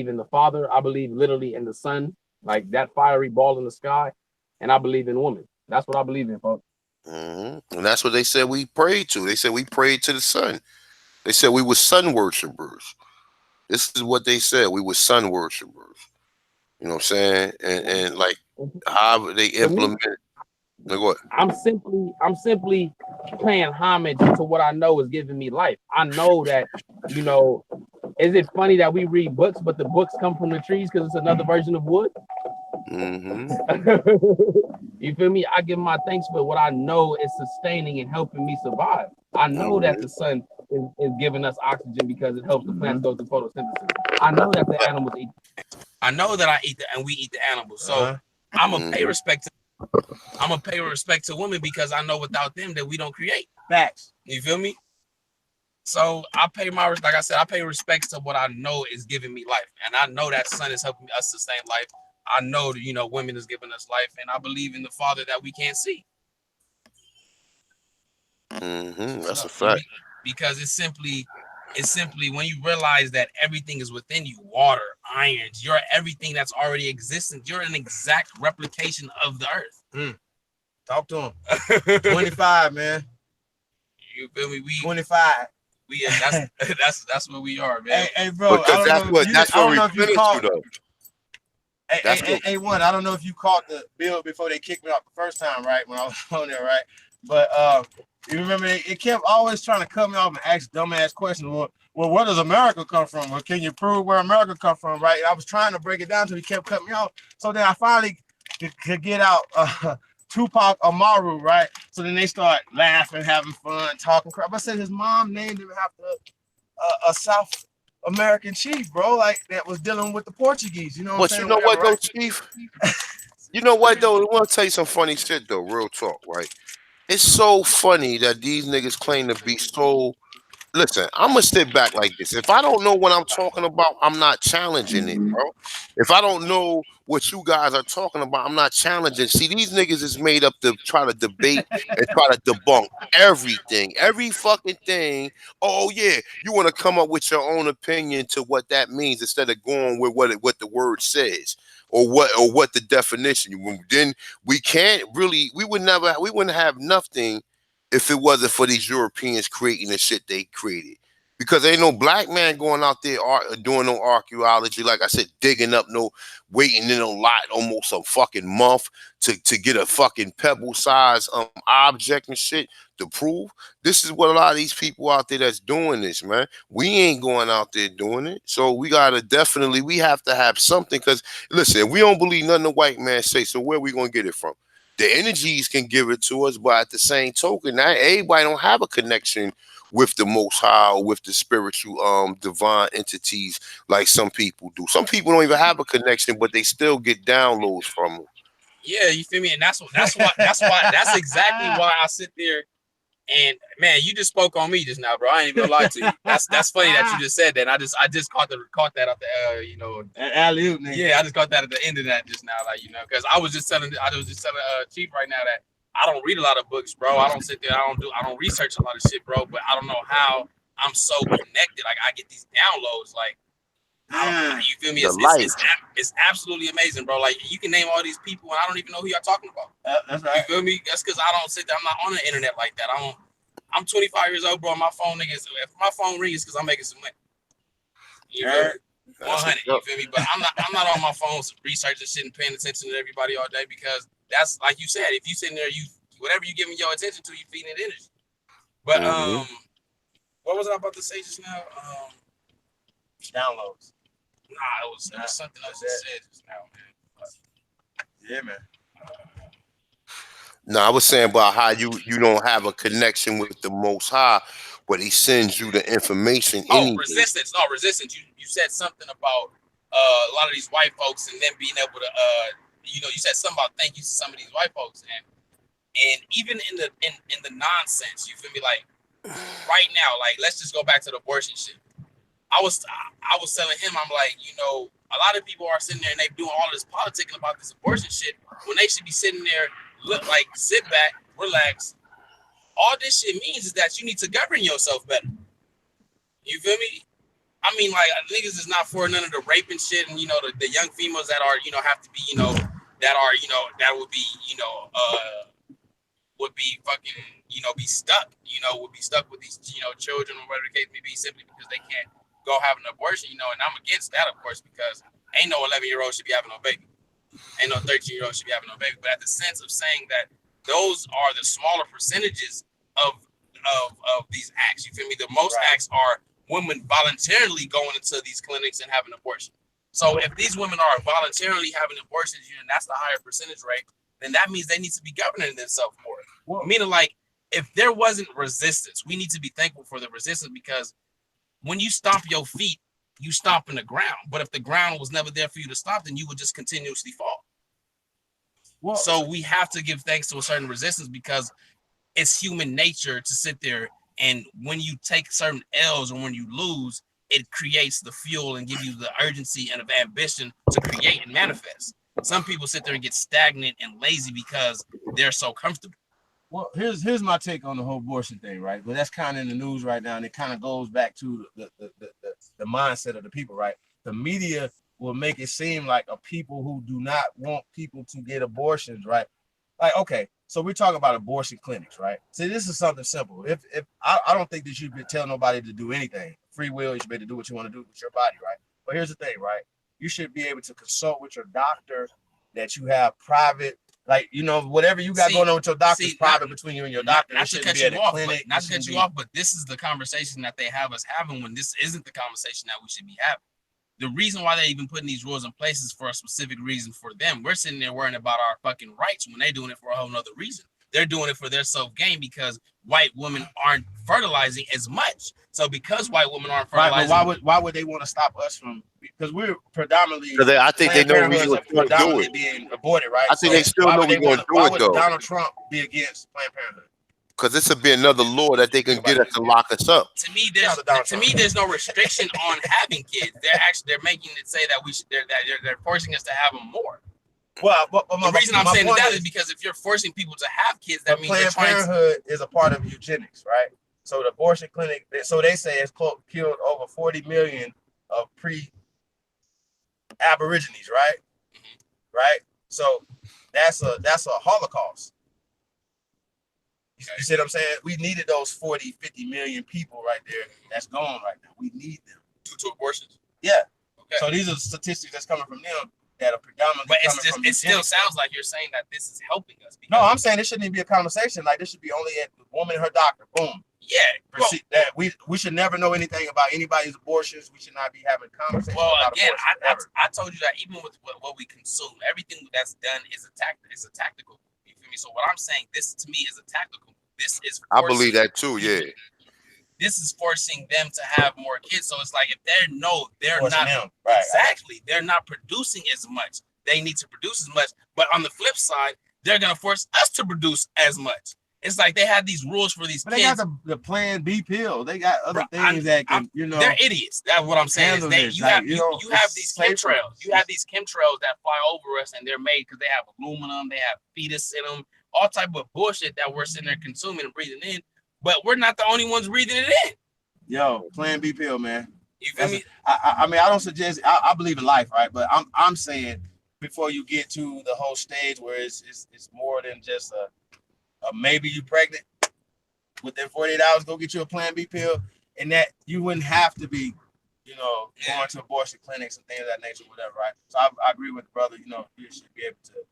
in the Father. I believe literally in the Son, like that fiery ball in the sky, and I believe in woman. That's what I believe in, folks. Mm-hmm. And that's what they said we prayed to. They said we prayed to the sun. They said we were sun worshipers. This is what they said. We were sun worshipers. You know what I'm saying? And like how they For me, implement. Like what? I'm simply paying homage to what I know is giving me life. I know that, is it funny that we read books, but the books come from the trees because it's another version of wood? Mm-hmm. You feel me? I give my thanks for what I know is sustaining and helping me survive. I know that the sun is giving us oxygen because it helps the plants go through photosynthesis. I know that the animals eat. I know that I eat and we eat the animals. So I'm gonna pay respect to. I'm gonna pay respect to women because I know without them that we don't create. Facts. You feel me? So I pay like I said, I pay respects to what I know is giving me life, and I know that sun is helping us sustain life. I know that women is giving us life, and I believe in the Father that we can't see. Mm-hmm. That's So, a fact. because it's simply when you realize that everything is within you, water, irons, you're everything that's already existent. You're an exact replication of the earth. Talk to him. 25, man. You feel me? We 25. That's where we are, man. Hey, bro. Because that's what we finished to though. Hey, one. I don't know if you caught the bill before they kicked me out the first time, right? When I was on there, right? But you remember it kept always trying to cut me off and ask dumbass questions. Well, where does America come from? Well, can you prove where America come from? Right? And I was trying to break it down until he kept cutting me off. So then I finally could get out Tupac Amaru, right? So then they start laughing, having fun, talking crap. I said his mom named him after a South American chief, bro, like that was dealing with the Portuguese. You know what I'm But saying? you know what Whatever, though, right? Chief? You know what though? I want to tell you some funny shit though. Real talk, right? It's so funny that these niggas claim to be so. Listen, I'm gonna sit back like this. If I don't know what I'm talking about, I'm not challenging it, bro. If I don't know what you guys are talking about, I'm not challenging. See, these niggas is made up to try to debate and try to debunk everything, every fucking thing. Oh yeah, you want to come up with your own opinion to what that means instead of going with what the word says or what the definition. Then we can't really. We wouldn't have nothing if it wasn't for these Europeans creating the shit they created. because ain't no black man going out there doing no archaeology. Like I said, digging up waiting in a lot almost a fucking month to get a fucking pebble size object and shit to prove. This is what a lot of these people out there that's doing this, man. We ain't going out there doing it. So we have to have something, because listen, we don't believe nothing the white man say, so where we gonna get it from? The energies can give it to us, but at the same token, not everybody don't have a connection with the Most High or with the spiritual divine entities like some people do. Some people don't even have a connection, but they still get downloads from them. Yeah, you feel me? And that's exactly why I sit there. And man, you just spoke on me just now, bro. I ain't even gonna lie to you. That's funny that you just said that. I just caught that at the alley-oop, nigga. Yeah, I just caught that at the end of that just now, like, because I was just telling Chief right now that I don't read a lot of books, bro. I don't sit there, I don't research a lot of shit, bro. But I don't know how I'm so connected. Like, I get these downloads, like, you feel me? It's absolutely amazing, bro. Like, you can name all these people and I don't even know who y'all talking about. That's right. You feel me? That's because I don't sit there. I'm not on the internet like that. I'm 25 years old, bro. My phone, niggas. If my phone rings, because I'm making some money. You feel me? 100. You feel me? But I'm not on my phone researching shit and paying attention to everybody all day, because that's like you said. If you sitting there, whatever you giving your attention to, you feeding it energy. But what was I about to say just now? Downloads. Nah, it was something else I said just now, man. Yeah, man. No, I was saying about how you don't have a connection with the Most High, but He sends you the information. Resistance. No, resistance. You said something about a lot of these white folks and them being able to you said something about thank you to some of these white folks, and even in the nonsense, you feel me? Like right now, like let's just go back to the abortion shit. I was telling him, I'm like, a lot of people are sitting there and they doing all this politicking about this abortion shit when they should be sitting there, sit back, relax. All this shit means is that you need to govern yourself better. You feel me? I mean, like, niggas is not for none of the raping shit, and the young females that are have to be that are that would be would be fucking be stuck would be stuck with these children or whatever the case may be, simply because they can't go have an abortion, and I'm against that, of course, because ain't no 11-year-old should be having no baby. Ain't no 13-year-old should be having no baby. But at the sense of saying that those are the smaller percentages of these acts. You feel me? The most acts are women voluntarily going into these clinics and having abortion. So if these women are voluntarily having abortions, and that's the higher percentage rate, then that means they need to be governing themselves more. Well, meaning, like, if there wasn't resistance, we need to be thankful for the resistance, because when you stomp your feet, you stomp in the ground. But if the ground was never there for you to stop, then you would just continuously fall. Well, so we have to give thanks to a certain resistance, because it's human nature to sit there, and when you take certain L's or when you lose, it creates the fuel and give you the urgency and of ambition to create and manifest. Some people sit there and get stagnant and lazy because they're so comfortable. Well, here's my take on the whole abortion thing, right? But that's kind of in the news right now, and it kind of goes back to the mindset of the people, right? The media will make it seem like a people who do not want people to get abortions, right? Like, okay, so we're talking about abortion clinics, right? See, this is something simple. If I don't think that you should tell nobody to do anything. Free will, you should be able to do what you want to do with your body, right? But here's the thing, right? You should be able to consult with your doctor, that you have private, like, whatever you got going on with your doctor is private between you and your doctor. Not to cut you off, but this is the conversation that they have us having, when this isn't the conversation that we should be having. The reason why they're even putting these rules in place is for a specific reason for them. We're sitting there worrying about our fucking rights when they're doing it for a whole nother reason. They're doing it for their self-gain, because white women aren't fertilizing as much. So because white women aren't fertilizing, right, but why would they want to stop us from? Because we're predominantly. I think they know we're predominantly being aborted, right? I think they still know we're going to do it, though. Why would Donald Trump be against Planned Parenthood? Because this would be another law that they can get us to lock us up. To me, there's no restriction on having kids. They're making it say that they're forcing us to have them more. Well, but the reason I'm saying that is because if you're forcing people to have kids, that means Planned Parenthood is a part of eugenics, right? So the abortion clinic, so they say it's killed over 40 million of pre-Aborigines, right? Mm-hmm. Right. So that's a Holocaust. You see what I'm saying? We needed those 40, 50 million people right there that's gone right now. We need them. Due to abortions? Yeah. Okay. So these are statistics that's coming from them that are predominantly but coming from it still sounds like you're saying that this is helping us. No, I'm saying this shouldn't even be a conversation. Like, this should be only at the woman and her doctor. Boom. Yeah. Well, that we should never know anything about anybody's abortions. We should not be having conversations about again, abortions. I told you that even with what we consume, everything that's done is a tactical. You feel me? So what I'm saying, this to me is a tactical. This is. I believe that too. Yeah. This is forcing them to have more kids. So it's like if they're Forcing not them. Right. exactly, they're not producing as much. They need to produce as much. But on the flip side, they're gonna force us to produce as much. It's like they have these rules for these but kids. They got the Plan B pill. They got other things that can, they're idiots. That's what I'm saying. You have these chemtrails. You have these chemtrails that fly over us, and they're made because they have aluminum, they have fetus in them, all type of bullshit that we're sitting there consuming and breathing in. But we're not the only ones breathing it in. Yo, Plan B pill, man. You feel me? I mean, I don't suggest. I believe in life, right? But I'm saying before you get to the whole stage where it's more than just a maybe you pregnant, within 48 hours, go get you a Plan B pill, and that you wouldn't have to be, going to abortion clinics and things of that nature, whatever, right? So I agree with the brother. You should be able to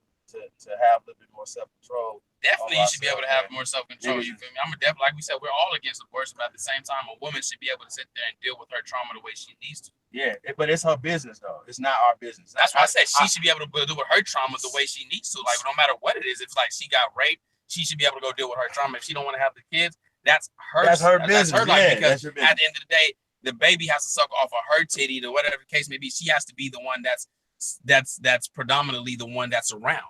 have a little bit more self-control. Definitely, you should be able to have more self-control. You feel me? I'm definitely, like we said, we're all against abortion, but at the same time, a woman should be able to sit there and deal with her trauma the way she needs to. Yeah, but it's her business, though. It's not our business. That's why I said she should be able to deal with her trauma the way she needs to. Like, no matter what it is, if like she got raped, she should be able to go deal with her trauma. If she don't want to have the kids, that's her business. That's her life. Because at the end of the day, the baby has to suck off of her titty, or whatever the case may be. She has to be the one that's predominantly the one that's around.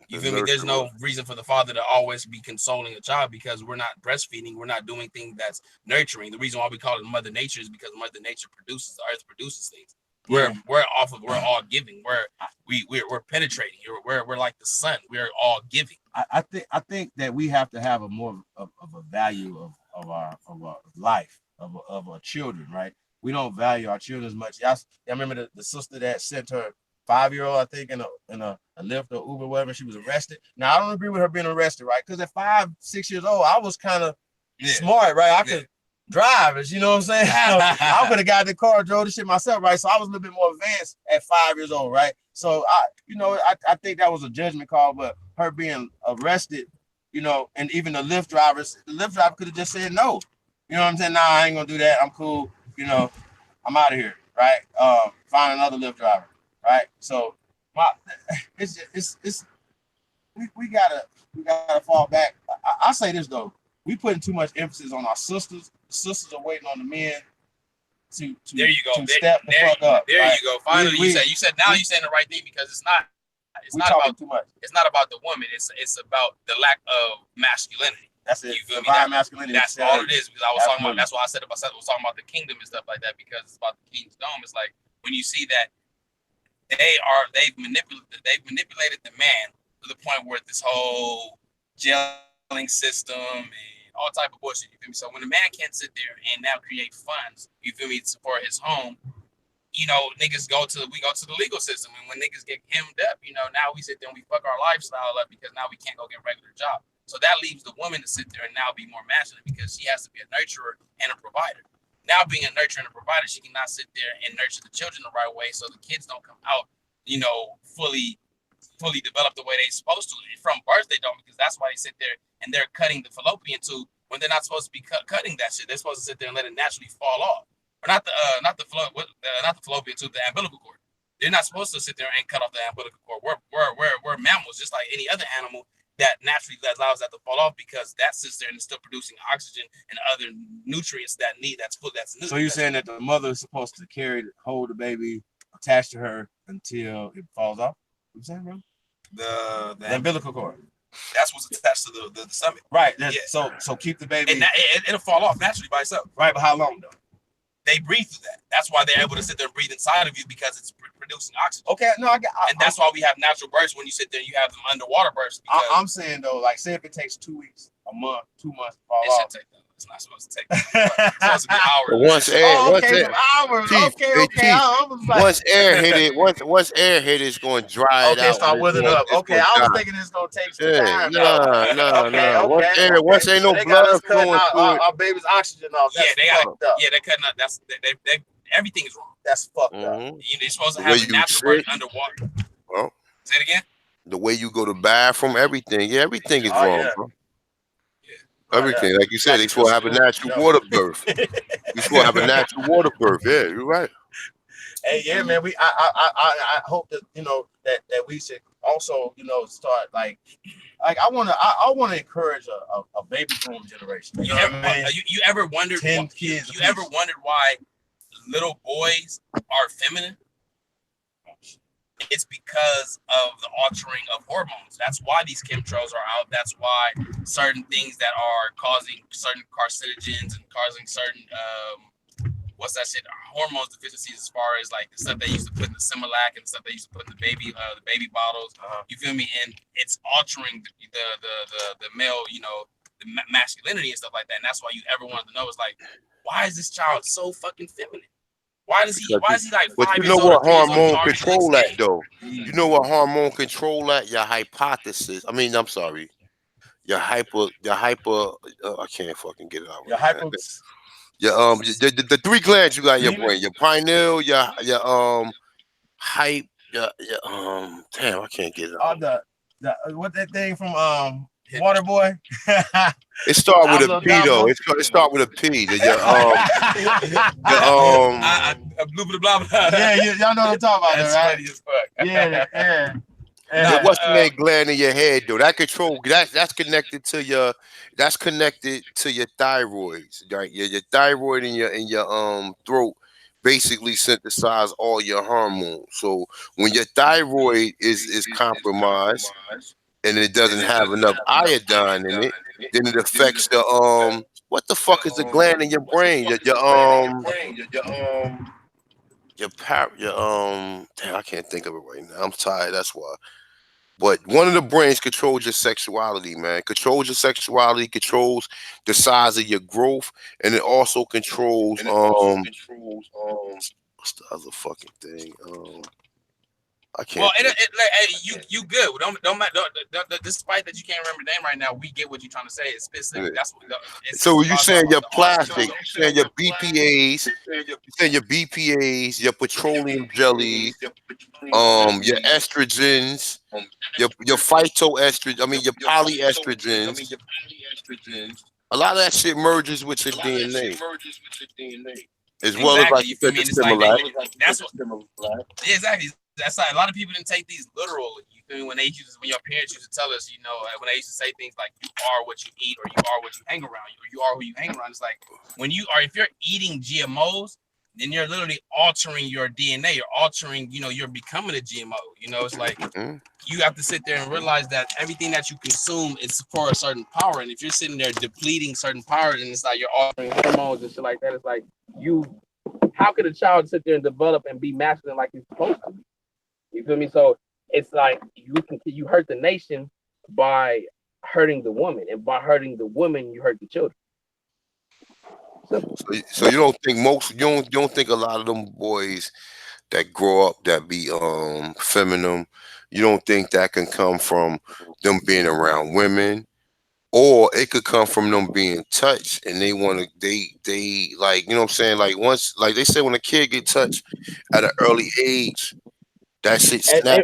You feel me? There's no reason for the father to always be consoling a child because we're not breastfeeding. We're not doing things that's nurturing. The reason why we call it Mother Nature is because Mother Nature produces, the earth produces things. We're all giving. We're penetrating. We're like the sun. We're all giving. I think that we have to have a more of a value of our life of our children, right? We don't value our children as much. I remember the sister that sent her 5-year-old, I think, in a Lyft or Uber, whatever. She was arrested. Now I don't agree with her being arrested, right? Because at 5-6 years old, I was kind of smart, right? I could drive, you know what I'm saying? I could have got in the car, drove the shit myself, right? So I was a little bit more advanced at 5 years old, right? So I think that was a judgment call, but her being arrested, and even the Lyft driver could have just said no. You know what I'm saying? Nah, I ain't gonna do that. I'm cool. I'm out of here, right? Find another Lyft driver, right? So we gotta fall back. I say this though, we putting too much emphasis on our sisters. The sisters are waiting on the men to there you go. To step the fuck up. There right? you go. Finally, you said you're saying the right thing because it's not about too much. It's not about the woman. It's about the lack of masculinity. That's it. You feel me? Masculinity. That's all it is. Because I was talking about. That's why I was talking about the kingdom and stuff like that because it's about the king's dome. It's like when you see that they've manipulated the man to the point where this whole jailing system and all type of bullshit. You feel me? So when the man can't sit there and now create funds, you feel me, for his home, niggas go to the legal system, and when niggas get hemmed up, now we sit there and we fuck our lifestyle up because now we can't go get a regular job. So that leaves the woman to sit there and now be more masculine because she has to be a nurturer and a provider. Now being a nurturer and a provider, she cannot sit there and nurture the children the right way so the kids don't come out, fully developed the way they're supposed to. From birth, they don't, because that's why they sit there and they're cutting the fallopian tube when they're not supposed to be cutting that shit. They're supposed to sit there and let it naturally fall off. Or not the fallopian tube, the umbilical cord. They're not supposed to sit there and cut off the umbilical cord. We're mammals, just like any other animal that naturally allows that to fall off because that sits there and is still producing oxygen and other nutrients that's new. So you're saying that the mother is supposed to hold the baby attached to her until it falls off? What you saying, bro? The umbilical cord. That's what's attached to the stomach. Right. Yeah. So keep the baby. And it'll fall off naturally by itself. Right, but how long though? They breathe through that. That's why they're able to sit there and breathe inside of you because it's producing oxygen. Okay, no, and that's why we have natural births when you sit there and you have them underwater births. I'm saying though, like say if it takes 2 weeks, a month, 2 months to fall off. It's not supposed to take. It's supposed to be hours. Once air, Oh, once okay, air, some hours. Chief, Okay, hey, okay. Chief, I was like, once air hit it, once air hit it, it's going to dry it okay, out. start withering up. It's Okay, going to I was die. thinking it's gonna take some Yeah, time nah, though. nah, Okay, nah. Once okay, air, okay. once ain't So no they got blood us cutting flowing out through it. our baby's oxygen off. Yeah, That's they got. fucked up. Yeah, they're cutting out. That's they everything is wrong. That's fucked up. Mhm. They're supposed The to way have a you natural birth sit, underwater. well, Say it again. the way you go to bathroom, everything. Yeah, everything is Oh wrong, yeah. bro. Yeah. Oh yeah. Everything. Like you said, Got they you through supposed to have a school. natural water birth. You supposed to have a natural water birth. Yeah, you're right. Hey, yeah, man. I hope that that we should also start like I wanna encourage a baby boom generation. You know what I mean? You ever wondered? 10 kids. You ever wondered why little boys are feminine? It's because of the altering of hormones. That's why these chemtrails are out. That's why certain things that are causing certain carcinogens and causing certain what's that shit? Hormones deficiencies, as far as like the stuff they used to put in the Similac and stuff they used to put in the baby bottles. You feel me? And it's altering the male, the masculinity and stuff like that. And that's why you ever wanted to know is like, why is this child so fucking feminine? Why is he like But 5 you years know old or what 3 years old? He's hormone already control like that though? You know what hormone control that? Your hypothesis. I mean, I'm sorry. Your hyper. I can't fucking get it out Your right now. hyper. The three glands you got in your brain. Your pineal. Your hype. Your Damn, I can't get it out. The what that thing from Waterboy? It start with a Pablo P though. Dablo. It start with a P. Your blah blah blah. Yeah, y'all know what I'm talking about, That's though, right? funny as fuck. Yeah. Yeah, what's the name gland in your head though? That control that's connected to your thyroids, right? Your thyroid in your throat basically synthesize all your hormones. So when your thyroid is compromised and it doesn't have enough iodine in it, then it affects the what the fuck is the gland in your brain? Damn, I can't think of it right now. I'm tired, that's why. But one of the brains controls your sexuality, man. Controls your sexuality, controls the size of your growth, and it also controls what's the other fucking thing? I can't. Well, you good. Despite that you can't remember the name right now, we get what you're trying to say. It's specific. That's what. So you saying your plastic, you saying your BPAs, your petroleum jellies, your estrogens, your phytoestrogen, I mean your polyestrogens. A lot of that shit merges with your DNA. As well as like you feel me? And it's like that's what. Yeah, exactly. That's like a lot of people didn't take these literal. You feel me? When your parents used to tell us, when they used to say things like "you are what you eat" or "you are what you hang around," or "you are who you hang around." It's like if you're eating GMOs, then you're literally altering your DNA. You're altering. You're becoming a GMO. It's like you have to sit there and realize that everything that you consume is for a certain power, and if you're sitting there depleting certain power, then it's like you're altering hormones and shit like that. It's like how could a child sit there and develop and be masculine like he's supposed to be? You feel me? So it's like you hurt the nation by hurting the woman, and by hurting the woman, you hurt the children. Simple. So you don't think you don't think a lot of them boys that grow up that be feminine, you don't think that can come from them being around women, or it could come from them being touched and they want to they like, what I'm saying, like once, like they say, when a kid get touched at an early age, that shit snaps.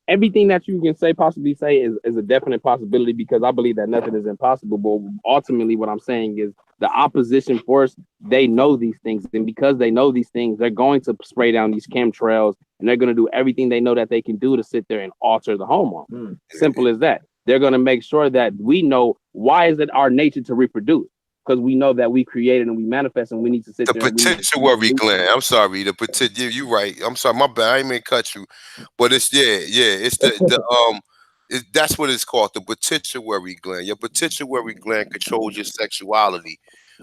Everything that you can possibly say is a definite possibility, because I believe that nothing is impossible. But ultimately, what I'm saying is the opposition force, they know these things. And because they know these things, they're going to spray down these chemtrails, and they're going to do everything they know that they can do to sit there and alter the hormone. Simple as that. They're going to make sure that we know, why is it our nature to reproduce? Because we know that we created and we manifest, and we need to sit The there. pituitary gland. I'm sorry, you right. I'm sorry, my bad. I ain't mean to cut you, but it's it's that's what it's called, the pituitary gland. Your pituitary gland controls your sexuality.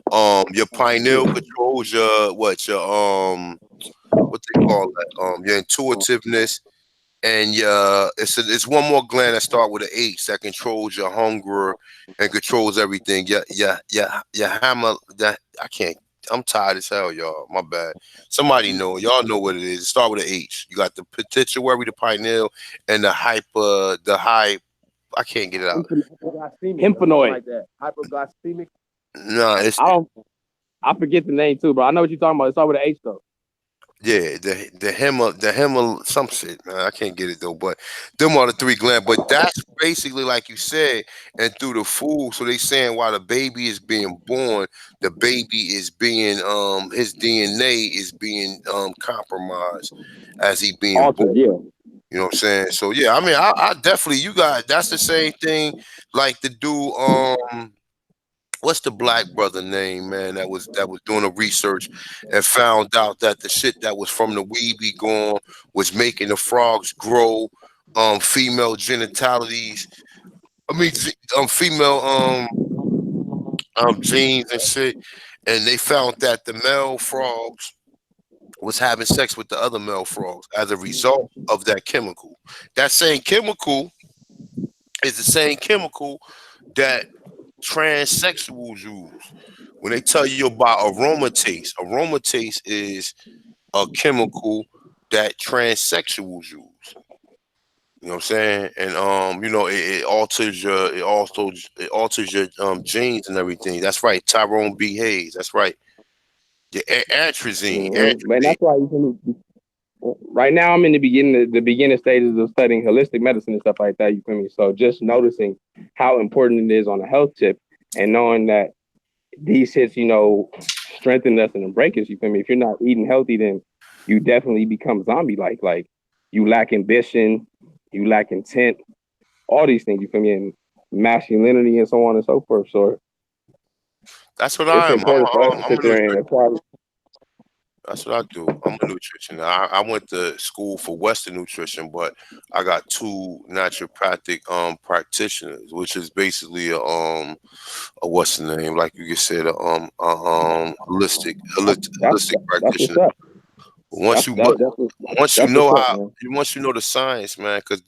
Your pineal controls your what they call that? Your intuitiveness. And it's one more gland that start with an H that controls your hunger and controls everything. Yeah, hammer. That I can't. I'm tired as hell, y'all. My bad. Somebody know. Y'all know what it is. It start with an H. You got the pituitary, the pineal, and the hyper. The high. I can't get it out. Hempanoid. Like that. Hypoglycemic. No, it's I forget the name too, bro. I know what you're talking about. It's over the H though. yeah, the some shit, man. I can't get it though, but them are the three glands. But that's basically like you said, and through the food. So they saying while the baby is being born, the baby is being his DNA is being compromised as he being born. Altered, yeah. You know what I'm saying? So yeah, I mean, I definitely you got that's the same thing like the dude what's the black brother name, man, that was doing the research and found out that the shit that was from the weed be gone was making the frogs grow female genitalities. I mean female genes and shit. And they found that the male frogs was having sex with the other male frogs as a result of that chemical. That same chemical is the same chemical that transsexuals use. When they tell you about aromatase is a chemical that transsexuals use. You know what I'm saying? And it alters it alters your genes and everything. That's right, Tyrone B. Hayes. That's right. Your atrazine. And that's why right now I'm in the beginning stages of studying holistic medicine and stuff like that. You feel me? So just noticing how important it is on a health tip, and knowing that these hits, strengthen us and then break us. You feel me? If you're not eating healthy, then you definitely become zombie like. Like you lack ambition, you lack intent, all these things. You feel me? And masculinity and so on and so forth. So That's what it's I am. important for us to I'm sit a there and acquire. That's what I do. I'm a nutrition. I went to school for Western nutrition, but I got two naturopathic practitioners, which is basically a what's the name? Like you just said, holistic That's what's practitioner. up. Once That's you that, but that's what, once you that's know what's up, how man. once you know the science, man, because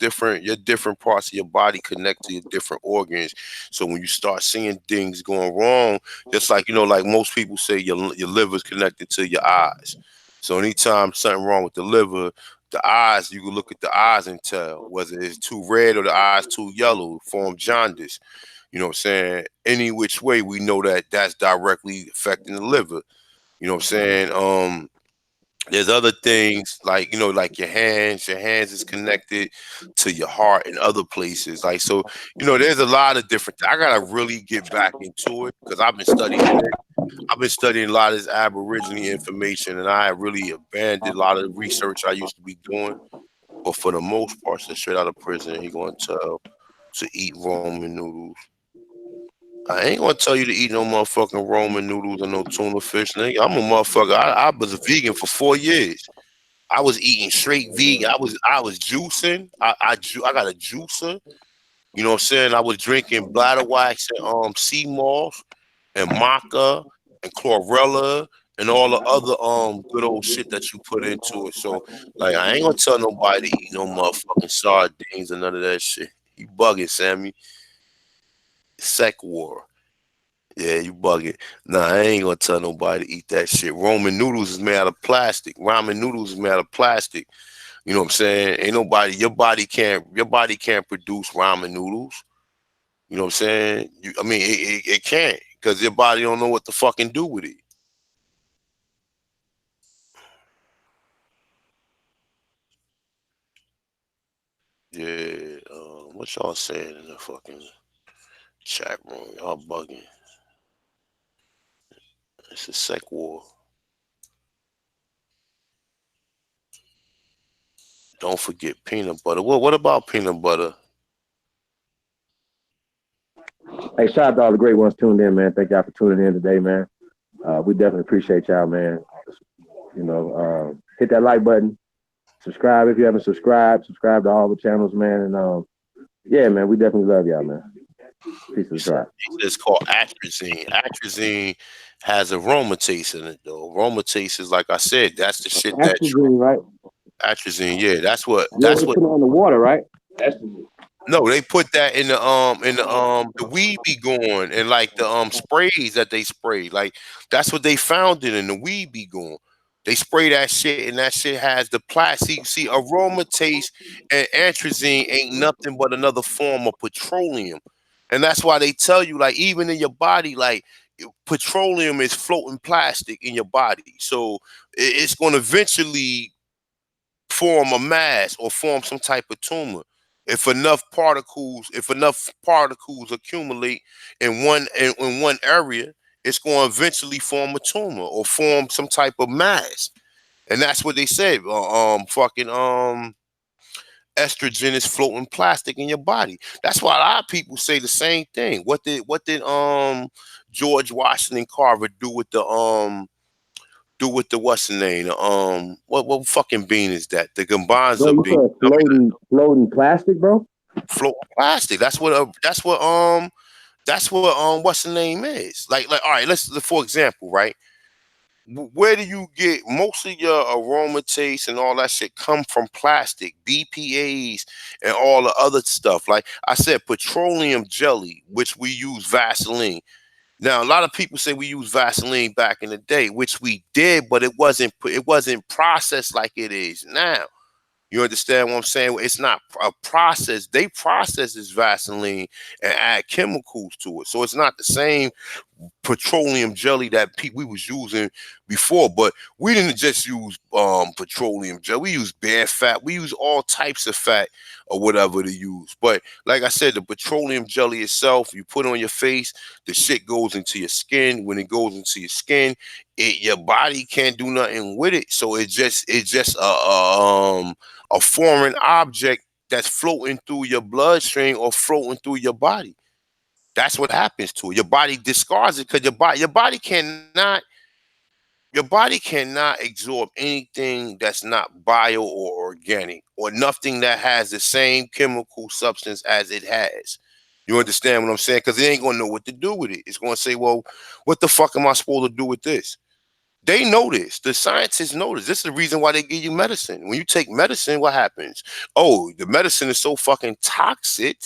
your different parts of your body connect to your different organs. So when you start seeing things going wrong, just like like most people say, your liver's connected to your eyes. So anytime something wrong with the liver, the eyes, you can look at the eyes and tell whether it's too red or the eyes too yellow, form jaundice. You know what I'm saying? Any which way, we know that that's directly affecting the liver. You know what I'm saying? There's other things like like your hands. Your hands is connected to your heart and other places. Like so, there's a lot of different. I gotta really get back into it because I've been studying it. I've been studying a lot of this Aborigine information, and I really abandoned a lot of the research I used to be doing. But for the most part, since straight out of prison, he going to tell to eat Roman noodles. I ain't gonna tell you to eat no motherfucking Roman noodles or no tuna fish. Nigga. I'm a motherfucker. I was a vegan for 4 years. I was eating straight vegan. I was juicing. I got a juicer. You know what I'm saying? I was drinking bladder wax and sea moss and maca and chlorella and all the other good old shit that you put into it. So like I ain't gonna tell nobody to eat no motherfucking sardines or none of that shit. You bugging, Sammy. Sec war. Yeah, you bugging. Nah, I ain't gonna tell nobody to eat that shit. Roman noodles is made out of plastic. Ramen noodles is made out of plastic. You know what I'm saying? Ain't nobody. Your body can't produce ramen noodles. You know what I'm saying? I mean, it can't because your body don't know what to fucking do with it. Yeah. What y'all saying in the fucking chat room? Y'all bugging. It's a sec war. Don't forget peanut butter. What about peanut butter? Hey, shout out to all the great ones tuned in, man. Thank y'all for tuning in today, man. We definitely appreciate y'all, man. Hit that like button. Subscribe if you haven't subscribed. Subscribe to all the channels, man. And yeah, man, we definitely love y'all, man. Peace to the tribe. It's called atrazine. Atrazine has aromatase in it, though. Aromatase is like I said, that's the shit that Atrazine, right? Atrazine, yeah, that's what Yeah, they put it on the water, right? Estrogen. no, they put that in the weed be going and like the sprays that they spray. Like that's what they found it in the weed be going. They spray that shit and that shit has the plastic. See, aromatase and atrazine ain't nothing but another form of petroleum. And that's why they tell you, like, even in your body, like petroleum is floating plastic in your body. So it's gonna eventually form a mass or form some type of tumor. If enough particles accumulate in one area, it's going to eventually form a tumor or form some type of mass. And that's what they said. Fucking estrogen is floating plastic in your body. That's why a lot of people say the same thing. What did George Washington Carver do with the what's the name? What fucking bean is that? The Bro, Gambanza you bean. said floating plastic, bro? Floating plastic. That's what what's the name is. Like all right, for example, right? Where do you get most of your aromatase and all that shit come from? Plastic, BPAs, and all the other stuff. Like I said, petroleum jelly, which we use Vaseline. Now, a lot of people say we used Vaseline back in the day, which we did, but it wasn't processed like it is now. You understand what I'm saying? It's not a process. They process this Vaseline and add chemicals to it, so it's not the same petroleum jelly that we was using before. But we didn't just use petroleum jelly. We used bear fat. We use all types of fat or whatever to use. But like I said, the petroleum jelly itself, you put on your face, the shit goes into your skin. When it goes into your skin, your body can't do nothing with it. So it's just a foreign object that's floating through your bloodstream or floating through your body. That's what happens to it. Your body discards it because your body cannot absorb anything that's not bio or organic or nothing that has the same chemical substance as it has. You understand what I'm saying? Because it ain't gonna know what to do with it. It's gonna say, "Well, what the fuck am I supposed to do with this?" They know this. The scientists know this. This is the reason why they give you medicine. When you take medicine, what happens? Oh, the medicine is so fucking toxic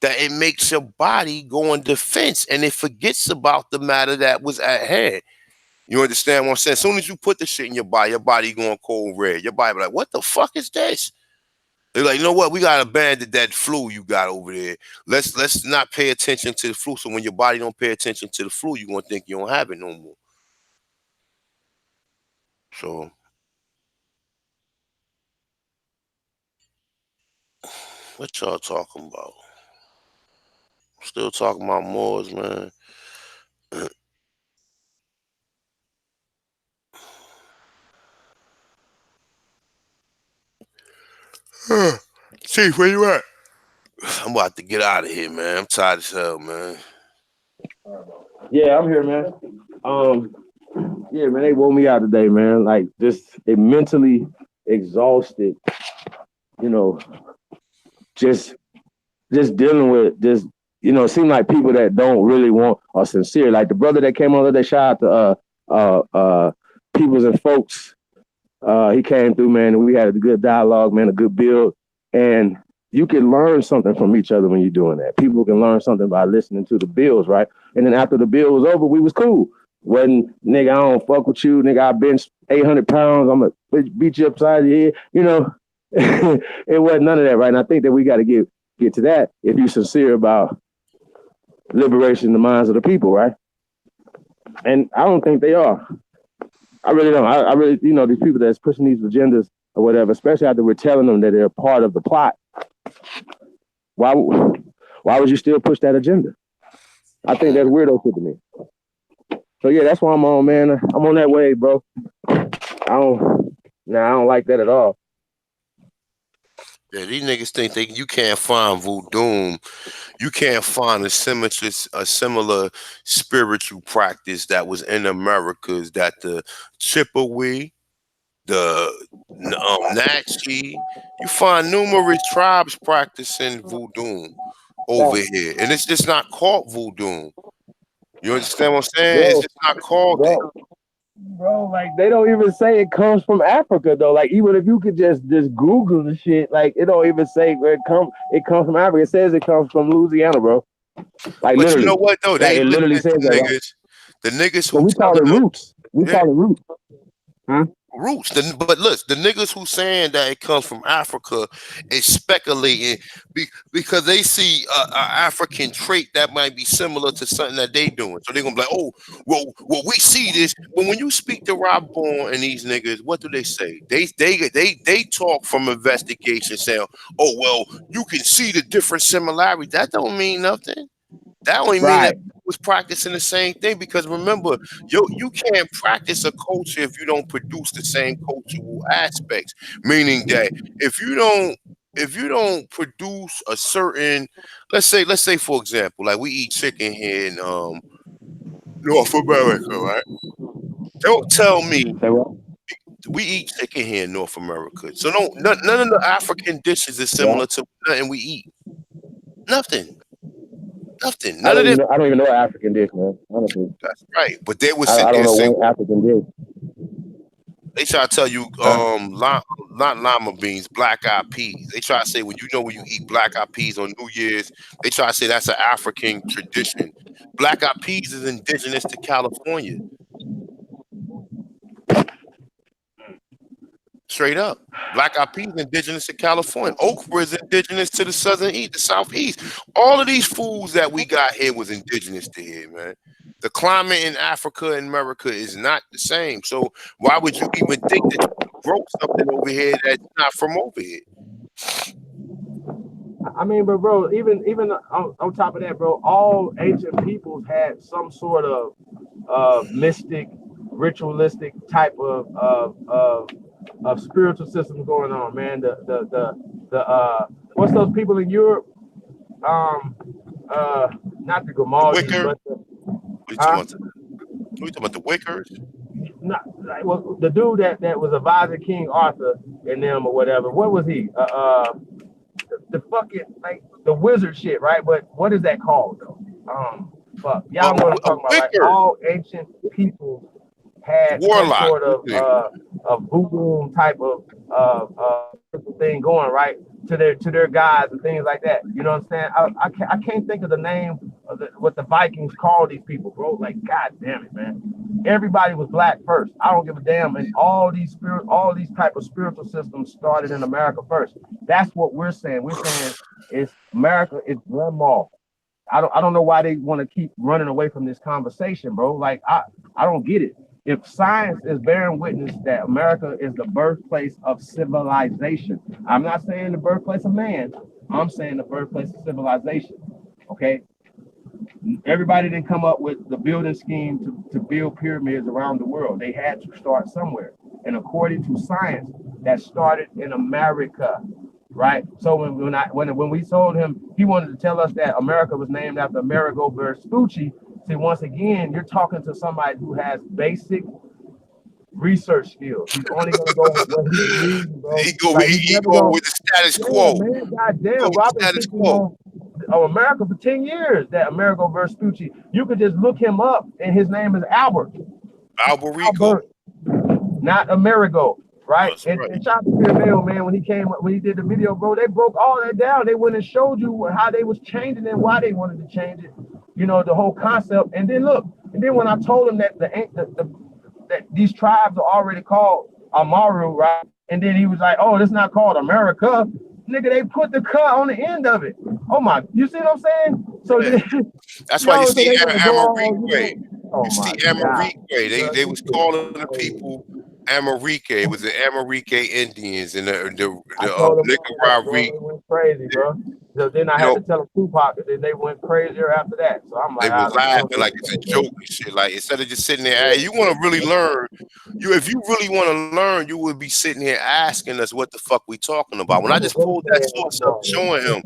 that it makes your body go on defense and it forgets about the matter that was at hand. You understand what I'm saying? As soon as you put the shit in your body going cold red. Your body be like, what the fuck is this? They're like, you know what? We gotta abandon that flu you got over there. Let's not pay attention to the flu. So when your body don't pay attention to the flu, you're gonna think you don't have it no more. So what y'all talking about? Still talking about Moors, man. Chief, where you at? I'm about to get out of here, man. I'm tired as hell, man. Yeah, I'm here, man. Yeah, man, they woke me out today, man. Like just it mentally exhausted, you know, just just dealing with just it seemed like people that don't really want are sincere. Like the brother that came over, they shout out to peoples and folks. He came through, man, and we had a good dialogue, man, a good build. And you can learn something from each other when you're doing that. People can learn something by listening to the bills, right? And then after the bill was over, we was cool. Wasn't nigga, I don't fuck with you, nigga. I bench 800 pounds. I'm gonna beat you upside the head. It wasn't none of that, right? And I think that we got to get to that if you're sincere about liberation in the minds of the people, right? And I don't think they are. I really don't. I really, these people that's pushing these agendas or whatever, especially after we're telling them that they're part of the plot. Why would you still push that agenda? I think that's weirdo shit to me. So yeah, that's why I'm on, man. I'm on that wave, bro. I don't like that at all. Yeah, these niggas think you can't find voodoo. You can't find a similar spiritual practice that was in Americas that the Chippewa, the Nachi, you find numerous tribes practicing voodoo over here, and it's just not called voodoo. You understand what I'm saying? It's Bro, just not called it. bro, bro. Like they don't even say it comes from Africa though. Like even if you could just Google the shit, like it don't even say where it comes. It comes from Africa. It says it comes from Louisiana, bro. Like But you know literally, what though? like They it listen literally to says that, right? the niggas But who we call telling it them, roots. We yeah, call it roots. Huh? roots. But look, the niggas who saying that it comes from Africa is speculating because they see a African trait that might be similar to something that they doing. So they're gonna be like, oh, well, we see this. But when you speak to Rob Bourne and these niggas, what do they say? They talk from investigation, saying, oh, well, you can see the different similarities. That don't mean nothing. That only mean that Right. people was practicing the same thing because remember, you can't practice a culture if you don't produce the same cultural aspects. Meaning that if you don't produce a certain let's say for example, like we eat chicken here in North America, right? Don't tell me Say what? we eat chicken here in North America. So none of the African dishes is Yeah. similar to nothing we eat. Nothing. Nothing. I None don't of even this. know. I don't even know African dish, man. Honestly, That's right. But they would I sit don't there and know say, one African dish. they try to tell you, Huh? not lima beans, black eyed peas. They try to say when you eat black eyed peas on New Year's, they try to say that's an African tradition. Black eyed peas is indigenous to California, straight up. Black eyed peas indigenous to California. Okra is indigenous to the southern east, the southeast. All of these foods that we got here was indigenous to here, man. The climate in Africa and America is not the same. So why would you even think that you could grow something over here that's not from over here? I mean, but bro, even on top of that, bro, all ancient peoples had some sort of mystic, ritualistic type of spiritual system going on, man. The what's those people in Europe? Um, not the The Grimaldi, Wicker? but the What are you talking huh? about? What are you talking about? The Wickers? Not like, well, the dude that was advising King Arthur and them or whatever. What was he? The fucking like the wizard shit, right? But what is that called though? Fuck, y'all know what I'm A talking about, right? Wicker. All ancient people had some Warlock. sort of a voodoo type of thing going right to their gods and things like that. You know what I'm saying? I can't think of the name of what the Vikings called these people, bro. Like, god damn it, man. Everybody was black first. I don't give a damn. And all these type of spiritual systems started in America first. That's what we're saying. We're saying it's America is grandma. I don't know why they want to keep running away from this conversation, bro. Like I don't get it. If science is bearing witness that America is the birthplace of civilization, I'm not saying the birthplace of man. I'm saying the birthplace of civilization. Okay, everybody didn't come up with the building scheme to build pyramids around the world. They had to start somewhere. And according to science, that started in America, right? So when we told him, he wanted to tell us that America was named after Amerigo Vespucci. See, once again, you're talking to somebody who has basic research skills. He's only gonna go with what he reads, bro. Like he's He never go gonna. with the status Yeah, quo. man. He go Goddamn, with the Robin status teaching quo. on America for 10 years. That Amerigo Vespucci. You could just look him up, and his name is Albert. Alberico. Albert, not Amerigo. Right? That's And, right. and shout out to Mail, man, when he did the video, bro, they broke all that down. They went and showed you how they was changing and why they wanted to change it. You know, the whole concept. And then look, and then when I told him that that these tribes are already called Amaru, right? And then he was like, "Oh, it's not called America, nigga. They put the cut on the end of it. Oh my, you see what I'm saying? So, Yeah. That's why you yo, so see they want to go all, Amerique. oh You see my god, Amerique. They was calling the people Amerique. It was the Amerique Indians and I told them all that, bro. Nicaraguan. They went crazy, bro. So then I You had know, to tell them Tupac, and then they went crazier after that. So I'm they like, was let me go laughing to like it's a it. joke and shit. Like instead of just sitting there, hey, you want to really learn. If you really want to learn, you would be sitting here asking us what the fuck we talking about. When I I'm just gonna pulled that say it source up, no showing him.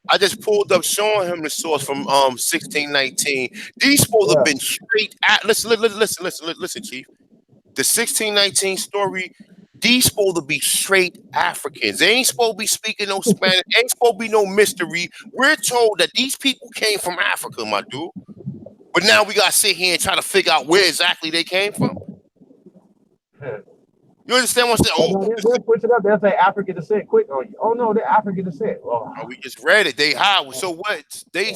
I just pulled up showing him the source from 1619. These supposed to have more. been straight at listen, Chief. The 1619 story, these supposed to be straight Africans. They ain't supposed to be speaking no Spanish, ain't supposed to be no mystery. We're told that these people came from Africa, my dude. But now we gotta sit here and try to figure out where exactly they came from. You understand what I'm saying? Oh, no, they'll switch it up. They'll say African descent quick on you. Oh no, they're African descent. Oh. We just read it. They how? So what? They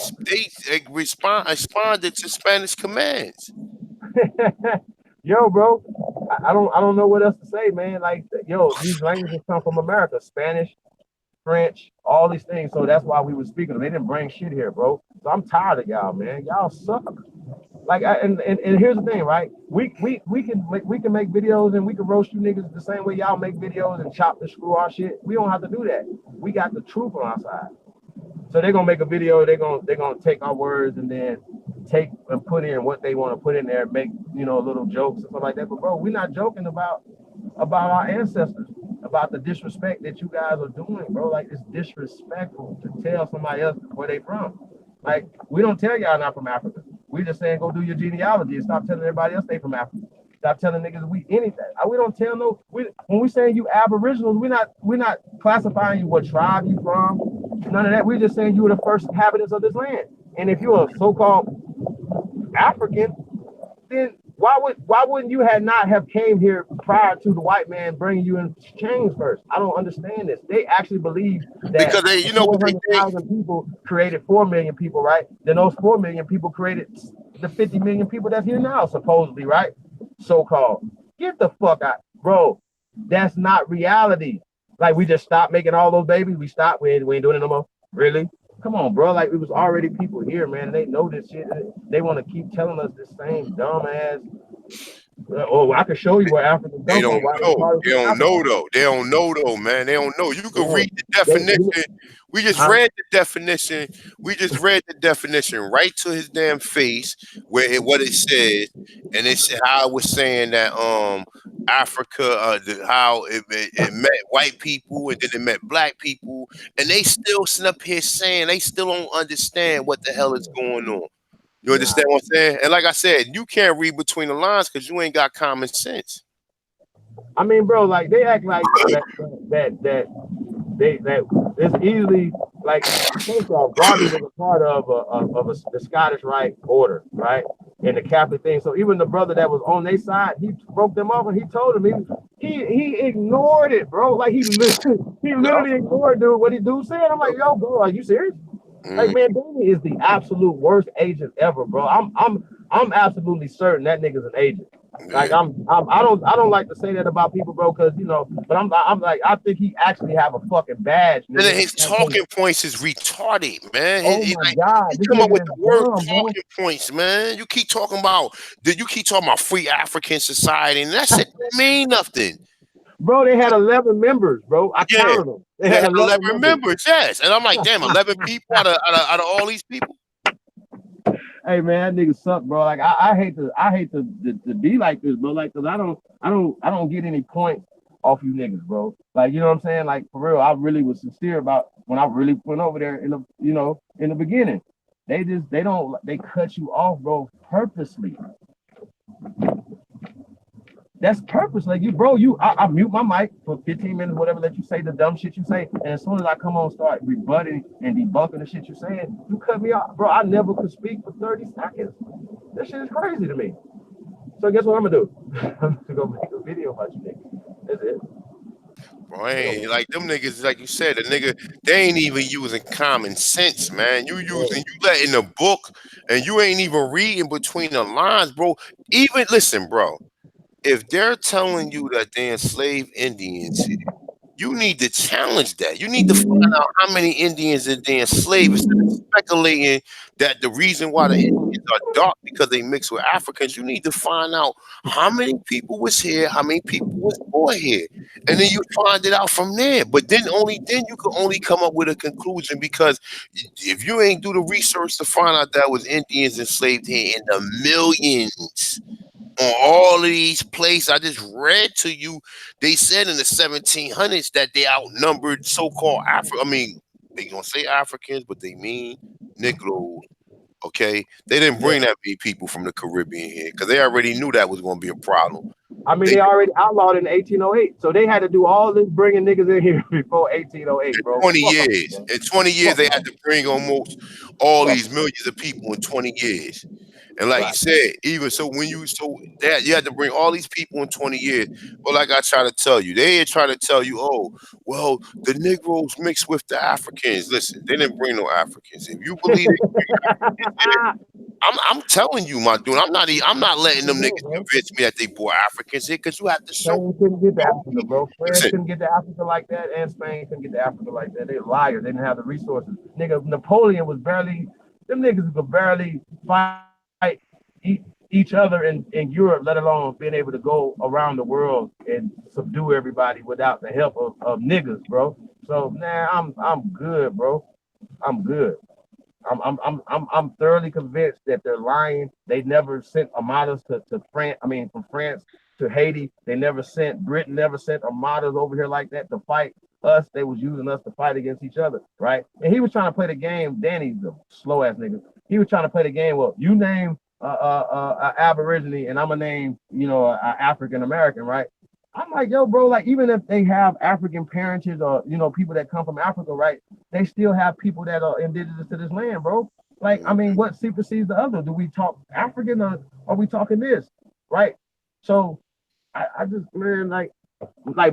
responded to Spanish commands. Yo, bro, I don't know what else to say, man. Like, yo, these languages come from America, Spanish, French, all these things. So that's why we were speaking them. They didn't bring shit here, bro. So I'm tired of y'all, man. Y'all suck. Like, and here's the thing, right? We can make videos and we can roast you niggas the same way y'all make videos and chop and screw our shit. We don't have to do that. We got the truth on our side. So they're gonna make a video. They're gonna take our words and then take and put in what they want to put in there, make little jokes and stuff like that. But bro, we're not joking about our ancestors, about the disrespect that you guys are doing, bro. Like, it's disrespectful to tell somebody else where they from. Like, we don't tell y'all not from Africa. We just saying go do your genealogy and stop telling everybody else they from Africa. Stop telling niggas we anything. We don't tell no. When we saying you Aboriginals, we're not classifying you what tribe you from. None of that. We're just saying you were the first inhabitants of this land. And if you're a so-called African, then why wouldn't you not have came here prior to the white man bringing you in chains first? I don't understand this. They actually believe that because they, 400,000 people created 4 million people, right? Then those 4 million people created the 50 million people that's here now, supposedly, right? So-called. Get the fuck out, bro. That's not reality. Like, we just stopped making all those babies. We stopped. We ain't doing it no more. Really? Come on, bro. Like, it was already people here, man. They know this shit. They want to keep telling us the same dumb ass. Oh, I can show you where Africa. They don't know. They don't know though. They don't know though, man. They don't know. You can read the definition. We just read the definition. We just read the definition right to his damn face, what it says, and it's how it was saying that Africa, how it met white people and then it met black people, and they still sit up here saying they still don't understand what the hell is going on. You understand what I'm saying? And like I said, you can't read between the lines because you ain't got common sense. I mean, bro, like, they act like that it's easily, like, first off, Garvey was a part of the Scottish Rite order, right? And the Catholic thing. So even the brother that was on their side, he broke them off and he told him he ignored it, bro. Like, he literally ignored what the dude said. I'm like, yo, bro, are you serious? Like, man, Danny is the absolute worst agent ever, bro. I'm absolutely certain that nigga's an agent. Like, I don't like to say that about people, bro, because but I'm like, I think he actually have a fucking badge. And then his talking points is retarded, man. Oh my God, you come up with the word talking points, man. You keep talking about free African society, and that shit don't mean nothing. Bro, they had 11 members, bro. I counted them. They had 11 members, yes. And I'm like, damn, 11 people out of all these people. Hey, man, that nigga suck, bro. Like, I hate to be like this, bro. Like, cause I don't get any points off you niggas, bro. Like, you know what I'm saying? Like, for real, I really was sincere about when I really went over there in the beginning. They cut you off, bro, purposely. That's purpose. Like, I mute my mic for 15 minutes, whatever, let you say the dumb shit you say. And as soon as I come on, start rebutting and debunking the shit you're saying, you cut me off. Bro, I never could speak for 30 seconds. That shit is crazy to me. So guess what I'm gonna do? I'm gonna go make a video about you niggas. That's it. Bro, ain't like them niggas, like you said, they ain't even using common sense, man. You letting the book and you ain't even reading between the lines, bro. Even listen, bro. If they're telling you that they enslaved Indians here, you need to challenge that. You need to find out how many Indians are they enslaved instead of speculating that the reason why the Indians are dark because they mix with Africans. You need to find out how many people was here, how many people was born here, and then you find it out from there. But then you can only come up with a conclusion because if you ain't do the research to find out that was Indians enslaved here in the millions. On all of these places, I just read to you, they said in the 1700s that they outnumbered so-called Africa. I mean, they gonna say Africans, but they mean Negroes. Okay, they didn't bring that many people from the Caribbean here because they already knew that was gonna be a problem. I mean, they already outlawed in 1808, so they had to do all this bringing niggas in here before 1808, bro. 20 years. In 20 years, they had to bring almost all these millions of people in 20 years. And like you Right. said, even so, when you that you had to bring all these people in 20 years. But like I try to tell you, they try to tell you, oh, well, the Negroes mixed with the Africans. Listen, they didn't bring no Africans. If you believe it, I'm telling you, my dude, I'm not letting them niggas convince me that they brought Africans here because you have to show Spain couldn't get to Africa, me. bro. France Listen, couldn't get to Africa like that, and Spain couldn't get to Africa like that. They liars. They didn't have the resources. Nigga, Napoleon was barely. Them niggas could barely fight each other in Europe, let alone being able to go around the world and subdue everybody without the help of niggas, bro. So I'm good, bro. I'm good. I'm thoroughly convinced that they're lying. They never sent armadas to France. I mean, from France to Haiti. They never sent Britain. Never sent armadas over here like that to fight us. They was using us to fight against each other, right? And he was trying to play the game. Danny's a slow ass nigga. He was trying to play the game. Well, you name Aborigine, and I'm gonna name African American, right? I'm like, yo, bro, like even if they have African parentage or people that come from Africa, right? They still have people that are indigenous to this land, bro. Like, I mean, what supersedes the other? Do we talk African or are we talking this? Right? So I just, man, like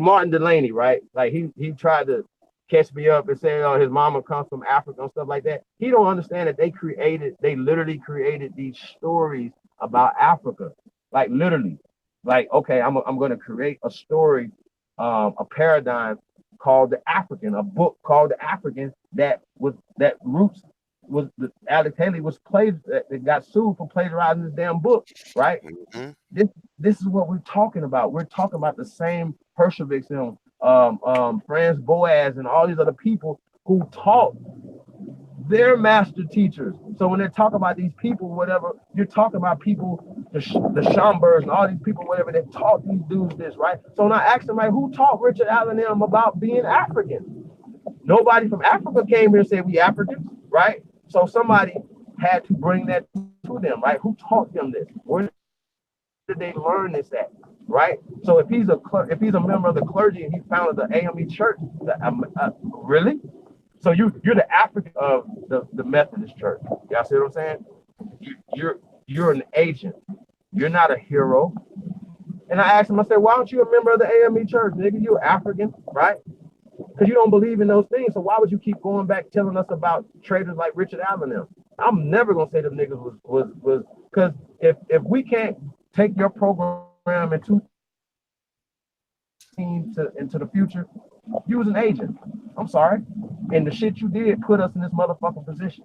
Martin Delaney, right? Like he tried to catch me up and say, oh, his mama comes from Africa and stuff like that. He don't understand that they literally created these stories about Africa. Like literally. Like, okay, I'm going to create a story, a paradigm called The African, a book called The African that roots was the Alex Haley was played that got sued for plagiarizing this damn book, right? mm-hmm. This is what we're talking about. We're talking about the same Hershoviks and Franz Boas and all these other people who taught their master teachers. So when they talk about these people, whatever, you're talking about people, the Schomburgs and all these people, whatever, that taught these dudes this, right? So when I asked them, like, who taught Richard Allen them about being African? Nobody from Africa came here and said we Africans, right? So somebody had to bring that to them, right? Who taught them this? Where did they learn this at, right? So if he's a member of the clergy and he founded the AME church, really? So you're the African of the Methodist Church. Y'all see what I'm saying? You're an agent. You're not a hero. And I asked him, I said, why aren't you a member of the AME Church, nigga? You're African, right? Because you don't believe in those things. So why would you keep going back telling us about traitors like Richard Allen them? I'm never gonna say them niggas was because if we can't take your program into the future, you was an agent. I'm sorry. And the shit you did put us in this motherfucking position.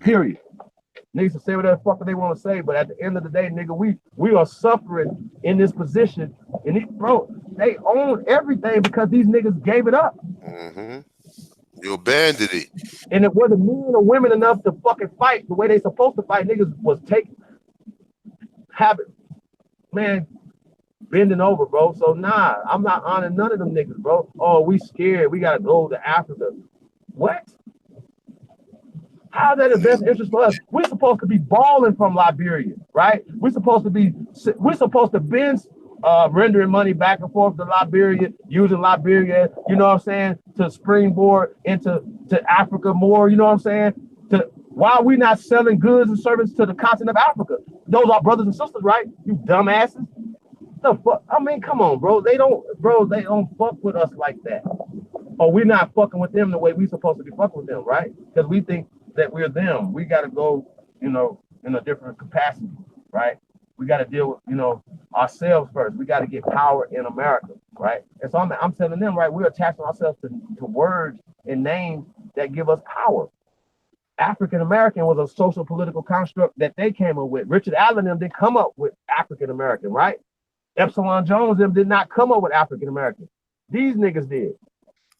Period. Niggas can say whatever the fuck they want to say, but at the end of the day, nigga, we are suffering in this position. And bro, they own everything because these niggas gave it up. Mm-hmm. You abandoned it. And it wasn't men or women enough to fucking fight the way they supposed to fight. Niggas was bending over, bro. So nah, I'm not honoring none of them niggas, bro. Oh, we scared. We gotta go to Africa. What? How's that the best interest for us? We're supposed to be balling from Liberia, right? We're supposed to bend rendering money back and forth to Liberia, using Liberia, you know what I'm saying, to springboard into Africa more, you know what I'm saying? Why are we not selling goods and services to the continent of Africa? Those are brothers and sisters, right? You dumbasses. The fuck? I mean, come on, bro. They don't fuck with us like that. Or we're not fucking with them the way we supposed to be fucking with them, right? Because we think that we're them. We got to go, in a different capacity, right? We got to deal with, ourselves first. We got to get power in America, right? And so I'm telling them, right, we're attaching ourselves to words and names that give us power. African American was a social political construct that they came up with. Richard Allen them didn't come up with African American, right? Epsilon Jones them did not come up with African American. These niggas did.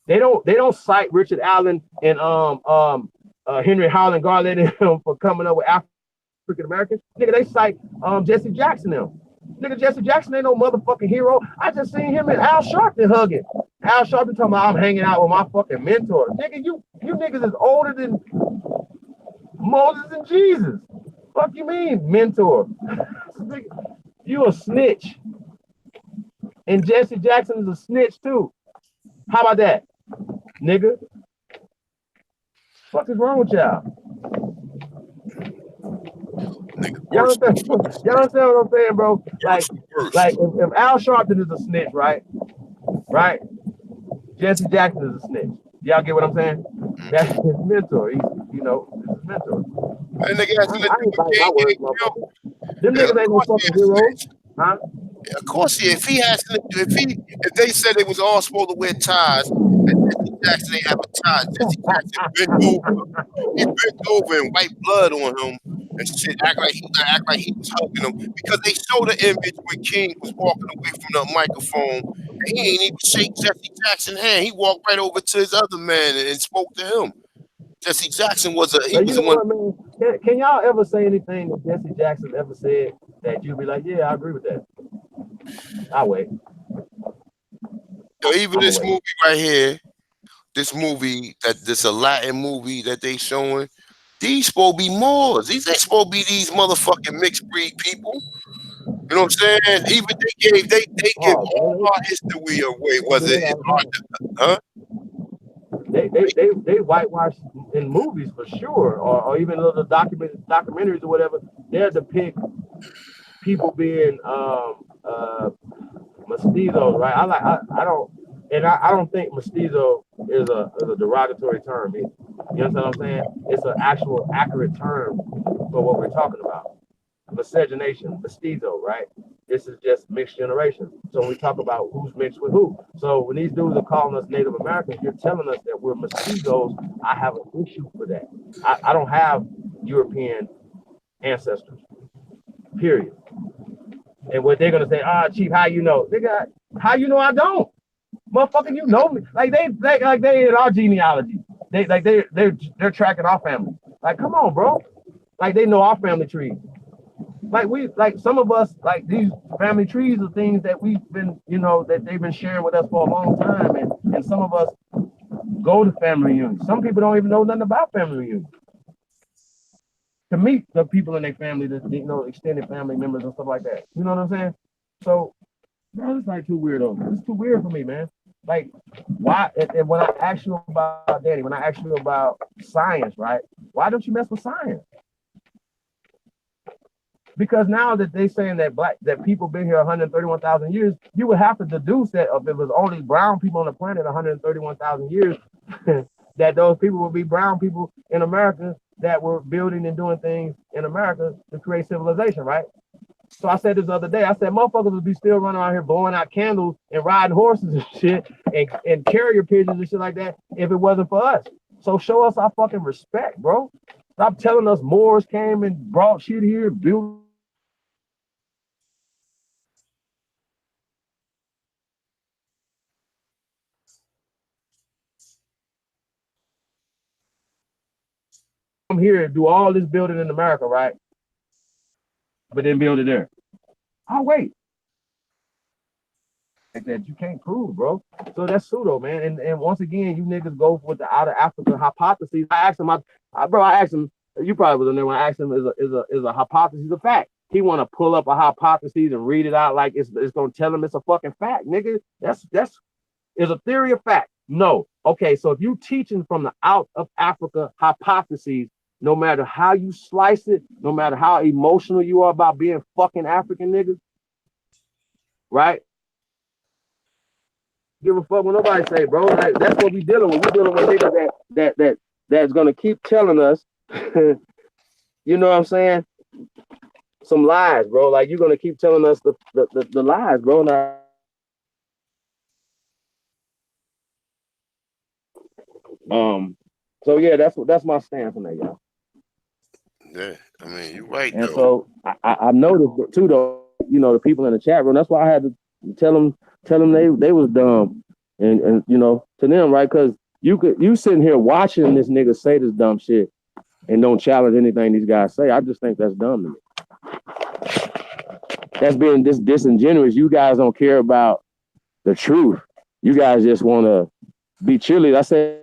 They don't cite Richard Allen and Henry Howland Garland for coming up with African Americans. Nigga, they cite Jesse Jackson them. Nigga, Jesse Jackson ain't no motherfucking hero. I just seen him and Al Sharpton hugging. Al Sharpton talking about I'm hanging out with my fucking mentor. Nigga, you niggas is older than Moses and Jesus. Fuck you mean, mentor? You a snitch. And Jesse Jackson is a snitch too. How about that, nigga? What is wrong with y'all? Y'all Worse. understand? Y'all understand what I'm saying, bro? Worse. Worse. Like if Al Sharpton is a snitch, right? Right? Jesse Jackson is a snitch. Y'all get what I'm saying? That's his mentor. He's, you know, his mentor. And nigga has to let I the ain't fighting my King words, get killed. motherfucker. Them Yeah, niggas of ain't no course he fucking is. heroes. Huh? Of course he. If they said they was all supposed to wear ties, and Jesse Jackson ain't have a tie, Jesse Jackson bent over. He bent over and wiped blood on him and shit. Act like he was hugging him because they showed the image when King was walking away from the microphone. And he ain't even shake Jesse Jackson's hand. He walked right over to his other man and spoke to him. Jesse Jackson was But you the know one. what, man? Can y'all ever say anything that Jesse Jackson ever said that you'll be like, yeah, I agree with that? I'll wait. Even I'm this away. movie right here, this a Latin movie that they showing. These supposed to be Moors. These ain't supposed to be these motherfucking mixed breed people. You know what I'm saying? Even they give Oh, all bro, our history away. they Was do it that in all the time. huh? They whitewash in movies for sure, or even little documentaries or whatever. They'll depict people being mestizos, right? I don't, and I don't think mestizo is a derogatory term either. You understand what I'm saying? It's an actual accurate term for what we're talking about. Miscegenation, mestizo, right? This is just mixed generations. So when we talk about who's mixed with who. So when these dudes are calling us Native Americans, you're telling us that we're mestizos. I have an issue for that. I don't have European ancestors, period. And what they're gonna say, Chief, how you know? Nigga, how you know I don't? Motherfucker, you know me. Like they in our genealogy. They're tracking our family. Like, come on, bro. Like they know our family tree. Like some of us, like these family trees are things that we've been, you know, that they've been sharing with us for a long time. And some of us go to family reunions. Some people don't even know nothing about family reunions. To meet the people in their family, that you know, extended family members and stuff like that. You know what I'm saying? So, bro, it's like too weird though. It's too weird for me, man. Like, why? And when I ask you about Danny, when I ask you about science, right? Why don't you mess with science? Because now that they're saying that people been here 131,000 years, you would have to deduce that if it was only brown people on the planet 131,000 years, that those people would be brown people in America that were building and doing things in America to create civilization, right? So I said this the other day, I said motherfuckers would be still running around here blowing out candles and riding horses and shit and carrier pigeons and shit like that if it wasn't for us. So show us our fucking respect, bro. Stop telling us Moors came and brought shit here, built here and do all this building in America, right? But then build it there. I'll wait. Like that you can't prove, bro. So that's pseudo, man. And once again, you niggas go with the out of Africa hypothesis. I asked him, I asked him, you probably was in there when I asked him, is a hypothesis a fact? He want to pull up a hypothesis and read it out like it's gonna tell him it's a fucking fact, nigga. That's is a theory of fact. No. Okay, so if you teaching from the out of Africa hypotheses, no matter how you slice it, no matter how emotional you are about being fucking African niggas, right? Give a fuck what nobody say, bro. Like that's what we dealing with. We're dealing with niggas that's gonna keep telling us, you know what I'm saying? Some lies, bro. Like you're gonna keep telling us the lies, bro. Now, so yeah, that's my stance on that, y'all. Yeah, I mean, you're right And though. so I noticed too, though, you know, the people in the chat room. That's why I had to tell them they was dumb, and you know, to them, right? Because you sitting here watching this nigga say this dumb shit and don't challenge anything these guys say. I just think that's dumb to me. That's being disingenuous. You guys don't care about the truth. You guys just want to be cheerleaders. I said.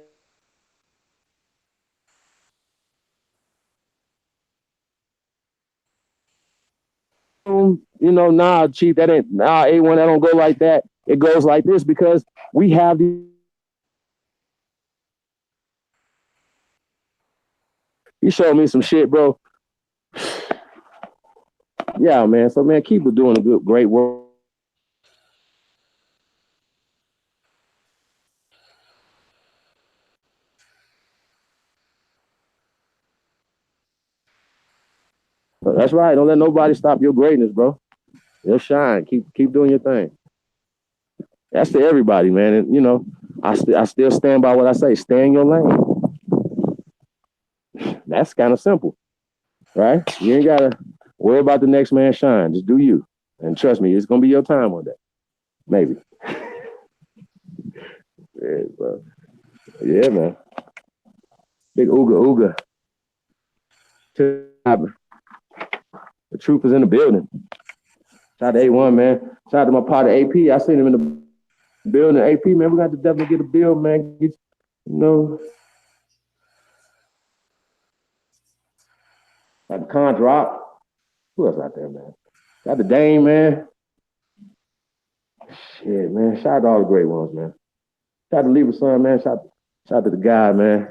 You know, nah, Chief, that ain't nah, A1, that don't go like that. It goes like this because we have the. You showed me some shit, bro. Yeah, man. So man, keep doing a great work. That's right. Don't let nobody stop your greatness, bro. You'll shine. Keep doing your thing. That's to everybody, man. And you know, I still stand by what I say. Stay in your lane. That's kind of simple, right? You ain't gotta worry about the next man shine. Just do you. And trust me, it's gonna be your time one day. Maybe. Yeah, bro. Yeah, man. Big ooga ooga. The truth is in the building. Shout out to A1, man. Shout out to my partner AP. I seen him in the building. AP, man, we got to definitely get a bill, man. Get, you know, got the con drop. Who else out there, man? Got the Dame, man. Shit, man. Shout out to all the great ones, man. Shout out to Lieber Son, man. Shout out to the guy, man.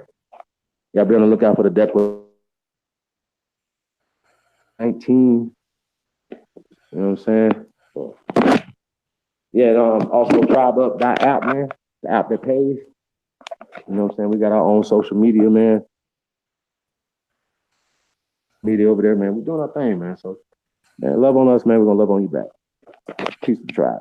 Y'all be on the lookout for the Declaration 19. You know what I'm saying? So, yeah, also Tribe Up app, man. The app that pays. You know what I'm saying? We got our own social media, man. Media over there, man. We're doing our thing, man. So, man, love on us, man. We're gonna love on you back. Peace to the tribe.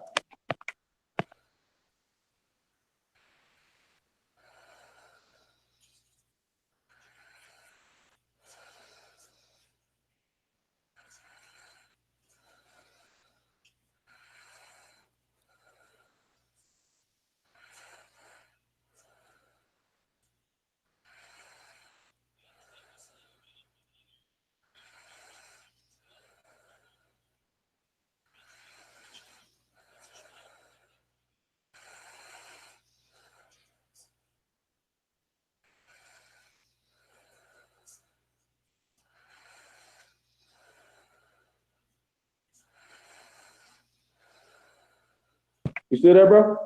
You still there, bro?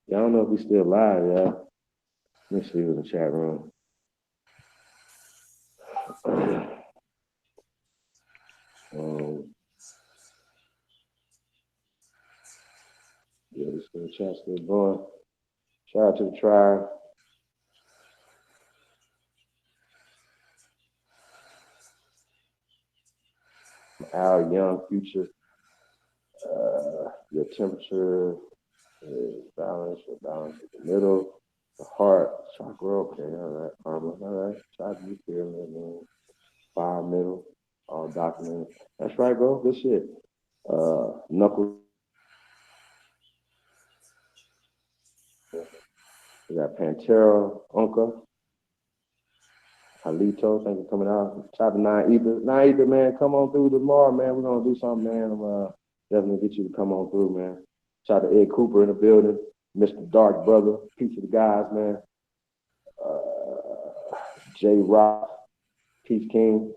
Yeah, I don't know if we still live, yeah. Let me see who's in the chat room. Yeah, this the chat still going. Shout out to the tribe. Our young future. Your temperature is balanced. Your balance in the middle. The heart chakra. Okay, all right. Karma. All right. Chakra, pyramid, man. Fire middle. All documented. That's right, bro. Good shit. Knuckles. We got Pantera, Unca, Halito, thank you for coming out. Shout out to Nine Ether. Nine Ether, man, come on through tomorrow, man. We're gonna do something, man. I'm definitely get you to come on through, man. Shout out to Ed Cooper in the building, Mr. Dark Brother, peace to the guys, man. J Rock, Peace King.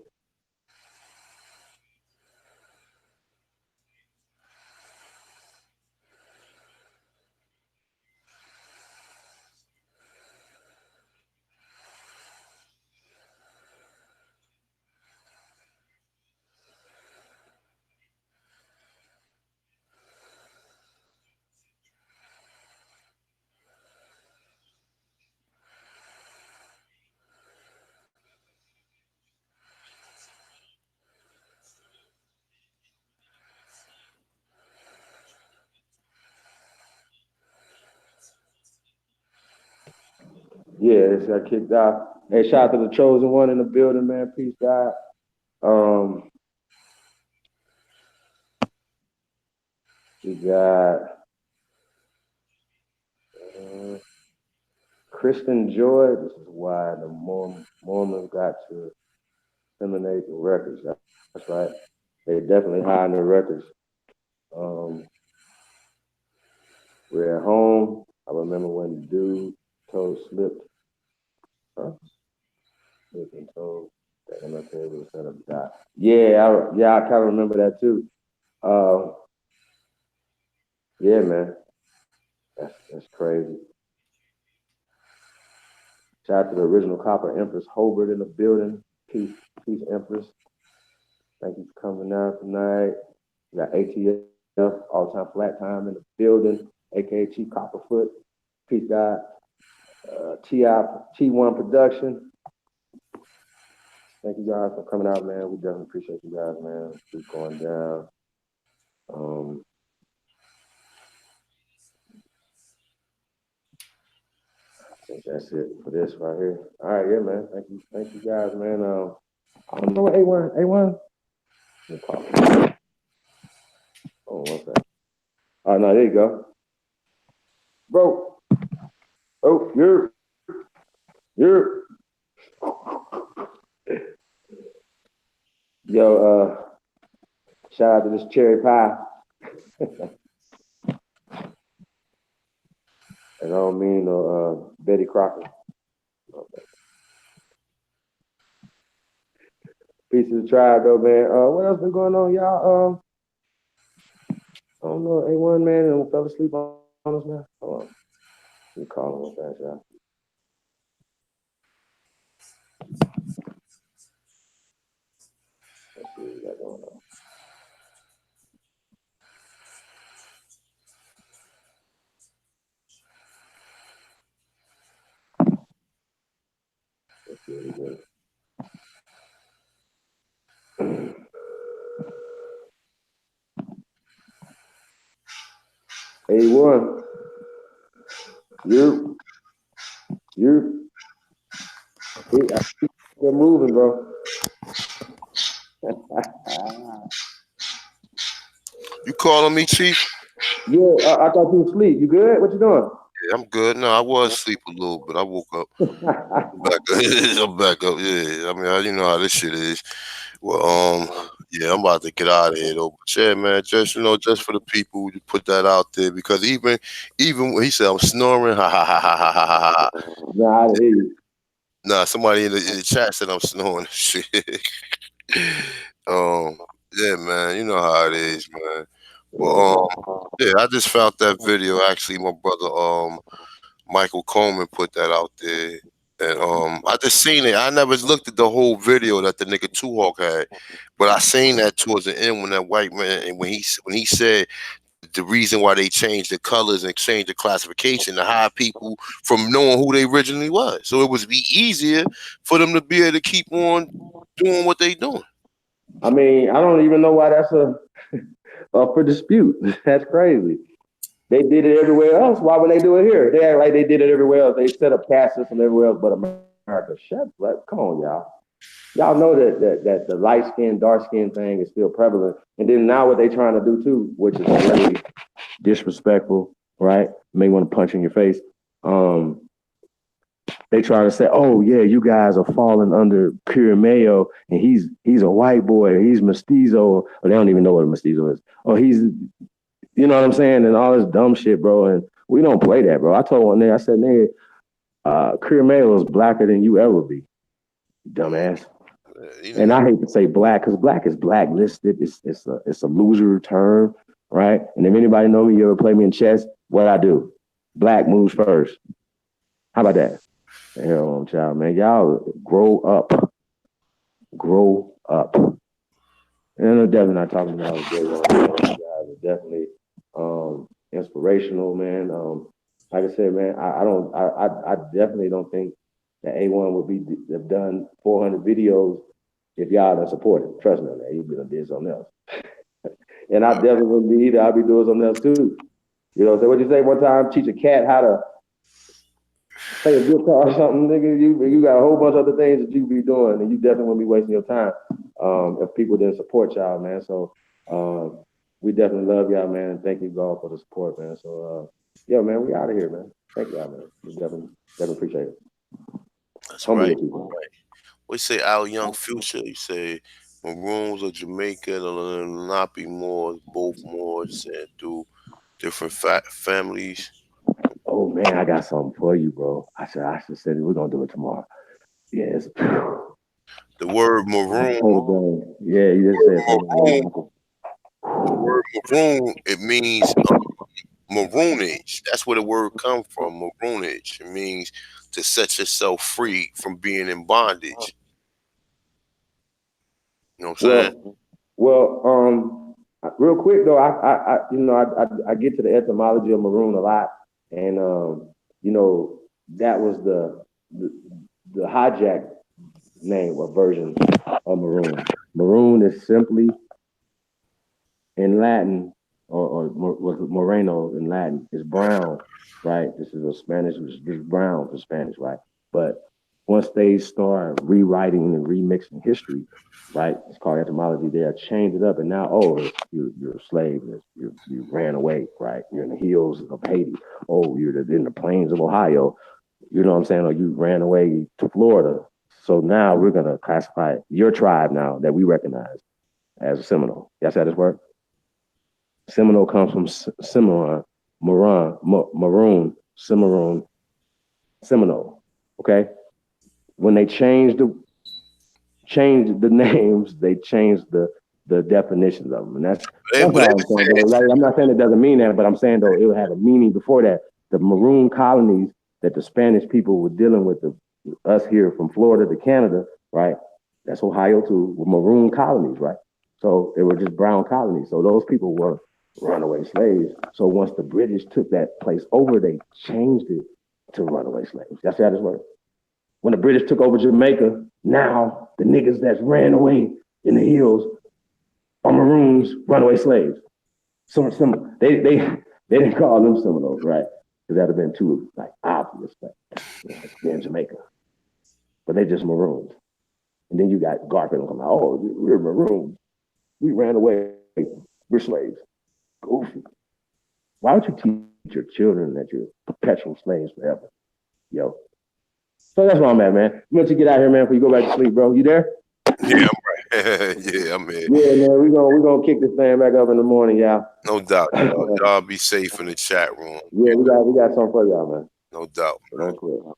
Yeah, this got kicked out. Hey, shout out to the chosen one in the building, man. Peace, God. We got Kristen Joy. This is why the Mormons got to eliminate the records. That's right. They definitely hiding the records. We're at home. I remember when the dude slipped. Huh? Slipped and told that MLK was gonna die. Yeah, I kind of remember that too. Yeah, man. That's crazy. Shout out to the original Copper Empress Hobart in the building. Peace, peace, Empress. Thank you for coming out tonight. We got ATF, All Time Flat Time in the building, aka Chief Copperfoot. Peace, God. T1 Production. Thank you guys for coming out, man. We definitely appreciate you guys, man. Keep going down. I think that's it for this right here. All right, yeah, man. Thank you guys, man. I don't know what A1. Let me call him. Oh, what's that? Oh no, there you go, bro. Oh, you're. Yo, shout out to this cherry pie. And I don't mean no Betty Crocker. Okay. Peace of the tribe, though, man. What else been going on, y'all? I don't know. A1 man and fell asleep on us, man. Hold on. Let me call him real fast, y'all. Let's see what we got going on. Let's see what we got. A1. You. You're moving, bro. You calling me, Chief? Yeah, I thought you were asleep. You good? What you doing? Yeah, I'm good. No, I was asleep a little, but I woke up. Back up. I'm back up. Yeah, I mean, you know how this shit is. Well, yeah, I'm about to get out of here though. But yeah, man, just just for the people, you put that out there because even when he said I'm snoring, ha ha ha ha ha ha ha. Nah, I didn't hear you. Nah, somebody in the chat said I'm snoring. Shit. um, yeah, man, you know how it is, man. But yeah, I just found that video. Actually, my brother Michael Coleman put that out there. And I just seen it. I never looked at the whole video that the nigga Two Hawk had, but I seen that towards the end when that white man and when he said the reason why they changed the colors and changed the classification to hide people from knowing who they originally was, so it would be easier for them to be able to keep on doing what they doing. I mean, I don't even know why that's for dispute. That's crazy. They did it everywhere else. Why would they do it here? They act like they did it everywhere else. They set up caste system everywhere else but America. Shut up. Come on, y'all. Y'all know that the light skin, dark skin thing is still prevalent. And then now what they trying to do too, which is really disrespectful, right? May want to punch in your face. They try to say, "Oh yeah, you guys are falling under Pure Mayo, and he's a white boy, he's mestizo." Or they don't even know what a mestizo is. Or he's, you know what I'm saying, and all this dumb shit, bro. And we don't play that, bro. I told one nigga, I said, "Nigga, Pure Mayo is blacker than you ever be, dumbass." And I hate to say black because black is blacklisted. It's a loser term, right? And if anybody know me, you ever play me in chess, what I do? Black moves first. How about that? Hell on, child, man. Y'all grow up. Grow up. And I'm definitely not talking about you guys are definitely inspirational, man. Like I said, man, I definitely don't think that A1 would have done 400 videos if y'all done supported. Trust me on that. He'd be done did something else. And I definitely wouldn't be either. I'd be doing something else too. You know, so what you say one time, teach a cat how to play a guitar or something, nigga. You got a whole bunch of other things that you be doing, and you definitely wouldn't be wasting your time if people didn't support y'all, man. So we definitely love y'all, man, and thank you all for the support, man. So yeah, man, we out of here, man. Thank y'all, man. We definitely appreciate it. That's Humble right. people. Right. We say our young future. You say Maroons or Jamaica, the Lenape Moors, both Moors, and do different families. Oh man, I got something for you, bro. I should say we're gonna do it tomorrow. Yes. The word maroon. Yeah, you just said Maroon. something. The word maroon. It means maroonage. That's where the word come from. Maroonage. It means to set yourself free from being in bondage. You know what I'm saying? Real quick though, I get to the etymology of maroon a lot, and that was the hijack name or version of maroon. Maroon is simply in Latin, or was moreno in Latin, is brown, right? This is a Spanish, this is brown for Spanish, right? But once they start rewriting and remixing history, right? It's called etymology. They changed it up, and now, you're a slave. You ran away, right? You're in the hills of Haiti. Oh, you're in the plains of Ohio. You know what I'm saying? Or you ran away to Florida. So now we're gonna classify your tribe now that we recognize as a Seminole. Yes, that is word. Seminole comes from Cimarron, Maroon, Cimarron, Seminole. Okay, when they changed the names, they changed the definitions of them, and that's all I'm saying. Though. Like, I'm not saying it doesn't mean that, but I'm saying though it had a meaning before that. The maroon colonies that the Spanish people were dealing with, us here from Florida to Canada, right? That's Ohio too, were maroon colonies, right? So they were just brown colonies. So those people were runaway slaves. So once the British took that place over, they changed it to runaway slaves. That's how this works. When the British took over Jamaica, now the niggas that ran away in the hills are maroons, runaway slaves. So similar. They didn't call them Seminoles, right? Because that'd have been too obvious, but they're in Jamaica. But they just maroons. And then you got Garfield coming out, oh, we're maroons. We ran away. We're slaves. Goofy. Why would you teach your children that you're perpetual slaves forever? Yo. So that's where I'm at, man. You want to get out here, man, before you go back to sleep, bro. You there? Yeah, I'm right. Yeah, I'm here. Yeah, man, we're gonna kick this thing back up in the morning, y'all. No doubt, y'all be safe in the chat room. Yeah, we got something for y'all, man. No doubt, man. Don't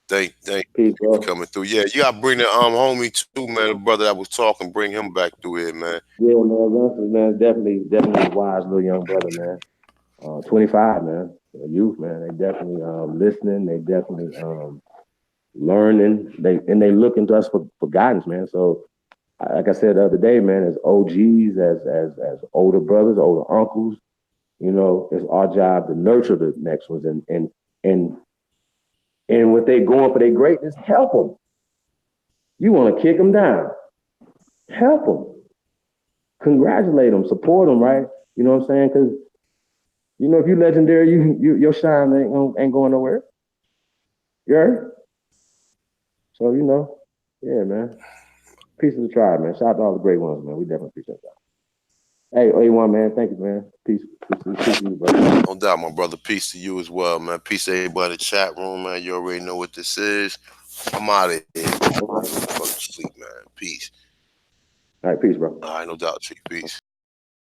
Thank Peace, you for coming through. Yeah, you gotta bring the homie too, man. The brother that was talking, bring him back through here, man. Yeah, man, Vincent, man, definitely a wise little young brother, man. 25, man, a youth, man. They definitely listening. They definitely learning. They looking to us for guidance, man. So, like I said the other day, man, as OGs, as older brothers, older uncles, it's our job to nurture the next ones and what they going for their greatness, help them. You want to kick them down, help them, congratulate them, support them, right? You know what I'm saying? Because if you legendary, your shine ain't going nowhere. You heard? So yeah, man. Peace of the tribe, man. Shout out to all the great ones, man. We definitely appreciate that. Hey, A1, man. Thank you, man. Peace to you, brother. No doubt, my brother. Peace to you as well, man. Peace to everybody in the chat room, man. You already know what this is. I'm out of here. Fuck sleep, man. Peace. All right, peace, bro. All right, no doubt, Chief. Peace.